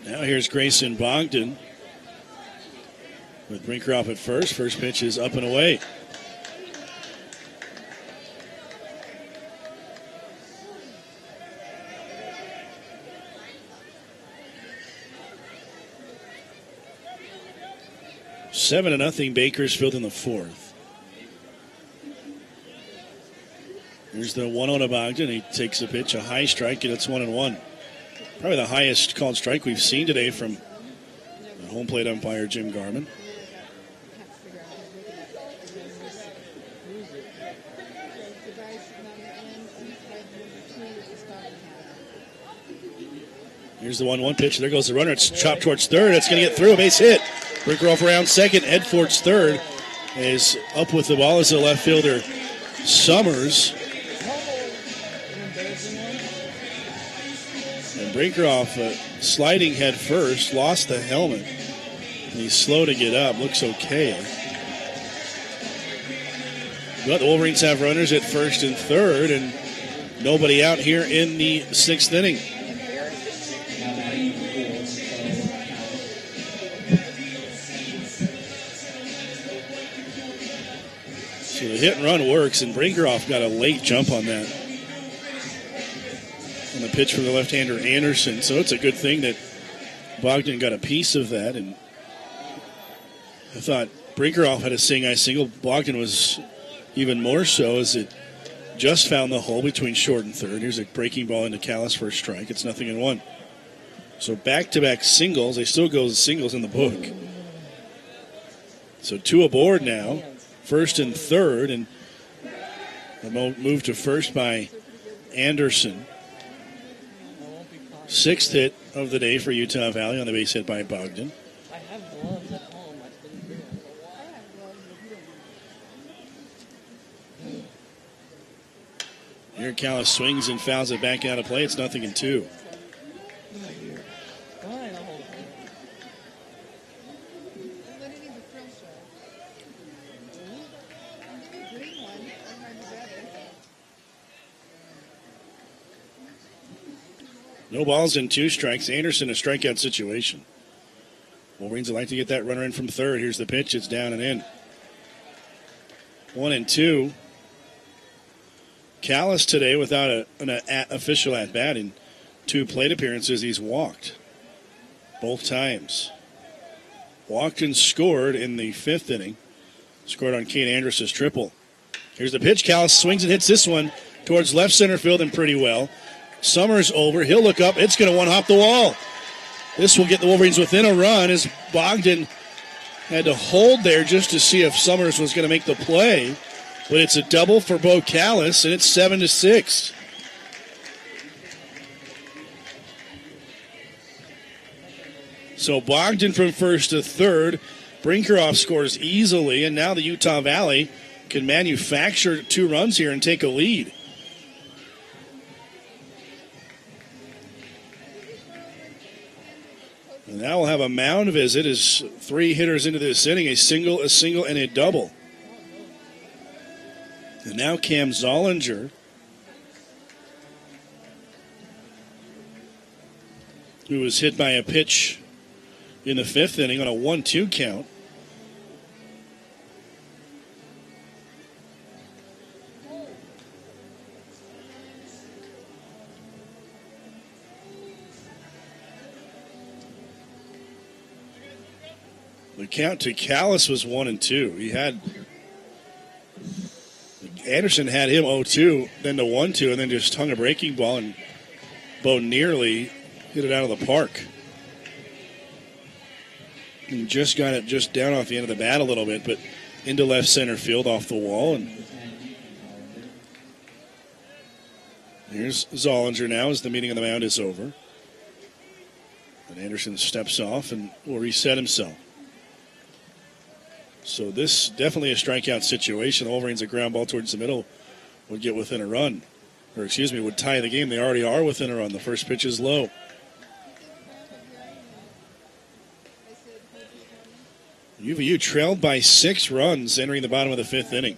Now here's Grayson Bogdan with Brinkerhoff at first. First pitch is up and away. Seven to nothing, Bakersfield in the 4th. Here's the 1-0 to Bogdan. He takes a pitch, a high strike, and it's 1-1. Probably the highest called strike we've seen today from the home plate umpire, Jim Garman. Here's the 1-1 pitch. There goes the runner. It's chopped towards third. It's going to get through. A base hit. Brinkerhoff around second. Head towards third. Is up with the ball as the left fielder, Summers. And Brinkerhoff sliding head first. Lost the helmet. And he's slow to get up. Looks okay. But the Wolverines have runners at first and third. And nobody out here in the 6th inning. So the hit and run works, and Brinkerhoff got a late jump on that. On the pitch from the left-hander Anderson. So it's a good thing that Bogdan got a piece of that. And I thought Brinkerhoff had a seeing eye single. Bogdan was even more so as it just found the hole between short and third. Here's a breaking ball into Callis for a strike. It's 0-1. So back-to-back singles. They still go singles in the book. So 2 aboard now. First and third, and a move to first by Anderson. 6th hit of the day for Utah Valley on the base hit by Bogdan. Here Callis swings and fouls it back out of play. It's 0-2. No balls and 2 strikes. Anderson, a strikeout situation. Wolverines would like to get that runner in from third. Here's the pitch. It's down and in. 1-2. Callis today without an official at-bat. In 2 plate appearances, he's walked both times. Walked and scored in the 5th inning. Scored on Kate Andrus' triple. Here's the pitch. Callis swings and hits this one towards left center field and pretty well. Summers over. He'll look up. It's going to one-hop the wall. This will get the Wolverines within a run as Bogdan had to hold there just to see if Summers was going to make the play. But it's a double for Bo Callis, and it's 7-6. So Bogdan from first to third. Brinkerhoff scores easily, and now the Utah Valley can manufacture 2 runs here and take a lead. And now we'll have a mound visit as 3 hitters into this inning, a single, and a double. And now Cam Zollinger, who was hit by a pitch in the 5th inning on a 1-2 count. The count to Callis was 1-2. He had Anderson had him 0-2, then to 1-2, and then just hung a breaking ball, and Bo nearly hit it out of the park. He just got it just down off the end of the bat a little bit, but into left center field off the wall. And here's Zollinger now as the meeting on the mound is over. And Anderson steps off and will reset himself. So this definitely a strikeout situation. The Wolverines, a ground ball towards the middle, would get within a run. Or excuse me, would tie the game. They already are within a run. The first pitch is low. UVU trailed by 6 runs entering the bottom of the 5th inning.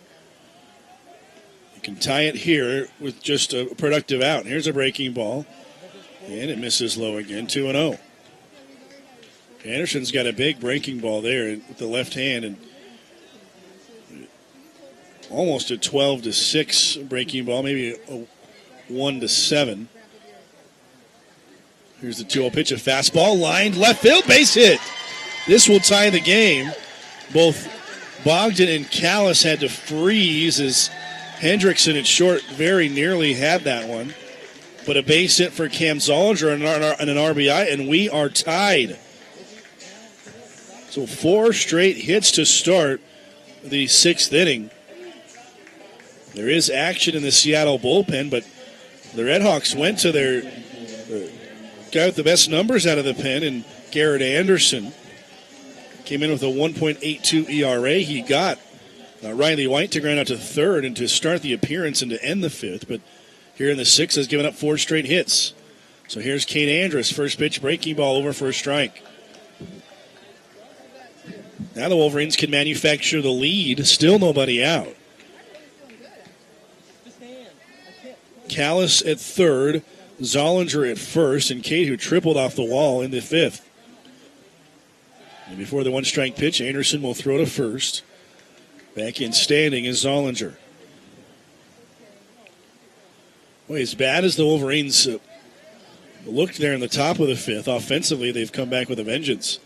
You can tie it here with just a productive out. Here's a breaking ball. And it misses low again, 2-0. Anderson's got a big breaking ball there with the left hand, and almost a 12-6 breaking ball, maybe a 1-7. Here's the 2-0 pitch, a fastball lined left field, base hit. This will tie the game. Both Bogdan and Callis had to freeze as Hendrickson at short very nearly had that one. But a base hit for Cam Zollinger and an RBI, and we are tied. So 4 straight hits to start the 6th inning. There is action in the Seattle bullpen, but the Redhawks went to their guy with the best numbers out of the pen, and Garrett Anderson came in with a 1.82 ERA. He got Riley White to ground out to third and to start the appearance and to end the 5th, but here in the 6th has given up 4 straight hits. So here's Kate Andrus, first pitch, breaking ball over for a strike. Now the Wolverines can manufacture the lead. Still nobody out. Callis at third, Zollinger at first, and Kate, who tripled off the wall in the 5th. And before the 1-strike pitch, Anderson will throw to first. Back in standing is Zollinger. Well, as bad as the Wolverines looked there in the top of the 5th, offensively they've come back with a vengeance.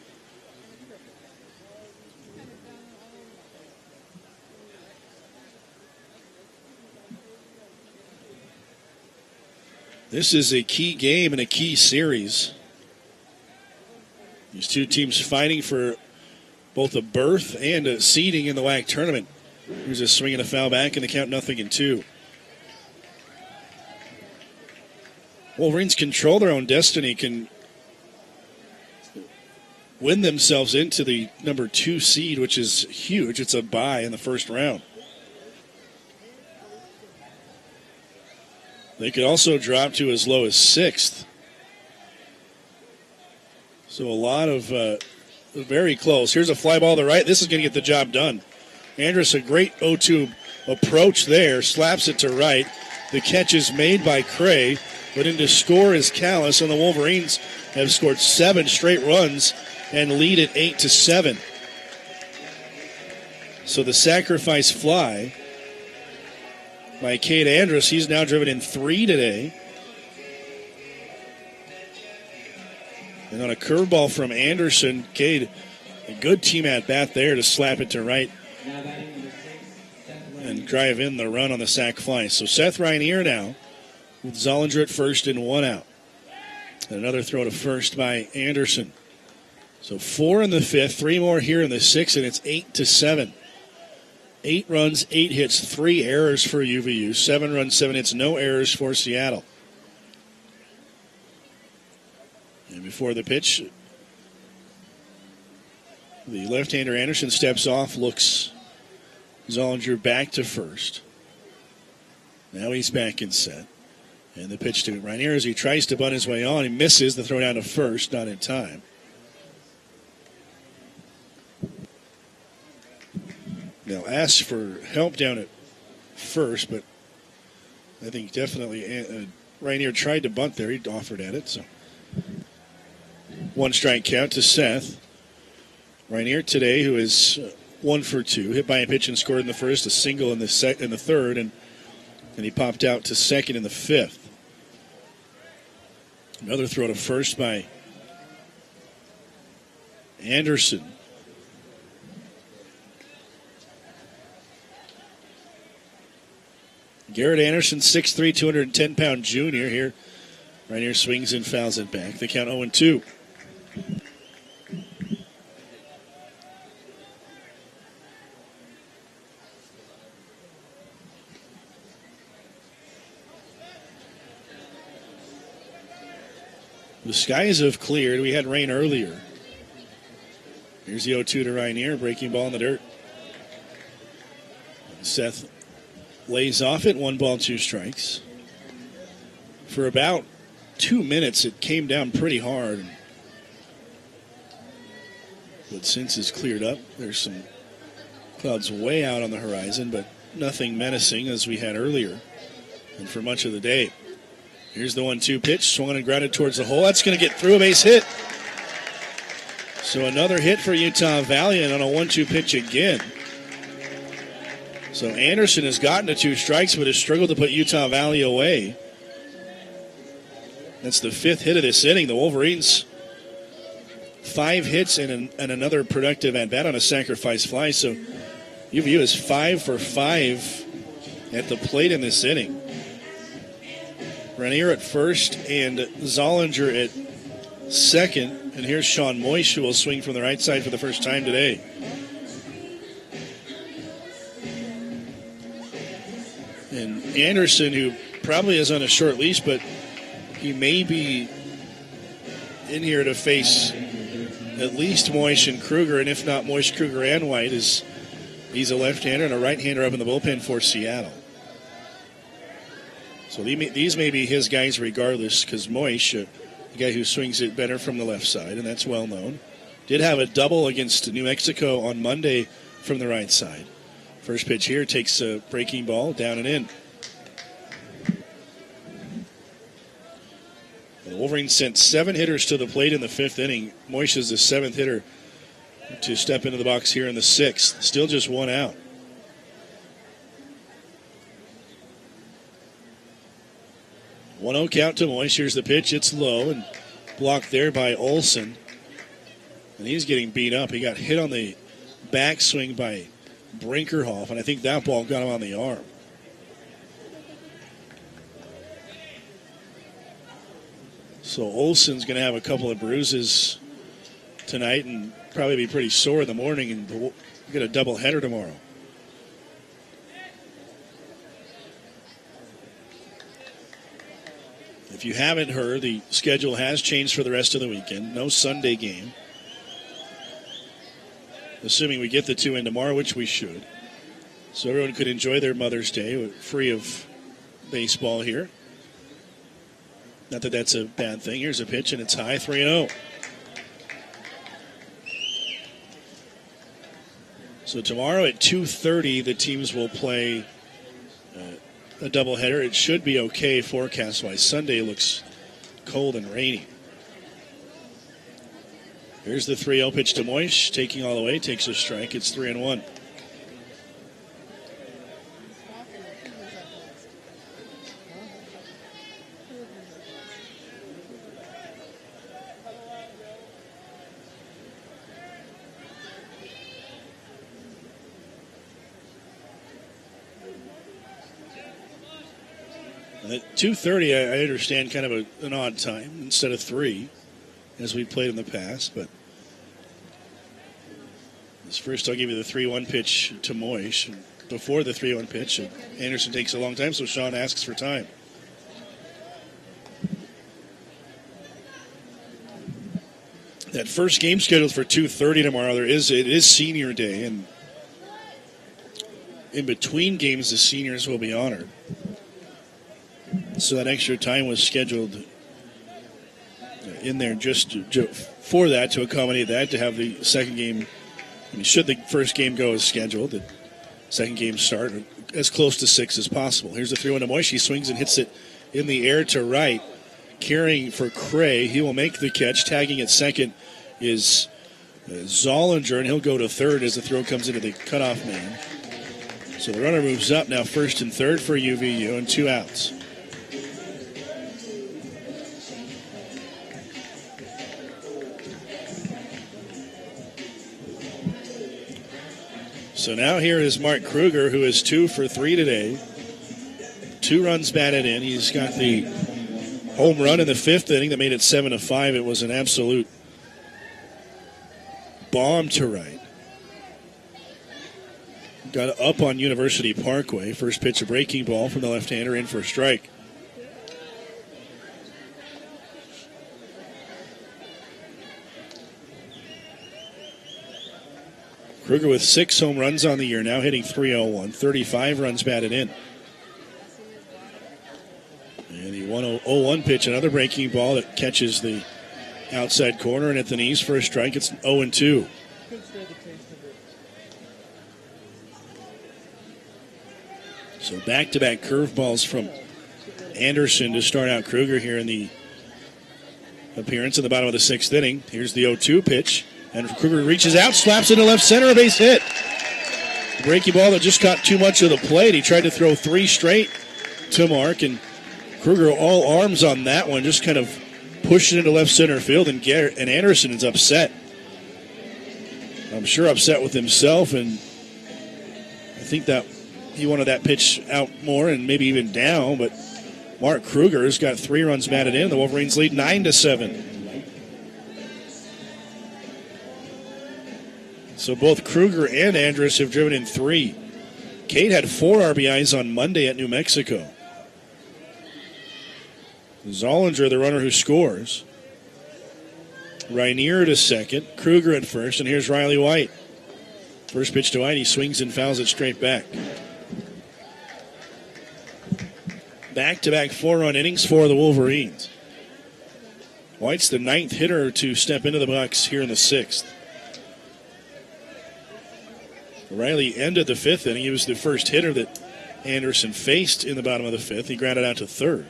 This is a key game and a key series. These 2 teams fighting for both a berth and a seeding in the WAC tournament. Here's a swing and a foul back, and the count 0-2. Wolverines control their own destiny, can win themselves into the number 2 seed, which is huge. It's a bye in the first round. They could also drop to as low as 6th. So a lot of very close. Here's a fly ball to the right. This is going to get the job done. Andrus, a great 0-2 approach there. Slaps it to right. The catch is made by Cray. but in to score is Callis, and the Wolverines have scored 7 straight runs and lead at 8-7. So the sacrifice fly by Cade Andrus. He's now driven in 3 today. And on a curveball from Anderson, Cade, a good team at bat there to slap it to right and drive in the run on the sac fly. So Seth Reinier now with Zollinger at first and 1 out. And another throw to first by Anderson. So 4 in the 5th, 3 more here in the 6th, and it's 8-7. 8 runs, 8 hits, 3 errors for UVU. 7 runs, 7 hits, no errors for Seattle. And before the pitch, the left-hander Anderson steps off, looks Zollinger back to first. Now he's back in set. And the pitch to Reinier as he tries to bunt his way on. He misses the throw down to first, not in time. Now asked for help down at first, but I think definitely Reinier tried to bunt there. He offered at it, so 1 strike count to Seth. Reinier today, who is 1 for 2, hit by a pitch and scored in the first, a single in the third, and he popped out to second in the 5th. Another throw to first by Anderson. Garrett Anderson, 6'3", 210-pound junior here. Reinier swings and fouls it back. The count 0-2. The skies have cleared. We had rain earlier. Here's the 0-2 to Reinier. Breaking ball in the dirt. Seth lays off it. 1 ball, 2 strikes. For about 2 minutes, it came down pretty hard. But since it's cleared up, there's some clouds way out on the horizon, but nothing menacing as we had earlier and for much of the day. Here's the 1-2 pitch, swung and grounded towards the hole. That's going to get through, a base hit. So another hit for Utah Valley, and on a 1-2 pitch again. So Anderson has gotten to 2 strikes, but has struggled to put Utah Valley away. That's the 5th hit of this inning. The Wolverines, 5 hits and another productive at-bat on a sacrifice fly. So UVU is 5 for 5 at the plate in this inning. Reinier at first and Zollinger at second. And here's Sean Moish, who will swing from the right side for the first time today. And Anderson, who probably is on a short leash, but he may be in here to face at least Moish and Kruger, and if not Moish, Kruger, and White, he's a left-hander and a right-hander up in the bullpen for Seattle. So these may be his guys regardless, because Moish, the guy who swings it better from the left side, and that's well known, did have a double against New Mexico on Monday from the right side. First pitch here takes a breaking ball down and in. The Wolverines sent 7 hitters to the plate in the 5th inning. Moish is the 7th hitter to step into the box here in the 6th. Still just 1 out. One 0 count to Moish. Here's the pitch. It's low and blocked there by Olson. And he's getting beat up. He got hit on the backswing by Brinkerhoff, and I think that ball got him on the arm. So Olson's going to have a couple of bruises tonight and probably be pretty sore in the morning, and we'll get a doubleheader tomorrow. If you haven't heard, the schedule has changed for the rest of the weekend. No Sunday game. Assuming we get the 2 in tomorrow, which we should. So everyone could enjoy their Mother's Day free of baseball here. Not that that's a bad thing. Here's a pitch, and it's high, 3-0. So tomorrow at 2:30, the teams will play a doubleheader, it should be okay forecast-wise. Sunday looks cold and rainy. Here's the 3-0 pitch to Moish, taking all the way, takes a strike. It's 3-1. At 2:30, I understand kind of an odd time instead of 3, as we played in the past. But first, I'll give you the 3-1 pitch to Moish. Before the 3-1 pitch, Anderson takes a long time, so Sean asks for time. That first game scheduled for 2:30 tomorrow. It is senior day, and in between games, the seniors will be honored. So that extra time was scheduled in there just for that, to accommodate that, to have the second game. I mean, should the first game go as scheduled, the second game start as close to 6 as possible. Here's the 3-1 to Moish. He swings and hits it in the air to right. Carrying for Cray. He will make the catch. Tagging at second is Zollinger, and he'll go to third as the throw comes into the cutoff man. So the runner moves up now, first and third for UVU, and 2 outs. So now here is Mark Kruger, who is 2 for 3 today. 2 runs batted in. He's got the home run in the 5th inning that made it 7-5. It was an absolute bomb to right. Got up on University Parkway. First pitch, a breaking ball from the left-hander, in for a strike. Kruger with 6 home runs on the year, now hitting .301, 35 runs batted in. And the 1-0-1 pitch, another breaking ball that catches the outside corner and at the knees for a strike. It's 0-2. So back-to-back curveballs from Anderson to start out Kruger here in the appearance in the bottom of the 6th inning. Here's the 0-2 pitch. And Kruger reaches out, slaps into left center, a base hit. A breaking ball that just got too much of the plate. He tried to throw 3 straight to Mark, and Kruger all arms on that one, just kind of pushed it into left center field, and Anderson is upset. I'm sure upset with himself, and I think that he wanted that pitch out more and maybe even down, but Mark Kruger has got 3 runs batted in. The Wolverines lead 9-7. So both Kruger and Andrus have driven in 3. Cade had 4 RBIs on Monday at New Mexico. Zollinger, the runner who scores. Rainier to second. Kruger at first, and here's Riley White. First pitch to White, he swings and fouls it straight back. Back-to-back 4-run innings for the Wolverines. White's the 9th hitter to step into the box here in the 6th. Riley ended the 5th inning. He was the first hitter that Anderson faced in the bottom of the 5th. He grounded out to third.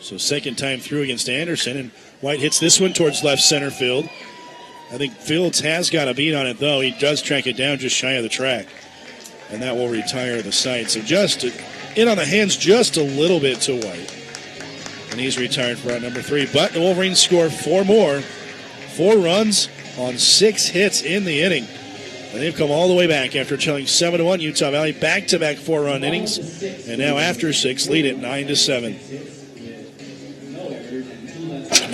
So second time through against Anderson, and White hits this one towards left center field. I think Fields has got a beat on it, though. He does track it down just shy of the track, and that will retire the side. So just in on the hands just a little bit to White, and he's retired for out number 3. But the Wolverines score 4 more. 4 runs on 6 hits in the inning. And they've come all the way back after trailing 7-1. Utah Valley back-to-back 4-run innings, and now after 6, lead it 9-7.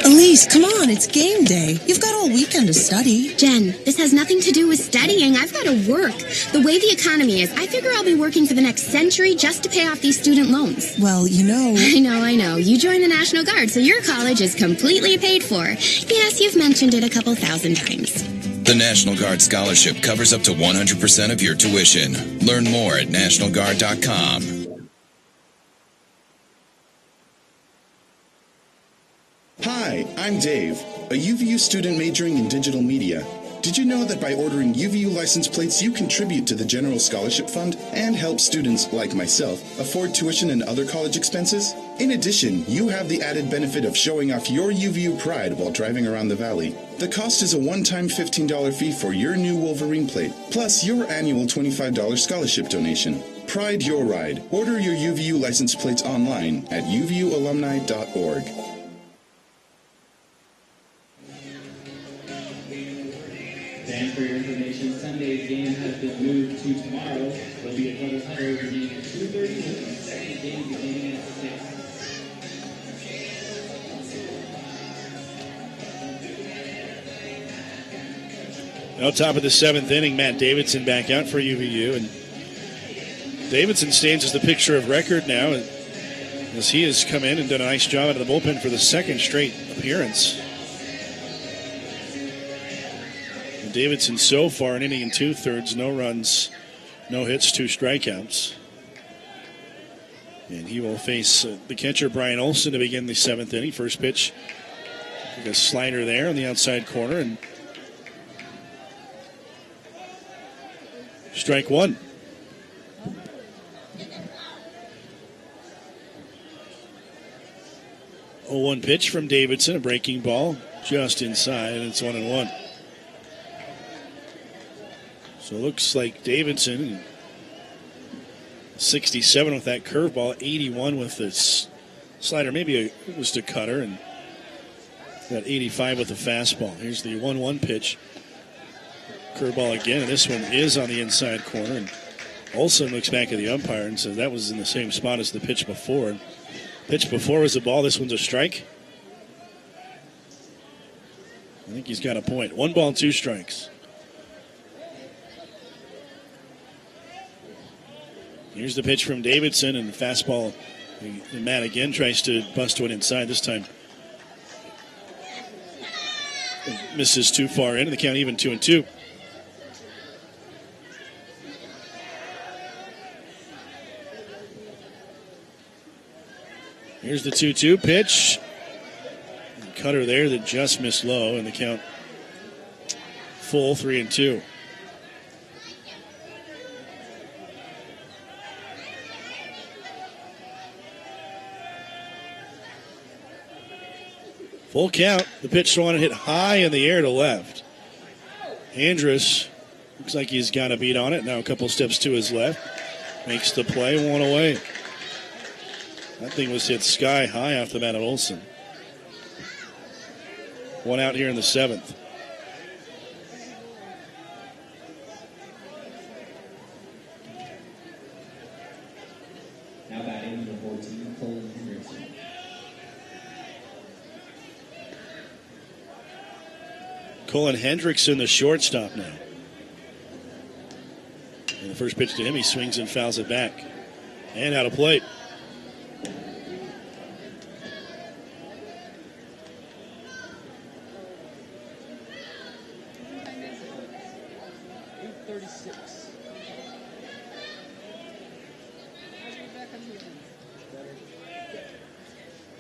Elise, come on, it's game day. You've got all weekend to study. Jen, this has nothing to do with studying. I've got to work. The way the economy is, I figure I'll be working for the next century just to pay off these student loans. Well, you know... I know. You joined the National Guard, so your college is completely paid for. Yes, you've mentioned it a couple thousand times. The National Guard Scholarship covers up to 100% of your tuition. Learn more at nationalguard.com. Hi, I'm Dave, a UVU student majoring in digital media. Did you know that by ordering UVU license plates, you contribute to the General Scholarship Fund and help students, like myself, afford tuition and other college expenses? In addition, you have the added benefit of showing off your UVU pride while driving around the valley. The cost is a one-time $15 fee for your new Wolverine plate, plus your annual $25 scholarship donation. Pride your ride. Order your UVU license plates online at uvualumni.org. And for your information, Sunday's game has been moved to tomorrow. There'll be a doubleheader beginning at 2:30 with the second game beginning at 6. Now, top of the 7th inning, Matt Davidson back out for UVU. And Davidson stands as the picture of record now, as he has come in and done a nice job out of the bullpen for the second straight appearance. Davidson so far, an inning and 2/3, no runs, no hits, 2 strikeouts. And he will face the catcher, Brian Olson, to begin the 7th inning. First pitch, a slider there on the outside corner, and strike 1. Oh, 1 pitch from Davidson, a breaking ball just inside, and it's 1-1. So it looks like Davidson, 67 with that curveball, 81 with this slider. Maybe it was to cutter, and got 85 with the fastball. Here's the 1-1 pitch. Curveball again, and this one is on the inside corner. And Olson looks back at the umpire and says that was in the same spot as the pitch before. And pitch before was a ball. This one's a strike. I think he's got a point. 1 ball, 2 strikes. Here's the pitch from Davidson, and the fastball. And Matt again tries to bust one inside. This time misses too far in, and the count even 2-2. Here's the 2-2 pitch. Cutter there that just missed low, and the count full 3-2. Full count. The pitch wanted hit high in the air to left. Andrus looks like he's got a beat on it. Now a couple steps to his left. Makes the play, 1 away. That thing was hit sky high off the bat of Olson. 1 out here in the 7th. Now batting number 14, Colin Hendrickson. Colin Hendrickson, the shortstop now. And the first pitch to him, he swings and fouls it back. And out of plate.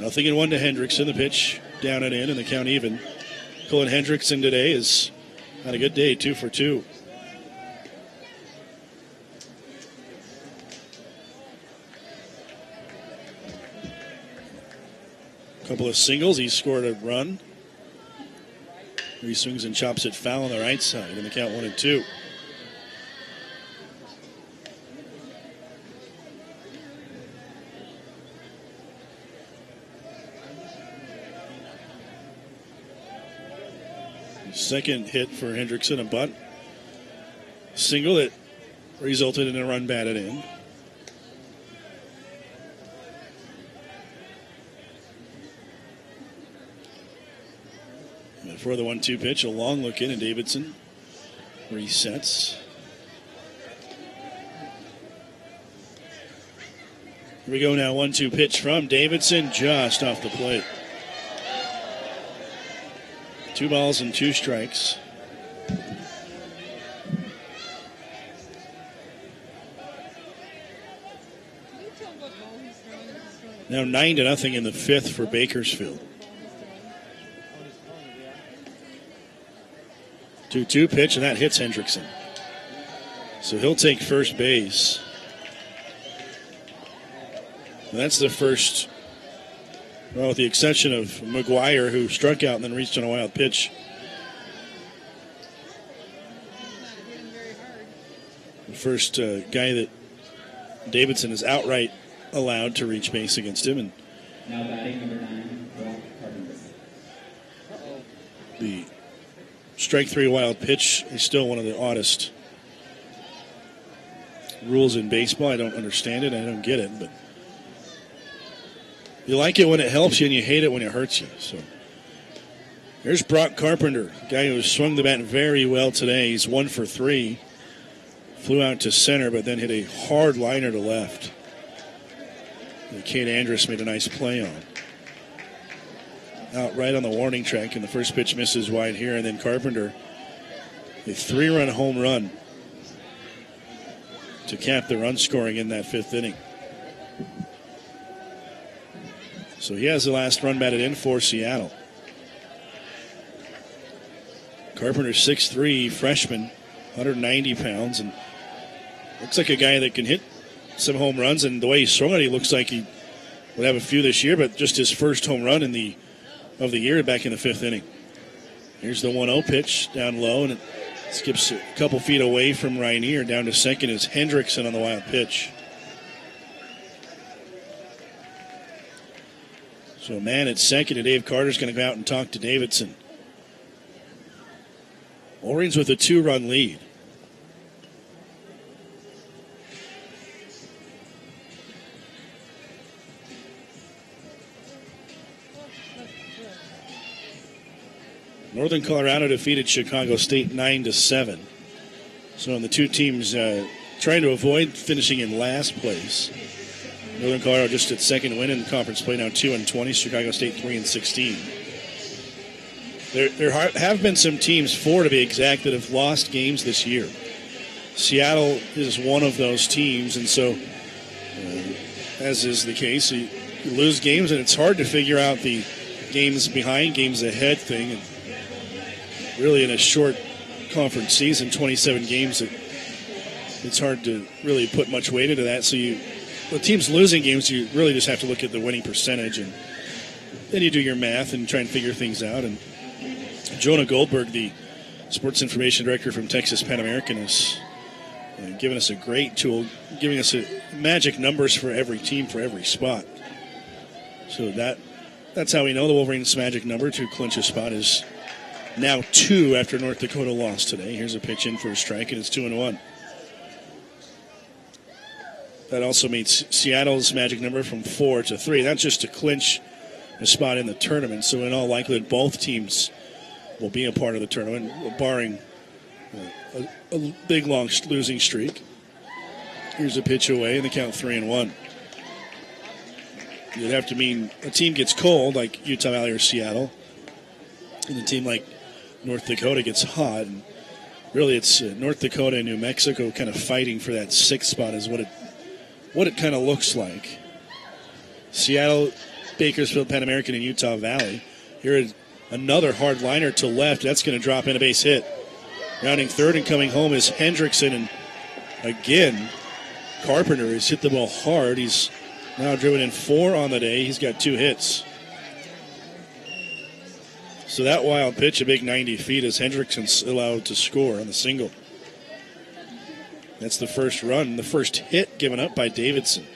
Nothing in 1 to Hendrickson. The pitch down and in, and the count even. Colin Hendrickson today is had a good day, 2 for 2. Couple of singles. He scored a run. He swings and chops it foul on the right side, and the count 1-2. Second hit for Hendrickson, a bunt. Single that resulted in a run batted in. And for the 1-2 pitch, a long look in, and Davidson resets. Here we go now, 1-2 pitch from Davidson, just off the plate. 2 balls and 2 strikes. Now 9-0 in the 5th for Bakersfield. 2-2 pitch, and that hits Hendrickson. So he'll take first base. And that's the first, well, with the exception of McGuire, who struck out and then reached on a wild pitch. The first guy that Davidson is outright allowed to reach base against him. And now batting number 9, Brock Carpenter. The strike 3 wild pitch is still one of the oddest rules in baseball. I don't understand it. I don't get it. But you like it when it helps you and you hate it when it hurts you. So here's Brock Carpenter, guy who swung the bat very well today. He's 1 for 3. Flew out to center, but then hit a hard liner to left. And Kate Andrus made a nice play on. Out right on the warning track, and the first pitch misses wide here, and then Carpenter, a 3-run home run to cap the run scoring in that 5th inning. So he has the last run batted in for Seattle. Carpenter, 6'3", freshman, 190 pounds, and looks like a guy that can hit some home runs, and the way he's throwing it, he looks like he would have a few this year, but just his first home run of the year back in the 5th inning. Here's the 1-0 pitch down low, and it skips a couple feet away from Rainier. Down to second is Hendrickson on the wild pitch. So a man at second, and Dave Carter's going to go out and talk to Davidson. Wolverines with a 2-run lead. Northern Colorado defeated Chicago State 9-7. So the two teams trying to avoid finishing in last place. Northern Colorado just at second win in the conference play, now 2-20. Chicago State 3-16. There have been some teams, 4 to be exact, that have lost games this year. Seattle is one of those teams, and so, as is the case, you lose games, and it's hard to figure out the games behind, games ahead thing. And really, in a short conference season, 27 games, it's hard to really put much weight into that. So the teams losing games, you really just have to look at the winning percentage, and then you do your math and try and figure things out. And Jonah Goldberg, the sports information director from Texas Pan American, has given us a great tool, giving us magic numbers for every team, for every spot. So that's how we know the Wolverines' magic number to clinch a spot is now 2 after North Dakota lost today. Here's a pitch in for a strike, and it's 2-1. That also means Seattle's magic number from 4 to 3. That's just to clinch a spot in the tournament. So in all likelihood, both teams will be a part of the tournament, barring a big, long losing streak. Here's a pitch away, and the count 3-1. You'd have to mean a team gets cold, like Utah Valley or Seattle, and a team like North Dakota gets hot. And really, it's North Dakota and New Mexico kind of fighting for that 6th spot is what it kind of looks like. Seattle, Bakersfield, Pan American, and Utah Valley. Here, another hard liner to left. That's going to drop in a base hit. Rounding third and coming home is Hendrickson. And again, Carpenter has hit the ball hard. He's now driven in 4 on the day. He's got 2 hits. So that wild pitch, a big 90 feet, as Hendrickson's allowed to score on the single. That's the first run, the first hit given up by Davidson.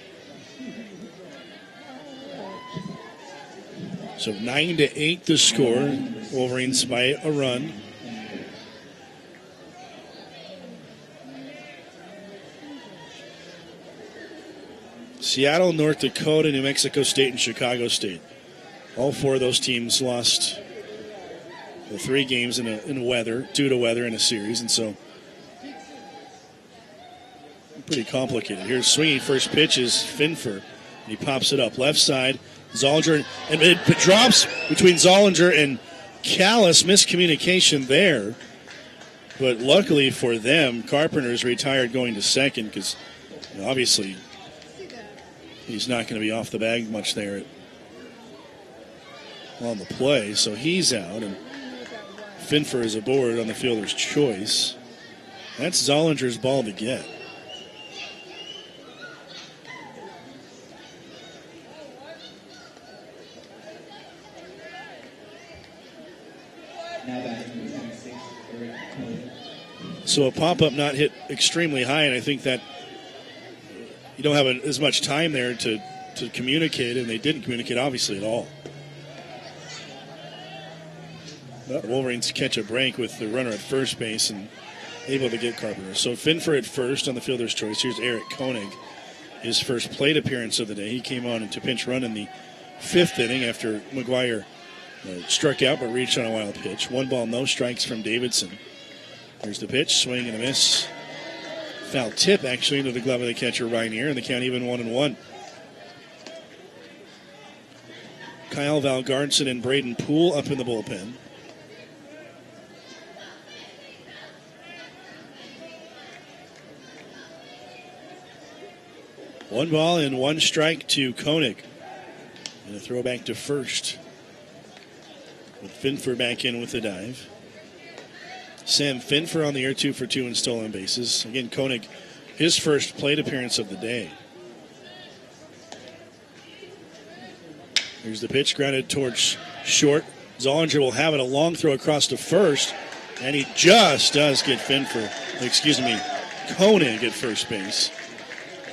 So 9-8 the score. Wolverines by a run. Seattle, North Dakota, New Mexico State, and Chicago State. All 4 of those teams lost the 3 games in weather, due to weather in a series, and so pretty complicated. Here's swinging first pitch is Finfer, and he pops it up left side. Zollinger, and it drops between Zollinger and Callis. Miscommunication there, but luckily for them, Carpenter's retired going to second because obviously he's not going to be off the bag much there on the play, so he's out. And Finfer is aboard on the fielder's choice. That's Zollinger's ball to get. So a pop-up not hit extremely high, and I think that you don't have as much time there to communicate, and they didn't communicate, obviously, at all. The Wolverines catch a break with the runner at first base and able to get Carpenter. So Finfer at first on the fielder's choice. Here's Eric Koenig, his first plate appearance of the day. He came on to pinch run in the 5th inning after McGuire struck out but reached on a wild pitch. 1 ball, no strikes from Davidson. There's the pitch, swing and a miss. Foul tip, actually, into the glove of the catcher, Rainier, and the count even 1-1. Kyle Valgardson and Braden Poole up in the bullpen. One ball and 1 strike to Koenig. And a throw back to first. With Finfer back in with the dive. Sam Finfer on the air, 2 for 2 in stolen bases. Again, Koenig, his first plate appearance of the day. Here's the pitch, grounded towards short. Zollinger will have it, a long throw across to first, and he just does get Koenig at first base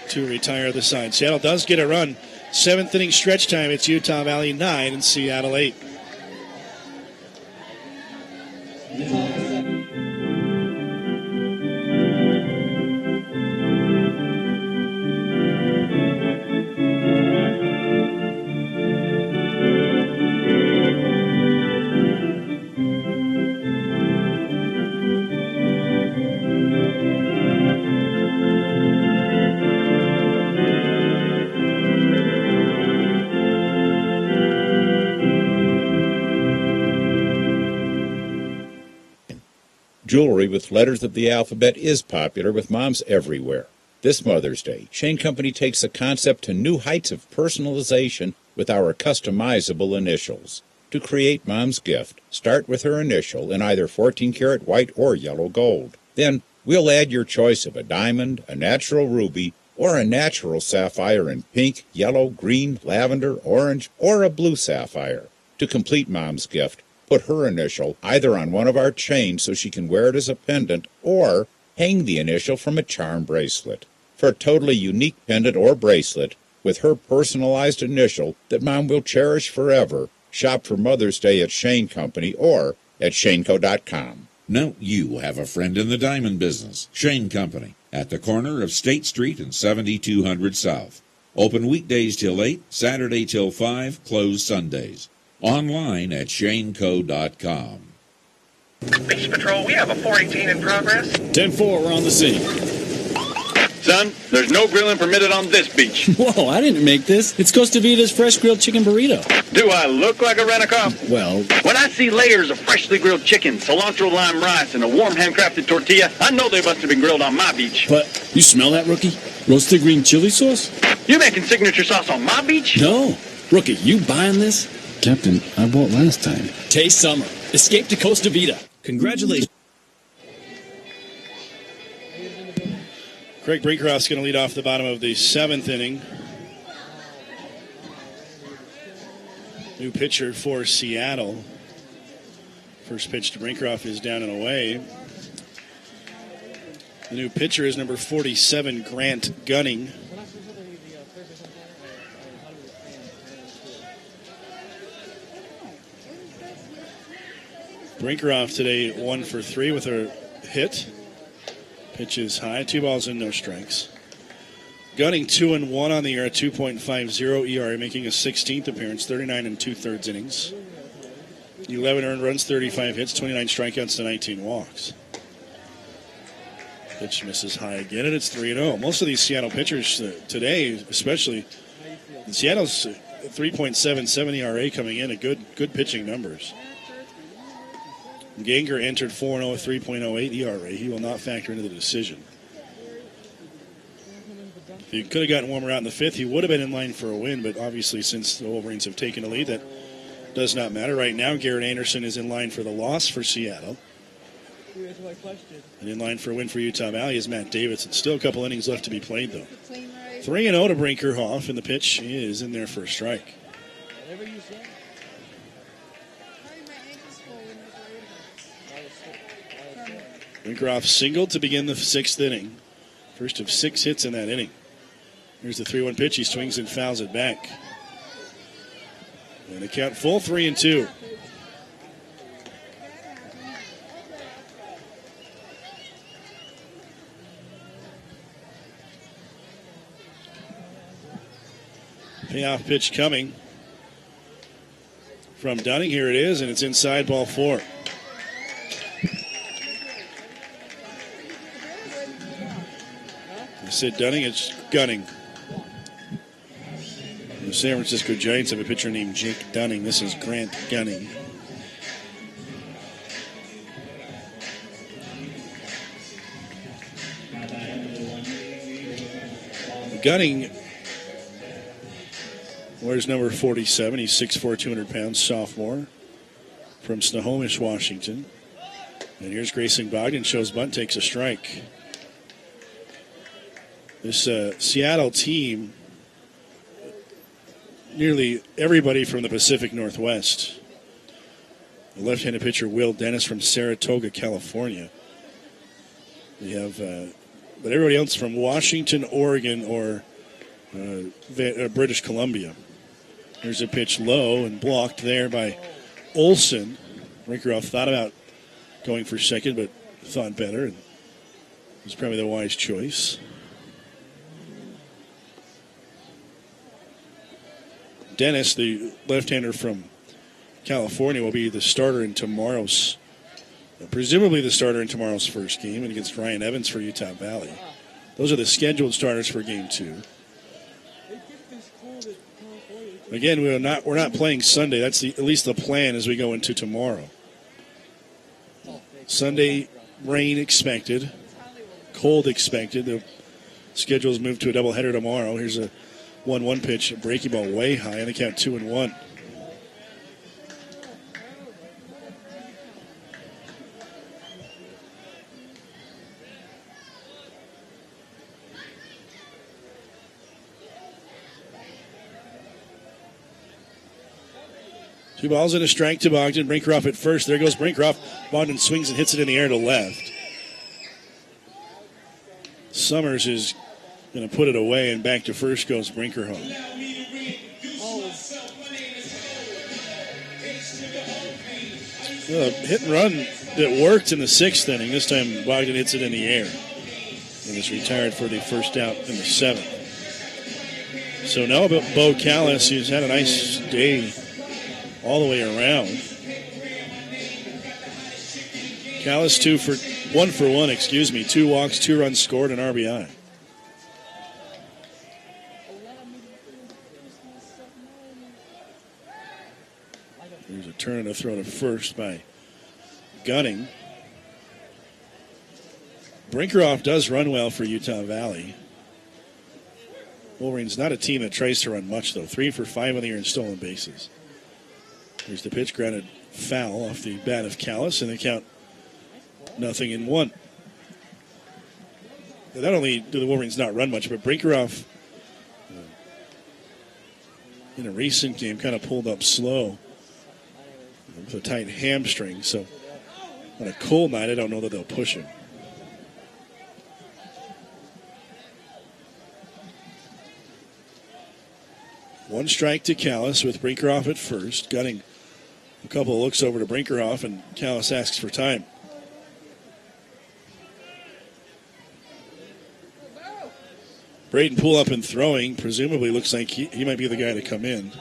to retire the side. Seattle does get a run. 7th inning stretch time. It's Utah Valley 9 and Seattle 8. Jewelry with letters of the alphabet is popular with moms everywhere. This Mother's Day, Shane Company takes the concept to new heights of personalization with our customizable initials. To create Mom's gift, start with her initial in either 14-karat white or yellow gold. Then, we'll add your choice of a diamond, a natural ruby, or a natural sapphire in pink, yellow, green, lavender, orange, or a blue sapphire. To complete Mom's gift, put her initial either on one of our chains so she can wear it as a pendant, or hang the initial from a charm bracelet. For a totally unique pendant or bracelet with her personalized initial that Mom will cherish forever, shop for Mother's Day at Shane Company or at shaneco.com. Now you have a friend in the diamond business. Shane Company, at the corner of State Street and 7200 South. Open weekdays till 8, Saturday till 5, closed Sundays. Online at shaneco.com. Beach Patrol, we have a 418 in progress. 10-4, we're on the scene. Son, there's no grilling permitted on this beach. Whoa, I didn't make this. It's Costa Vida's fresh grilled chicken burrito. Do I look like a rent-a-cop? Well, when I see layers of freshly grilled chicken, cilantro lime rice, and a warm handcrafted tortilla, I know they must have been grilled on my beach. But you smell that, Rookie? Roasted green chili sauce? You making signature sauce on my beach? No. Rookie, you buying this? Captain, I bought last time. Taste summer. Escape to Costa Vida. Congratulations. Craig Brinkroft's going to lead off the bottom of the 7th inning. New pitcher for Seattle. First pitch to Brinkroft is down and away. The new pitcher is number 47, Grant Gunning. Brinkroft today 1 for 3 with a hit. Pitch is high, 2 balls and no strikes. Gunning 2-1 on the year, 2.50 ERA, making a 16th appearance, 39 2/3 innings. 11 earned runs, 35 hits, 29 strikeouts to 19 walks. Pitch misses high again, and it's 3-0. Most of these Seattle pitchers today, especially, Seattle's 3.77 ERA coming in at good pitching numbers. Ganger entered 4-0 with 3.08 ERA. He will not factor into the decision. If he could have gotten warmer out in the 5th, he would have been in line for a win, but obviously since the Wolverines have taken a lead, that does not matter. Right now, Garrett Anderson is in line for the loss for Seattle. And in line for a win for Utah Valley is Matt Davidson. Still a couple innings left to be played, though. 3-0 to Brinkerhoff, and the pitch is in there for a strike. Brinkerhoff singled to begin the sixth inning. First of 6 hits in that inning. Here's the 3-1 pitch. He swings and fouls it back. And a count full, 3-2. Payoff pitch coming from Dunning. Here it is, and it's inside, ball 4. I said Dunning, it's Gunning. The San Francisco Giants have a pitcher named Jake Dunning. This is Grant Gunning. Gunning wears number 47. He's 6'4", 200 pounds, sophomore from Snohomish, Washington. And here's Grayson Bogdan, shows bunt, takes a strike. This Seattle team, nearly everybody from the Pacific Northwest. The left-handed pitcher Will Dennis from Saratoga, California. We have, but everybody else from Washington, Oregon, or British Columbia. There's a pitch low and blocked there by Olson. Brinkerhoff thought about going for second, but thought better. And it was probably the wise choice. Dennis, the left-hander from California, will be the starter in tomorrow's, presumably the starter in tomorrow's first game, and against Ryan Evans for Utah Valley. Those are the scheduled starters for Game 2. Again, we're not playing Sunday. That's at least the plan as we go into tomorrow. Sunday, rain expected, cold expected. The schedule is moved to a doubleheader tomorrow. Here's a 1-1 pitch, a breaking ball way high, and they count 2-1. Two balls and a strike to Bogdan. Brinkerhoff at first. There goes Brinkerhoff. Bogdan swings and hits it in the air to left. Summers is going to put it away, and back to first goes Brinkerhoff. Well, hit and run that worked in the sixth inning. This time Bogdan hits it in the air and is retired for the first out in the seventh. So now about Bo Callis, who's had a nice day all the way around. Callis 1 for 1, 2 walks, 2 runs scored, and RBI. There's a turn and a throw to first by Gunning. Brinkerhoff does run well for Utah Valley. Wolverines not a team that tries to run much, though. 3 for 5 on the year in stolen bases. Here's the pitch, grounded foul off the bat of Callis, and they count 0-1. Not only do the Wolverines not run much, but Brinkerhoff, in a recent game, kind of pulled up slow with a tight hamstring. So on a cold night, I don't know that they'll push him. One strike to Callis with Brinkerhoff at first. Gunning a couple of looks over to Brinkerhoff, and Callis asks for time. Braden pull up and throwing. Presumably looks like he might be the guy to come in.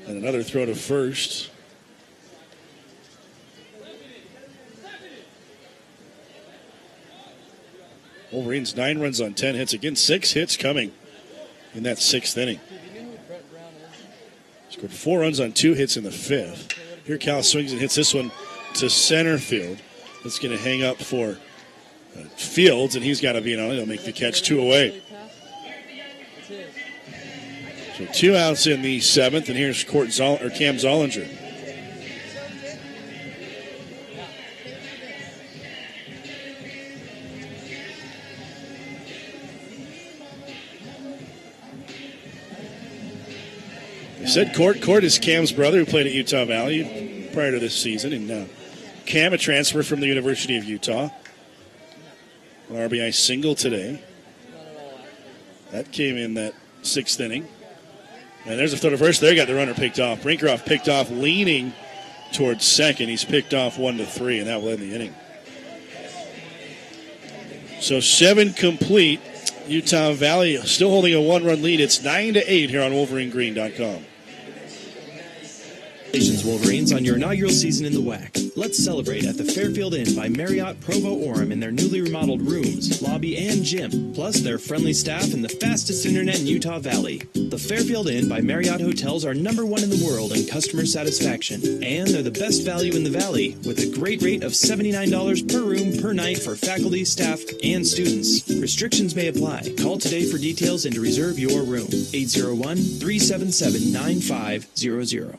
And another throw to first. Wolverines 9 runs on 10 hits. Again, 6 hits coming in that sixth inning. Scored 4 runs on 2 hits in the fifth. Here Cal swings and hits this one to center field. It's going to hang up for Fields, and he's got to be on it. He'll make the catch, 2 away. So 2 outs in the 7th, and here's Cam Zollinger. I said Court. Court is Cam's brother who played at Utah Valley prior to this season, and Cam, a transfer from the University of Utah. An RBI single today. That came in that 6th inning. And there's a throw to first. There, got the runner picked off. Brinkroff picked off, leaning towards second. He's picked off 1-3, and that will end the inning. So 7 complete. Utah Valley still holding a 1-run lead. It's 9-8 here on WolverineGreen.com. Congratulations, Wolverines, on your inaugural season in the WAC. Let's celebrate at the Fairfield Inn by Marriott Provo Orem in their newly remodeled rooms, lobby, and gym, plus their friendly staff and the fastest internet in Utah Valley. The Fairfield Inn by Marriott hotels are #1 in the world in customer satisfaction, and they're the best value in the Valley with a great rate of $79 per room per night for faculty, staff, and students. Restrictions may apply. Call today for details and to reserve your room. 801-377-9500.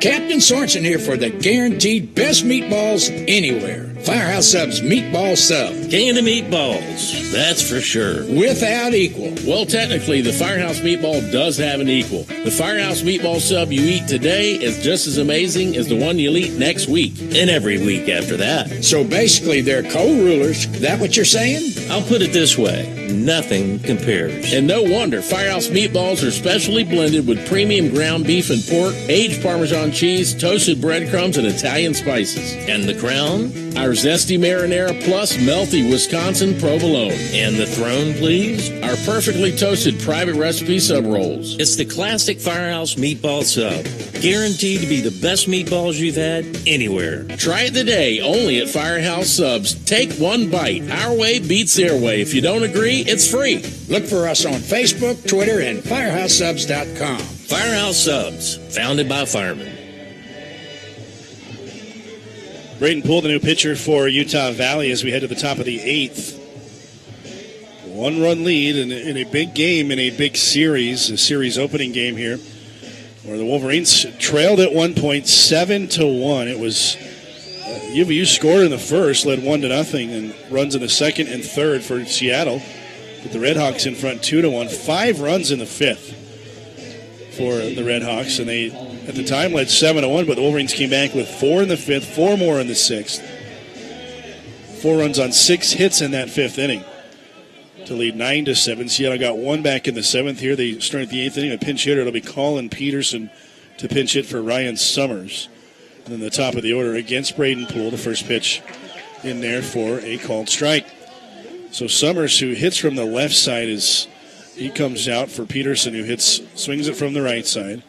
Captain Sorensen here for the guaranteed best meatballs anywhere. Firehouse Subs Meatball Sub. King of the meatballs, that's for sure. Without equal. Well, technically, the Firehouse Meatball does have an equal. The Firehouse Meatball Sub you eat today is just as amazing as the one you'll eat next week, and every week after that. So basically, they're co-rulers. That what you're saying? I'll put it this way. Nothing compares. And no wonder Firehouse Meatballs are specially blended with premium ground beef and pork, aged Parmesan cheese, toasted breadcrumbs, and Italian spices. And the crown? Our zesty marinara plus melty Wisconsin provolone. And the throne, please? Our perfectly toasted private recipe sub rolls. It's the classic Firehouse Meatball Sub. Guaranteed to be the best meatballs you've had anywhere. Try it today, only at Firehouse Subs. Take one bite. Our way beats their way. If you don't agree, it's free. Look for us on Facebook, Twitter, and FirehouseSubs.com. Firehouse Subs, founded by firemen. Braden Poole, the new pitcher for Utah Valley as we head to the top of the 8th. 1-run lead in a big game, in a big series, a series opening game here, where the Wolverines trailed at one point 7-1. It was UVU scored in the first, led 1-0, and runs in the second and third for Seattle. With the Redhawks in front 2-1. 5 runs in the 5th for the Redhawks, and they at the time led 7-1, but the Wolverines came back with 4 in the 5th, 4 more in the 6th. 4 runs on 6 hits in that 5th inning to lead 9-7. Seattle got 1 back in the 7th here. They started the 8th inning. A pinch hitter, it'll be Colin Peterson to pinch hit for Ryan Summers. And then the top of the order against Braden Poole, the first pitch in there for a called strike. So Summers, who hits from the left side, he comes out for Peterson, who swings it from the right side.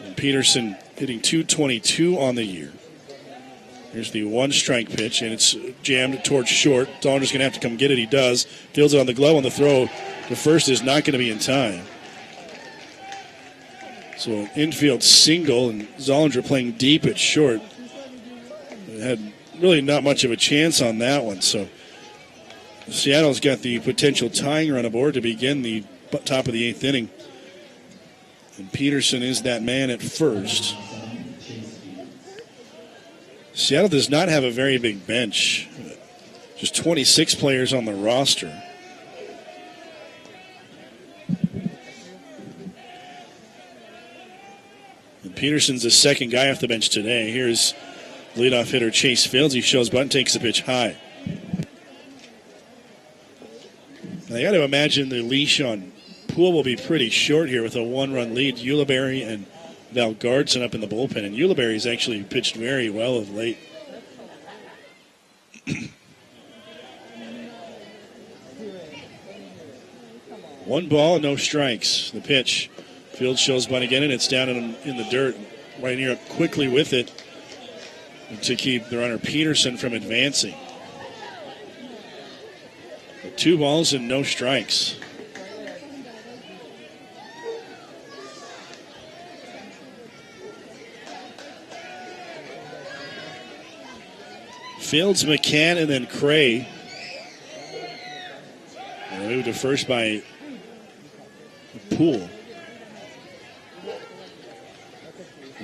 And Peterson hitting .222 on the year. Here's the 1-strike pitch, and it's jammed towards short. Zollinger's going to have to come get it. He does. Fields it on the glove on the throw. The first is not going to be in time. So an infield single, and Zollinger playing deep at short. Had really not much of a chance on that one. So Seattle's got the potential tying run aboard to begin the top of the 8th inning. And Peterson is that man at first. Seattle does not have a very big bench. Just 26 players on the roster. And Peterson's the second guy off the bench today. Here's leadoff hitter Chase Fields. He shows bunt, takes the pitch high. Now, you got to imagine the leash on Poole will be pretty short here with a 1-run lead. Ulibarri and Valgardson up in the bullpen, and Ulibarri's actually pitched very well of late. One ball, no strikes. The pitch. Fields shows bunt again, and it's down in the dirt. Right here up quickly with it to keep the runner Peterson from advancing. 2 balls and no strikes. Fields, McCann, and then Cray. Moved to first by Poole.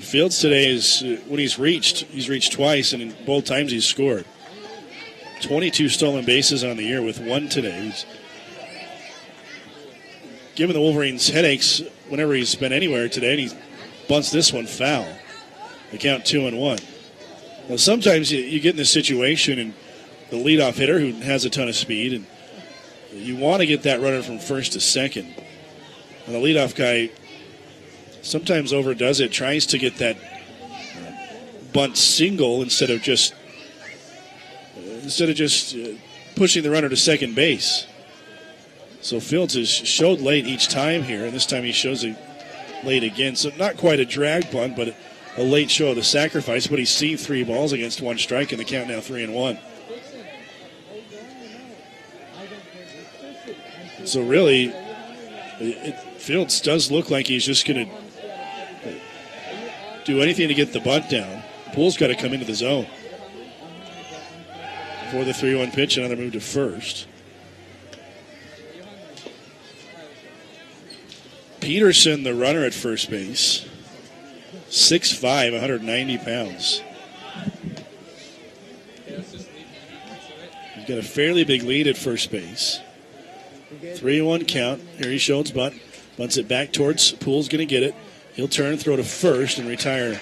Fields today is when he's reached twice, and in both times he's scored. 22 stolen bases on the year with one today. He's given the Wolverines headaches whenever he's been anywhere today, and he bunts this one foul. They count 2-1. Now, sometimes you get in this situation, and the leadoff hitter who has a ton of speed, and you want to get that runner from first to second. And the leadoff guy sometimes overdoes it, tries to get that bunt single instead of just pushing the runner to second base. So Fields has showed late each time here, and this time he shows it late again. So not quite a drag bunt, but a late show of the sacrifice. But he's seen 3 balls against 1 strike, and the count now 3-1. So really, Fields does look like he's just going to do anything to get the bunt down. Poole's got to come into the zone. For the 3-1 pitch, another move to first. Peterson, the runner at first base. 6'5", 190 pounds. He's got a fairly big lead at first base. 3-1 count. Here he shows bunt. Bunts it back towards Poole's going to get it. He'll turn, throw to first, and retire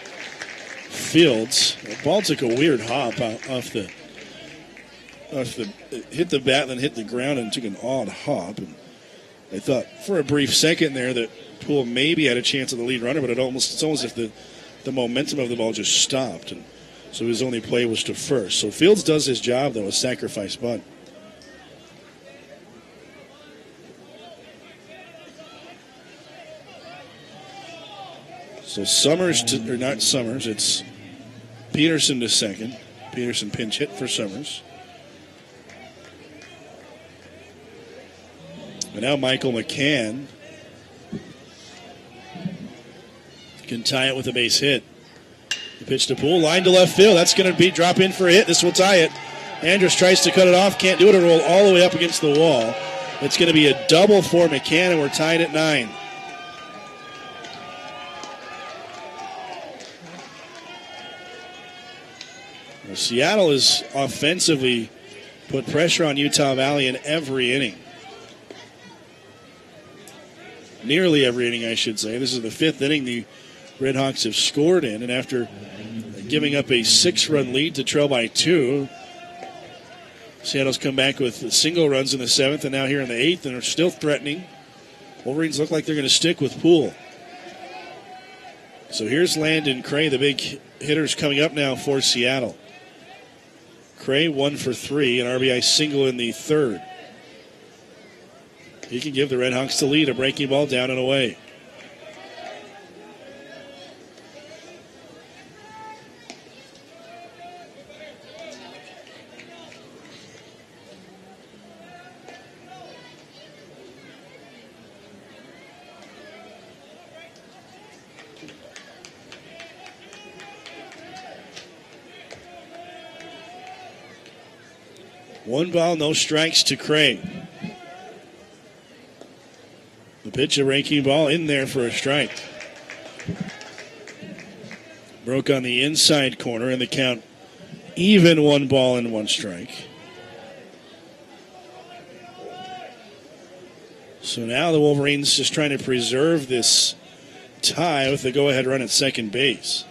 Fields. The ball took a weird hop hit the bat, then hit the ground, and took an odd hop. And I thought for a brief second there that Poole maybe had a chance of the lead runner, but it's almost as if the momentum of the ball just stopped. And so his only play was to first. So Fields does his job, though, a sacrifice bunt. So it's Peterson to second. Peterson pinch hit for Summers. And now Michael McCann can tie it with a base hit. The pitch to Poole, line to left field. That's going to drop in for a hit. This will tie it. Andrus tries to cut it off, can't do it, and roll all the way up against the wall. It's going to be a double for McCann, and we're tied at 9. Well, Seattle has offensively put pressure on Utah Valley in every inning. Nearly every inning, I should say. This is the 5th inning the Red Hawks have scored in, and after giving up a 6-run lead to trail by 2, Seattle's come back with single runs in the 7th, and now here in the 8th, and are still threatening. Wolverines look like they're going to stick with Poole. So here's Landon Cray, the big hitters coming up now for Seattle. Cray 1 for 3, an RBI single in the 3rd. He can give the Red Hawks the lead, a breaking ball down and away. One ball, no strikes to Cray. The pitch, a breaking ball in there for a strike. Broke on the inside corner, and the count even 1 ball and 1 strike. So now the Wolverines just trying to preserve this tie with the go-ahead run at second base.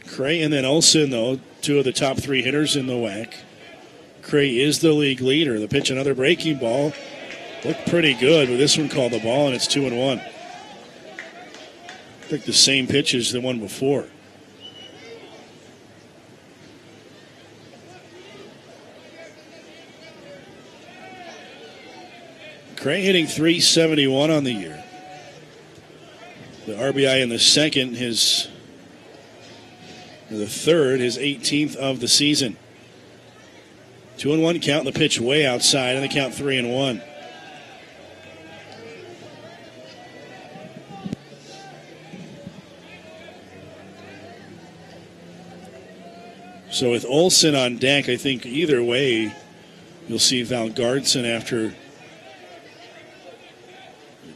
Cray and then Olsen, though, 2 of the top 3 hitters in the WAC. Cray is the league leader. The pitch, another breaking ball. Looked pretty good, but this one called the ball, and it's 2-1. I think the same pitch as the one before. Cray hitting .371 on the year. The RBI in the second, the third, his 18th of the season. 2-1 count, the pitch way outside, and the count 3-1. So with Olsen on deck, I think either way, you'll see Val Gardson after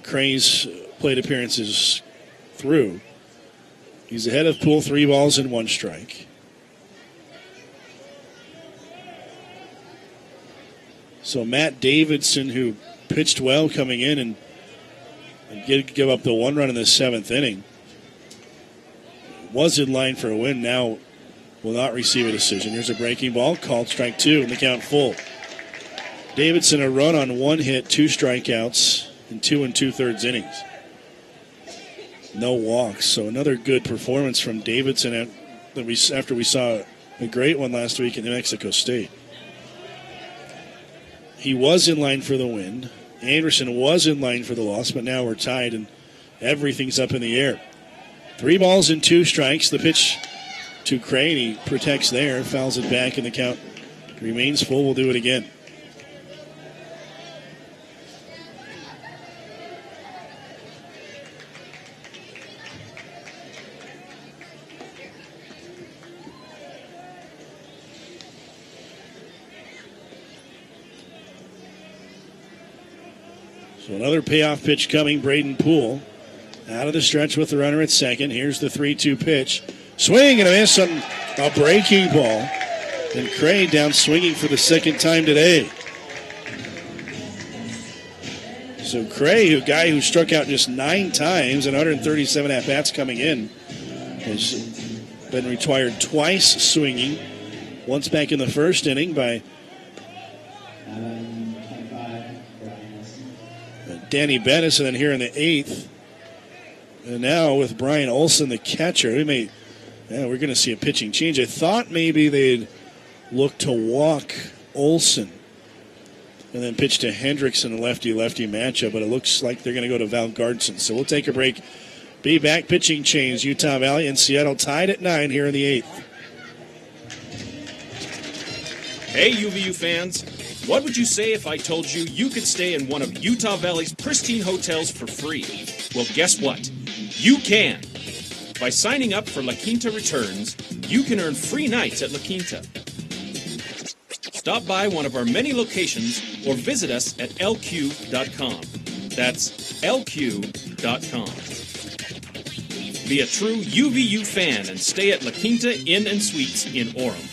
Cray's plate appearances through. He's ahead of Poole, 3 balls and 1 strike. So Matt Davidson, who pitched well coming in and give up the 1 run in the 7th inning, was in line for a win. Now will not receive a decision. Here's a breaking ball, called strike 2, and the count full. Davidson a run on 1 hit, 2 strikeouts in 2 2/3 innings. No walks, so another good performance from Davidson after we saw a great one last week in New Mexico State. He was in line for the win. Anderson was in line for the loss, but now we're tied and everything's up in the air. 3 balls and 2 strikes. The pitch to Cray, and he protects there, fouls it back, and the count remains full. We'll do it again. So another payoff pitch coming. Braden Poole out of the stretch with the runner at second. Here's the 3-2 pitch. Swing and a miss on a breaking ball. And Cray down swinging for the second time today. So Cray, a guy who struck out just 9 times and 137 at-bats coming in, has been retired twice swinging. Once back in the first inning by Danny Bettis, and then here in the 8th. And now with Brian Olson, the catcher, we're going to see a pitching change. I thought maybe they'd look to walk Olson and then pitch to Hendricks in a lefty-lefty matchup, but it looks like they're going to go to Val Gardson. So we'll take a break. Be back. Pitching change. Utah Valley and Seattle tied at 9 here in the 8th. Hey, UVU fans. What would you say if I told you you could stay in one of Utah Valley's pristine hotels for free? Well, guess what? You can. By signing up for La Quinta Returns, you can earn free nights at La Quinta. Stop by one of our many locations or visit us at lq.com. That's lq.com. Be a true UVU fan and stay at La Quinta Inn and Suites in Orem.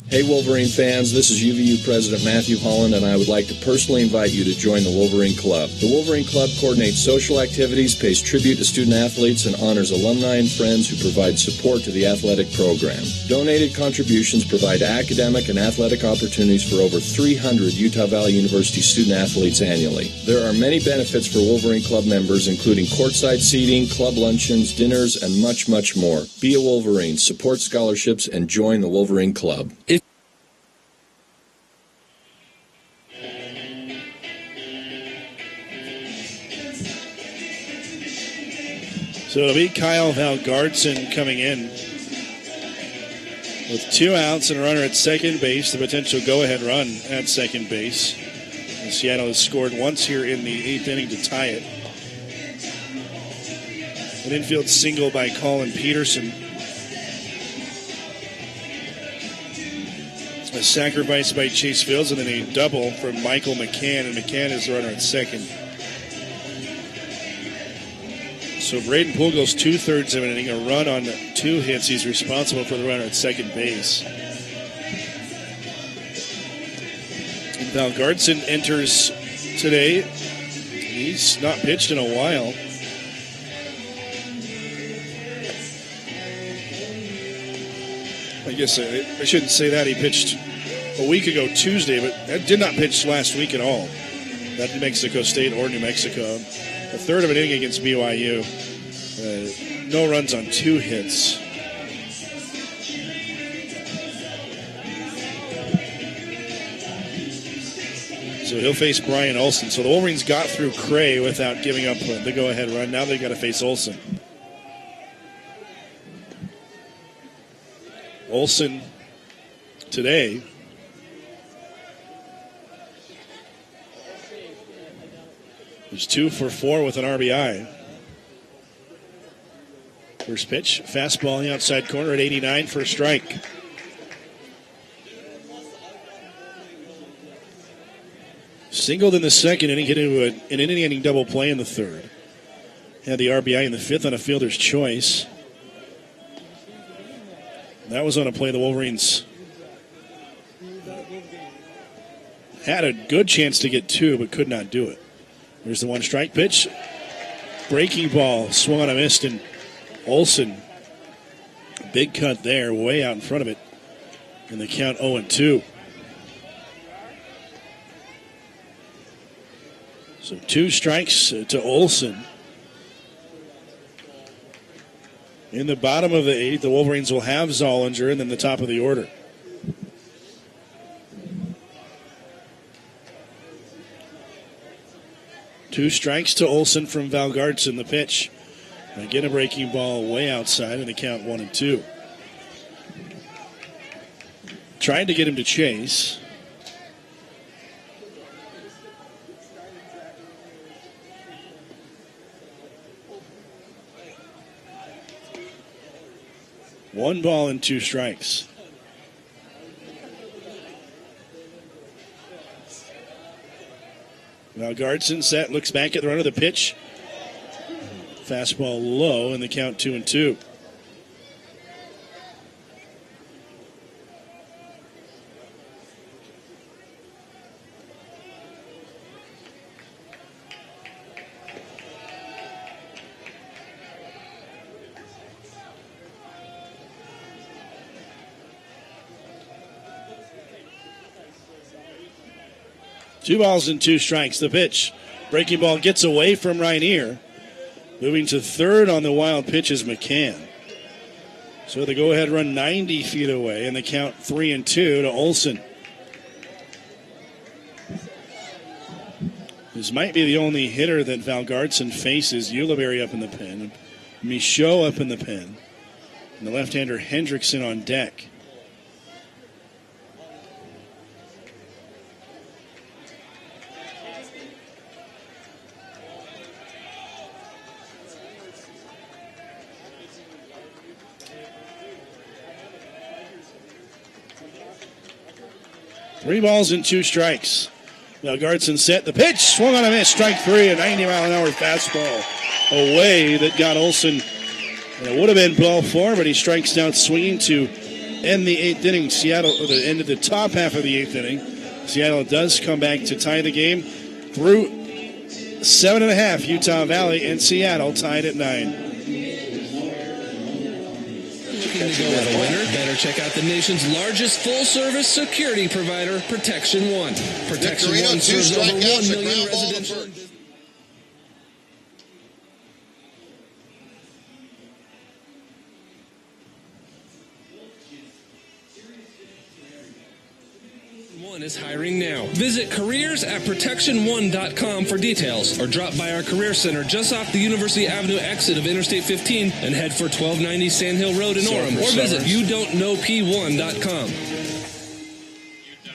Hey Wolverine fans, this is UVU President Matthew Holland, and I would like to personally invite you to join the Wolverine Club. The Wolverine Club coordinates social activities, pays tribute to student athletes, and honors alumni and friends who provide support to the athletic program. Donated contributions provide academic and athletic opportunities for over 300 Utah Valley University student athletes annually. There are many benefits for Wolverine Club members, including courtside seating, club luncheons, dinners, and much, much more. Be a Wolverine, support scholarships, and join the Wolverine Club. So it'll be Kyle Valgardson coming in with 2 outs and a runner at second base, the potential go-ahead run at second base. And Seattle has scored once here in the 8th inning to tie it. An infield single by Colin Peterson. A sacrifice by Chase Fields, and then a double from Michael McCann, and McCann is the runner at second. So Braden Poole goes 2/3 of an inning, a run on 2 hits. He's responsible for the runner at second base. And Valgardson enters today. He's not pitched in a while. I guess I shouldn't say that. He pitched a week ago Tuesday, but did not pitch last week at all. That New Mexico State or New Mexico. A third of an inning against BYU. No runs on 2 hits. So he'll face Brian Olson. So the Wolverines got through Cray without giving up the go-ahead run. Now they've got to face Olson. Olson today is 2 for 4 with an RBI. First pitch, fastball on the outside corner at 89 for a strike. Singled in the second inning, hit into an inning-ending double play in the third. Had the RBI in the fifth on a fielder's choice. That was on a play the Wolverines had a good chance to get two, but could not do it. There's the one strike pitch. Breaking ball, swung on a missed, and Olsen, big cut there, way out in front of it. And the count 0-2. So 2 strikes to Olsen. In the bottom of the 8th, the Wolverines will have Zollinger, and then the top of the order. Two strikes to Olsen from Valgartson, the pitch. Again, a breaking ball way outside, and the count 1-2. Trying to get him to chase. One ball and 2 strikes. Now Gardson set, looks back at the run of the pitch. Fastball low, and the count 2-2. Two balls and 2 strikes. The pitch. Breaking ball gets away from Rainier. Moving to third on the wild pitch is McCann. So the go-ahead run 90 feet away, and the count 3-2 to Olsen. This might be the only hitter that Valgartson faces. Ulibarri up in the pen. Michaud up in the pen. And the left-hander Hendrickson on deck. Three balls and 2 strikes. Valgartson set. The pitch. Swung on a miss. Strike 3. A 90-mile-an-hour fastball away that got Olsen. It would have been ball 4, but he strikes out swinging to end the 8th inning. Seattle, or the end of the top half of the 8th inning. Seattle does come back to tie the game through 7.5. Utah Valley and Seattle tied at 9. Looking to go with a winner? Better check out the nation's largest full-service security provider, Protection One. Protection One serves over 1 million residential. One is hiring now. Visit careers@protectionone.com for details, or drop by our Career Center just off the University Avenue exit of Interstate 15 and head for 1290 Sand Hill Road in Orem, or visit youdon'tknowp1.com.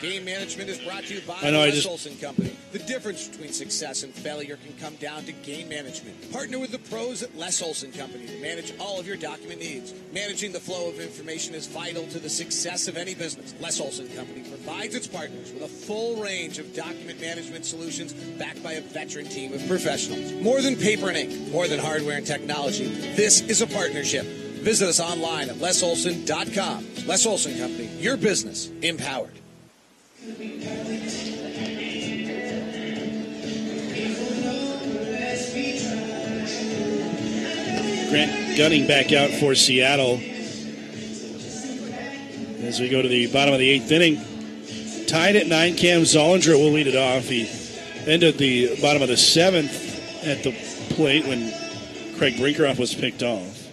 Game management is brought to you by the Les Olson Company. The difference between success and failure can come down to game management. Partner with the pros at Les Olson Company to manage all of your document needs. Managing the flow of information is vital to the success of any business. Les Olson Company provides its partners with a full range of document management solutions backed by a veteran team of professionals. More than paper and ink, more than hardware and technology, this is a partnership. Visit us online at lesolson.com. Les Olson Company, your business empowered. Grant Gunning back out for Seattle as we go to the bottom of the 8th inning. Tied at 9, Cam Zollinger will lead it off. He ended the bottom of the 7th at the plate when Craig Brinkeroff was picked off.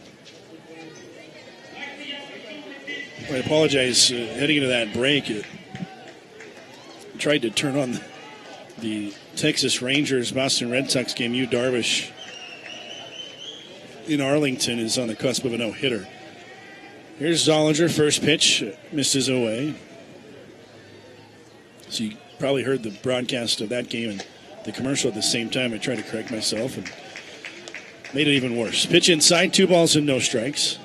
I apologize, heading into that break, tried to turn on the Texas Rangers Boston Red Sox game. Yu Darvish in Arlington is on the cusp of a no-hitter. Here's Zollinger, first pitch, misses away. So you probably heard the broadcast of that game and the commercial at the same time. I tried to correct myself and made it even worse. Pitch inside, 2 balls and no strikes.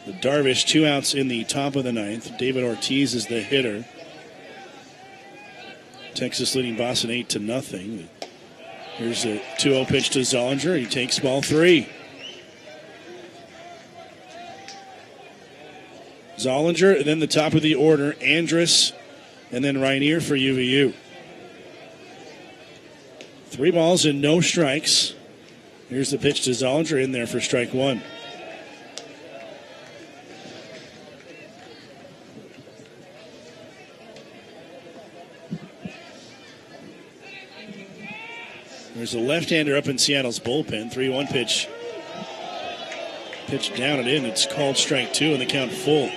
The Darvish, 2 outs in the top of the 9th. David Ortiz is the hitter. Texas leading Boston 8-0. Here's a 2-0 pitch to Zollinger. He takes ball 3. Zollinger, and then the top of the order, Andrus, and then Rainier for UVU. 3 balls and no strikes. Here's the pitch to Zollinger in there for strike 1. There's a left-hander up in Seattle's bullpen. 3-1 pitch. Pitch down and in. It's called strike 2 and the count full.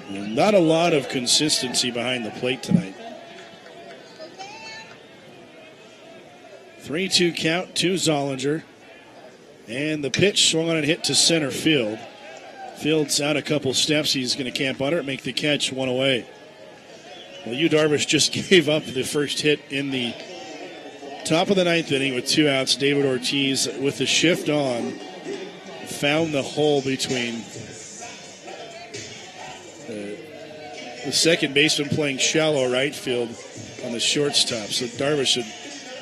Not a lot of consistency behind the plate tonight. 3-2 count to Zollinger. And the pitch swung on and hit to center field. Field's out a couple steps. He's going to camp under it, make the catch, 1 away. Well, Yu Darvish just gave up the first hit in the top of the 9th inning with 2 outs. David Ortiz, with the shift on, found the hole between the second baseman playing shallow right field on the shortstop. So Darvish,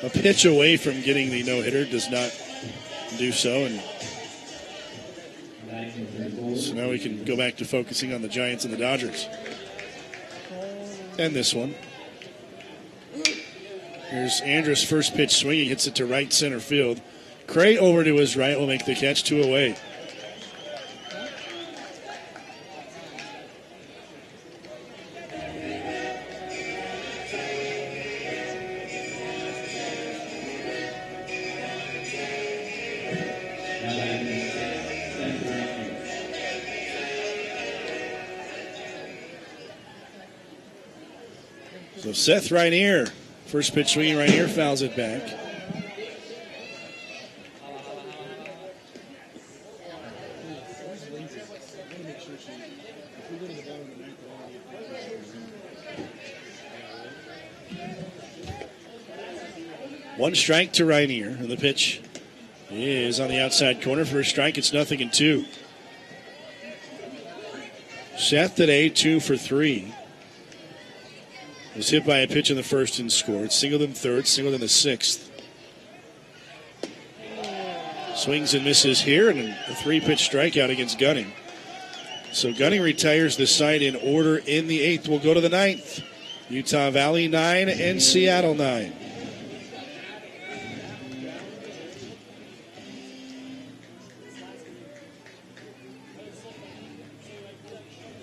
a pitch away from getting the no-hitter, does not do so. And so now we can go back to focusing on the Giants and the Dodgers. And this one. Here's Andrus' first pitch swinging, hits it to right center field. Cray over to his right will make the catch, 2 away. So Seth Rainier, first pitch swinging, Rainier fouls it back. One strike to Rainier, and the pitch is on the outside corner for a strike. It's 0-2. Seth today 2 for 3. Was hit by a pitch in the first and scored. Singled in third, singled in the 6th. Swings and misses here, and a 3-pitch strikeout against Gunning. So Gunning retires the side in order in the 8th. We'll go to the 9th. Utah Valley 9 and Seattle 9.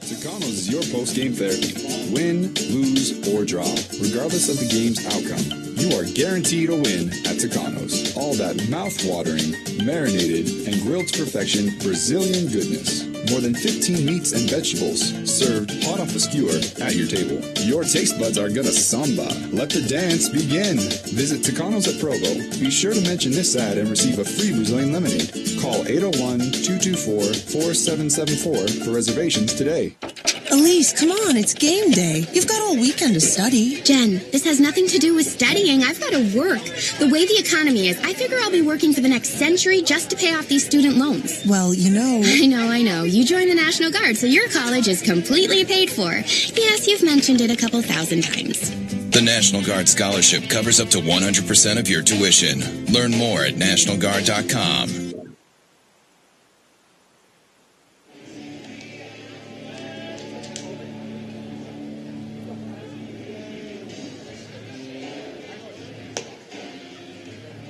Tucano's is your post-game therapy. Win, lose, or draw. Regardless of the game's outcome, you are guaranteed a win at Tucano's. All that mouth-watering, marinated, and grilled to perfection Brazilian goodness. More than 15 meats and vegetables served hot off a skewer at your table. Your taste buds are gonna samba. Let the dance begin. Visit Tucano's at Provo. Be sure to mention this ad and receive a free Brazilian lemonade. Call 801-224-4774 for reservations today. Elise, come on, it's game day. You've got all weekend to study. Jen, this has nothing to do with studying. I've got to work. The way the economy is, I figure I'll be working for the next century just to pay off these student loans. Well, you know... I know. You joined the National Guard, so your college is completely paid for. Yes, you've mentioned it a couple thousand times. The National Guard Scholarship covers up to 100% of your tuition. Learn more at nationalguard.com.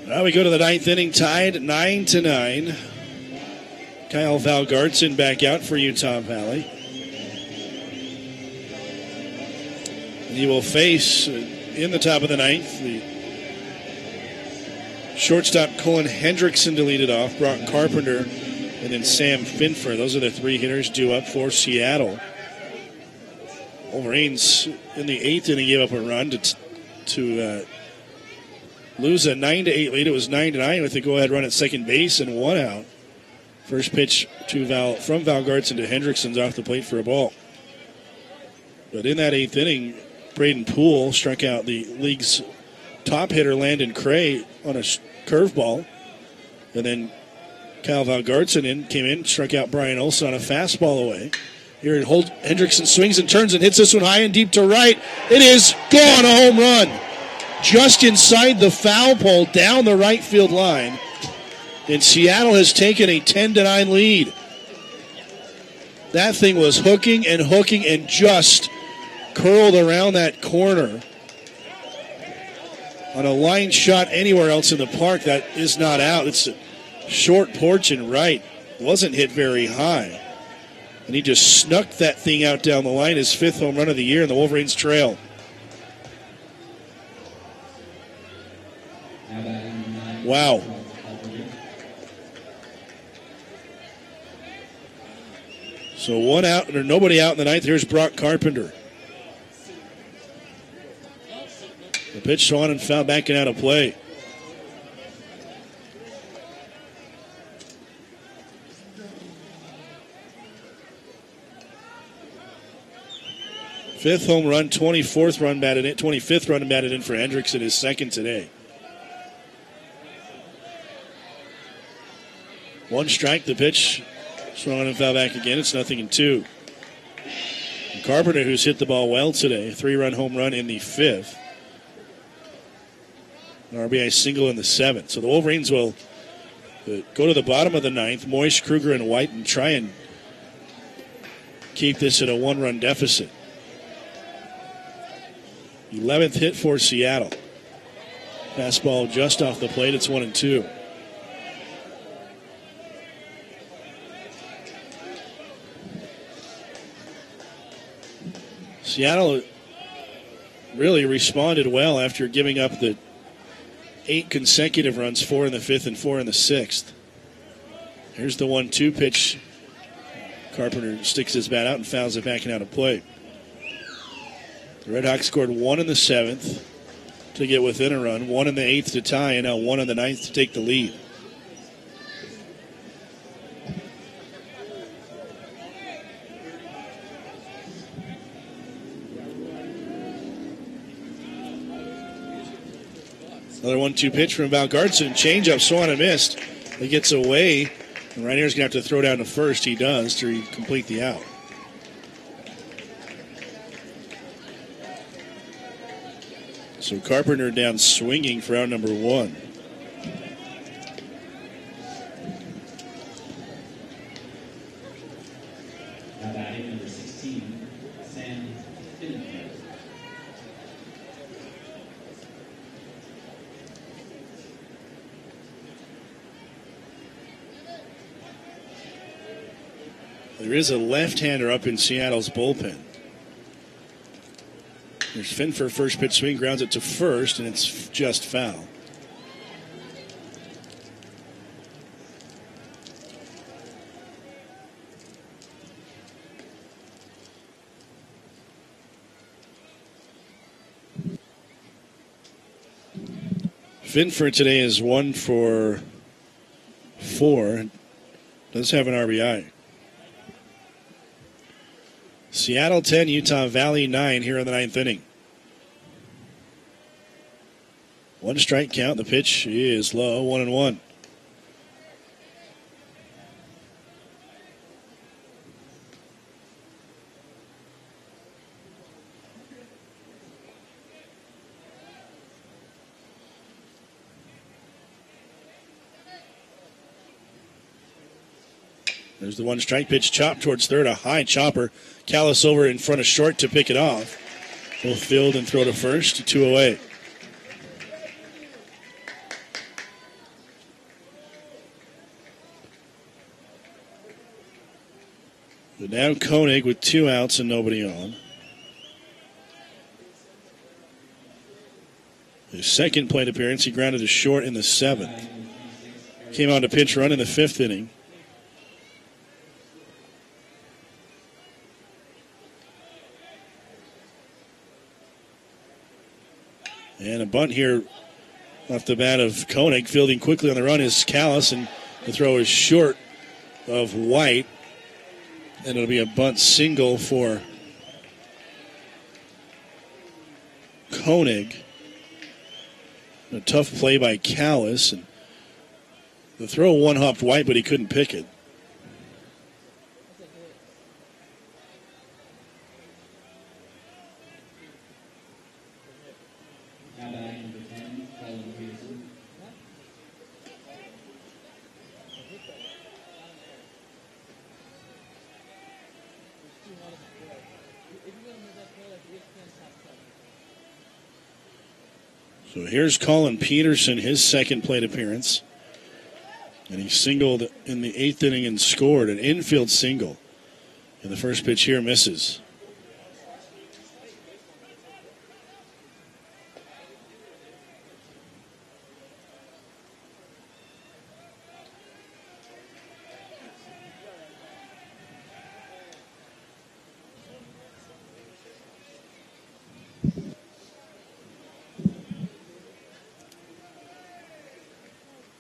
Now we go to the 9th inning, tied 9-9. Kyle Valgartson back out for Utah Valley. And he will face, in the top of the 9th, the shortstop Colin Hendrickson to lead it off, Brock Carpenter, and then Sam Finfer. Those are the 3 hitters due up for Seattle. Wolverines in the 8th inning gave up a run to lose a 9-8 lead. It was 9-9 with a go-ahead run at second base and 1 out. First pitch from Valgartson to Hendrickson's off the plate for a ball. But in that 8th inning, Braden Poole struck out the league's top hitter, Landon Cray, on a curveball. And then Kyle Valgartson came in, struck out Brian Olson on a fastball away. Here Hendrickson swings and turns and hits this one high and deep to right. It is gone, a home run. Just inside the foul pole, down the right field line. And Seattle has taken a 10-9 lead. That thing was hooking and just curled around that corner. On a line shot anywhere else in the park, that is not out. It's a short porch and right. Wasn't hit very high. And he just snuck that thing out down the line. His 5th home run of the year, and the Wolverines trail. Wow. So one out, or nobody out in the ninth. Here's Brock Carpenter. The pitch swung and foul, backing out of play. Fifth home run, 25th run batted in for Hendrickson, his second today. One strike, the pitch swung and foul back again. It's 0-2. And Carpenter, who's hit the ball well today, 3-run home run in the 5th. An RBI single in the 7th. So the Wolverines will go to the bottom of the 9th, Moish, Kruger, and White, and try and keep this at a 1-run deficit. 11th hit for Seattle. Fastball just off the plate. It's 1-2. Seattle really responded well after giving up the 8 consecutive runs, 4 in the 5th and 4 in the 6th. Here's the 1-2 pitch. Carpenter sticks his bat out and fouls it back and out of play. The Red Hawks scored 1 in the 7th to get within a run, 1 in the 8th to tie, and now 1 in the 9th to take the lead. Another 1-2 pitch from Valgaardson. Changeup, swung and missed. He gets away. And Reiner's going to have to throw down to first. He does to complete the out. So Carpenter down swinging for out number 1. Now batting number 16, Sam Finnegan. There is a left-hander up in Seattle's bullpen. There's Finn for first pitch swing, grounds it to first, and it's just foul. Finford today is 1 for 4. Does have an RBI. Seattle 10, Utah Valley 9 here in the 9th inning. 1 strike count. The pitch is low, 1-1. There's the 1 strike pitch, chopped towards third, a high chopper. Callis over in front of short to pick it off. Both field and throw to first, 2 away. But now Koenig with 2 outs and nobody on. His second plate appearance, he grounded to short in the 7th. Came on to pinch run in the 5th inning. And a bunt here off the bat of Koenig. Fielding quickly on the run is Callis, and the throw is short of White. And it'll be a bunt single for Koenig. A tough play by Callis. And the throw one-hopped White, but he couldn't pick it. So here's Colin Peterson, his second plate appearance. And he singled in the 8th inning and scored an infield single. And the first pitch here misses.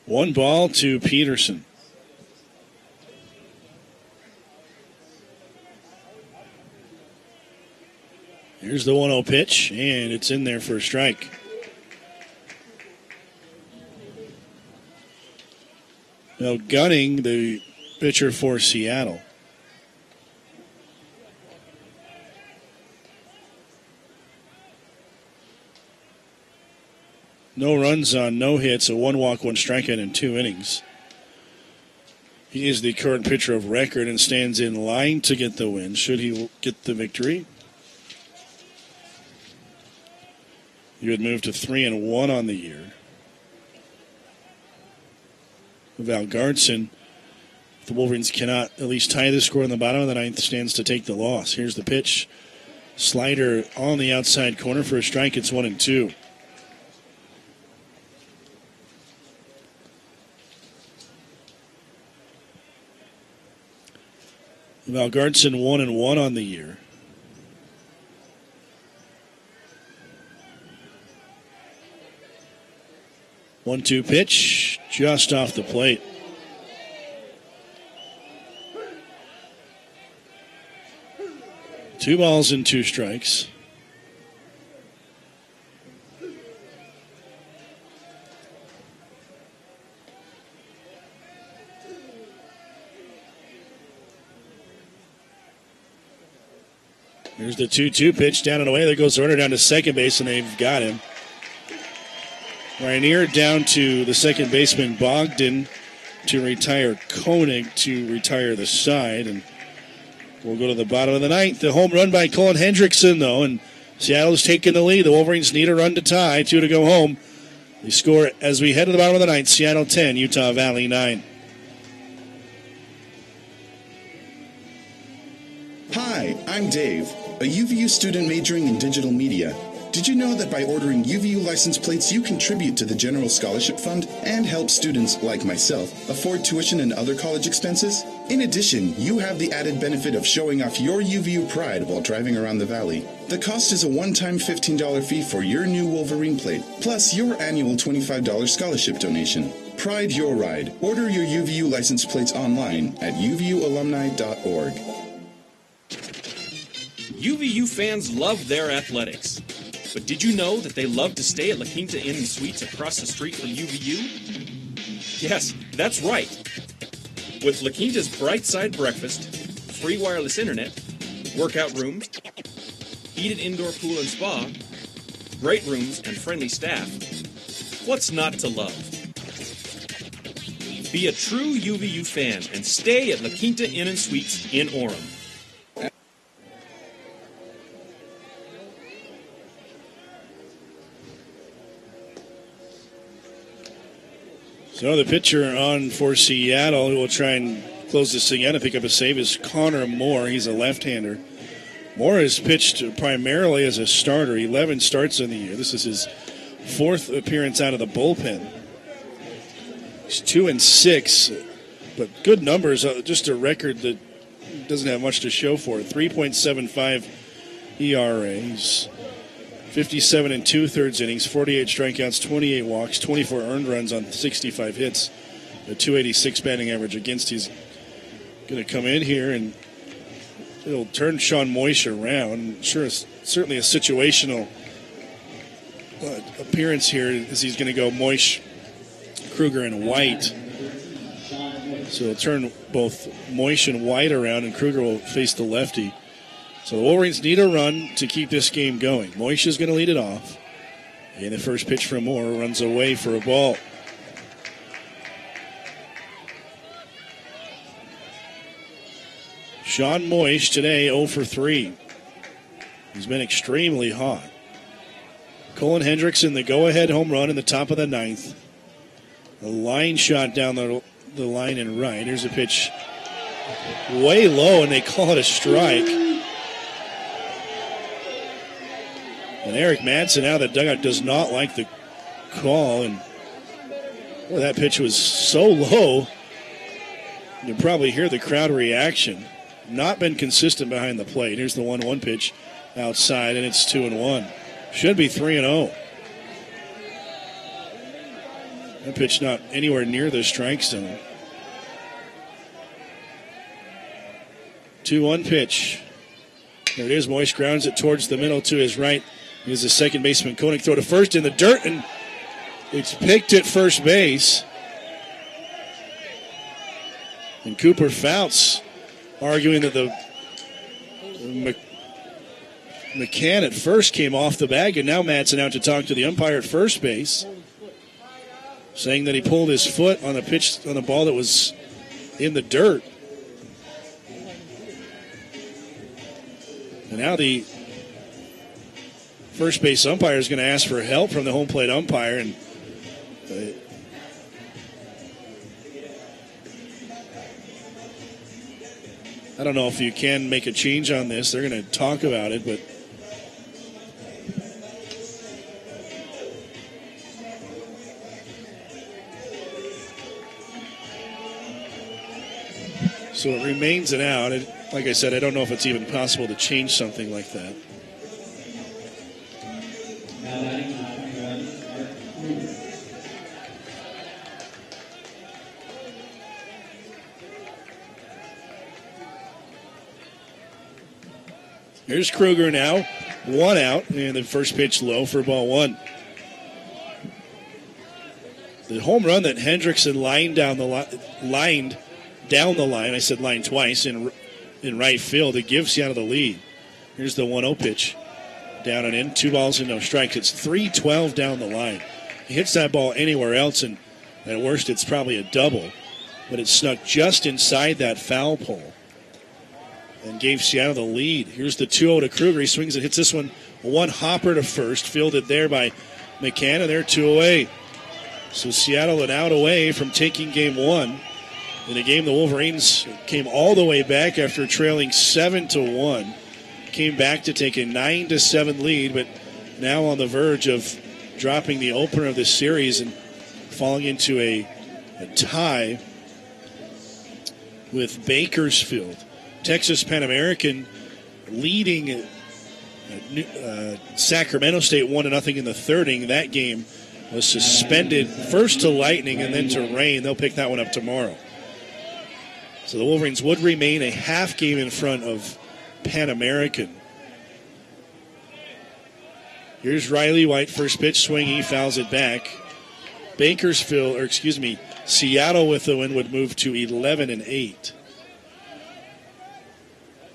One ball to Peterson. Here's the 1-0 pitch, and it's in there for a strike. Now Gunning, the pitcher for Seattle. No runs on no hits, a 1 walk, 1 strikeout in 2 innings. He is the current pitcher of record and stands in line to get the win, should he get the victory. You would move to 3-1 on the year. Val Gardson, if the Wolverines cannot at least tie the score in the bottom of the 9th, stands to take the loss. Here's the pitch. Slider on the outside corner for a strike. It's 1-2. Val Gardson 1-1 on the year. One-two pitch, just off the plate. Two balls and 2 strikes. Here's the 2-2 pitch down and away. There goes the runner down to second base, and they've got him. Rainier down to the second baseman, Bogdan, to retire Koenig, to retire the side. And we'll go to the bottom of the 9th. The home run by Colin Hendrickson, though, and Seattle's taking the lead. The Wolverines need a run to tie, 2 to go home. They score as we head to the bottom of the 9th. Seattle 10, Utah Valley 9. Hi, I'm Dave, a UVU student majoring in digital media. Did you know that by ordering UVU license plates, you contribute to the General Scholarship Fund and help students like myself afford tuition and other college expenses? In addition, you have the added benefit of showing off your UVU pride while driving around the valley. The cost is a one-time $15 fee for your new Wolverine plate, plus your annual $25 scholarship donation. Pride your ride. Order your UVU license plates online at uvualumni.org. UVU fans love their athletics. But did you know that they love to stay at La Quinta Inn and Suites across the street from UVU? Yes, that's right. With La Quinta's Bright Side Breakfast, free wireless internet, workout rooms, heated indoor pool and spa, great rooms, and friendly staff, what's not to love? Be a true UVU fan and stay at La Quinta Inn and Suites in Orem. So the pitcher on for Seattle, who will try and close this thing out and pick up a save, is Connor Moore. He's a left-hander. Moore has pitched primarily as a starter, 11 starts in the year. This is his 4th appearance out of the bullpen. He's 2-6, but good numbers. Just a record that doesn't have much to show for. 3.75 ERA. He's 57 2/3 innings, 48 strikeouts, 28 walks, 24 earned runs on 65 hits, a 286 batting average against. He's going to come in here and it'll turn Sean Moish around. Sure, certainly a situational appearance here as he's going to go Moish, Kruger, and White. So it'll turn both Moish and White around, and Kruger will face the lefty. So the Wolverines need a run to keep this game going. Moish is going to lead it off. And the first pitch from Moore runs away for a ball. Sean Moish today 0 for 3. He's been extremely hot. Colin Hendrickson, the go-ahead home run in the top of the ninth. A line shot down the line and right. Here's a pitch way low, and they call it a strike. And Eric Madsen out of the dugout does not like the call. And boy, that pitch was so low. You can probably hear the crowd reaction. Not been consistent behind the plate. Here's the 1-1 pitch outside, and it's 2-1. Should be 3-0. That pitch not anywhere near the strike zone. 2-1 pitch. There it is. Moist grounds it towards the middle to his right. Here's the second baseman, Koenig, throw to first in the dirt, and it's picked at first base. And Cooper Fouts arguing that the McCann at first came off the bag, and now Madsen out to talk to the umpire at first base, saying that he pulled his foot on the pitch on the ball that was in the dirt. And now the first base umpire is going to ask for help from the home plate umpire, and I don't know if you can make a change on this. They're going to talk about it, but so it remains an out. Like I said, I don't know if it's even possible to change something like that. Here's Kruger now, 1 out, and the first pitch low for ball 1. The home run that Hendrickson lined down the line, I said line twice, in right field, it gives Seattle the lead. Here's the 1-0 pitch, down and in, 2 balls and no strikes. It's 3-12 down the line. He hits that ball anywhere else, and at worst it's probably a double, but it snuck just inside that foul pole and gave Seattle the lead. Here's the 2-0 to Kruger. He swings and hits this one. One hopper to first, fielded there by McCann, and they're 2 away. So Seattle an out away from taking game 1. In a game the Wolverines came all the way back after trailing 7-1. Came back to take a 9-7 lead, but now on the verge of dropping the opener of this series and falling into a tie with Bakersfield. Texas Pan American leading Sacramento State 1-0 in the third inning. That game was suspended first to lightning and then to rain. They'll pick that one up tomorrow. So the Wolverines would remain a half game in front of Pan American. Here's Riley White, first pitch swing, he fouls it back. Seattle with the win would move to 11-8.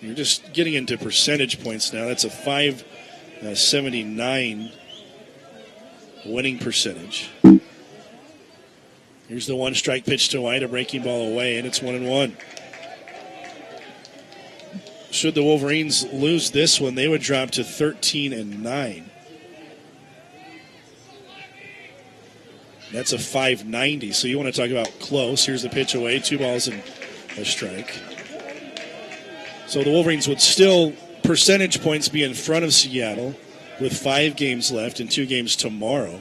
You're just getting into percentage points now. That's a 579 winning percentage. Here's the 1 strike pitch to White, a breaking ball away, and it's 1-1. Should the Wolverines lose this one, they would drop to 13-9. That's a 590. So you want to talk about close. Here's the pitch away, 2 balls and a strike. So the Wolverines would still, percentage points, be in front of Seattle with 5 games left and 2 games tomorrow.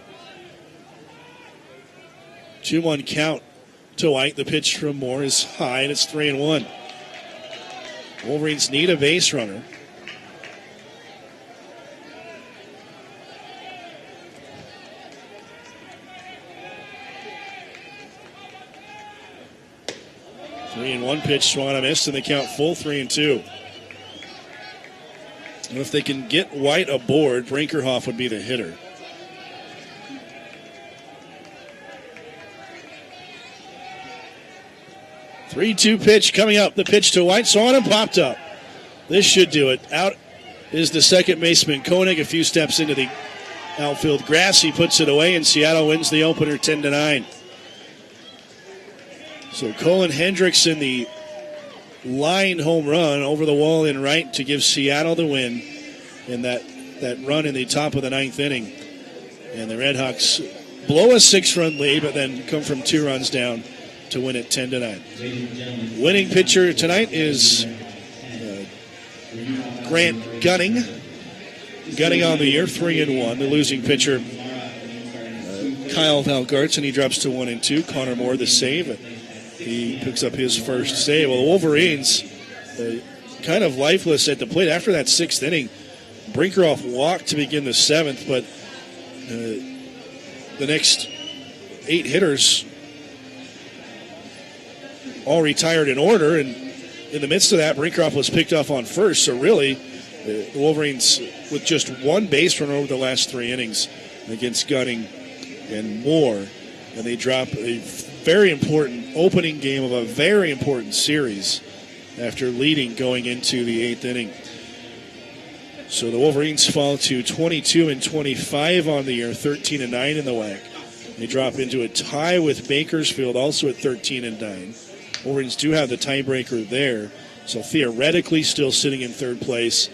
2-1 count to White. The pitch from Moore is high, and it's 3-1. Wolverines need a base runner. Three and 1 pitch, swung on a miss, and they count full 3-2. And if they can get White aboard, Brinkerhoff would be the hitter. Three-two pitch coming up. The pitch to White, saw him, popped up. This should do it. Out is the second baseman, Koenig, a few steps into the outfield grass. He puts it away, and Seattle wins the opener 10-9. So Colin Hendrickson, the line home run over the wall in right to give Seattle the win in that run in the top of the 9th inning. And the Redhawks blow a 6-run lead, but then come from 2 runs down to win it 10-9. Winning pitcher tonight is Grant Gunning. Gunning on the year, 3-1. The losing pitcher, Kyle Valgartson, he drops to 1-2. Connor Moore, the save. He picks up his first save. Well, the Wolverines kind of lifeless at the plate after that 6th inning. Brinkerhoff walked to begin the 7th, but the next 8 hitters all retired in order, and in the midst of that, Brinkerhoff was picked off on first. So really, the Wolverines with just 1 base runner over the last 3 innings against Gunning and Moore, and they drop a very important opening game of a very important series after leading going into the 8th inning. So the Wolverines fall to 22-25 on the year, 13-9 in the WAC. They drop into a tie with Bakersfield, also at 13-9. Wolverines do have the tiebreaker there, so theoretically still sitting in 3rd place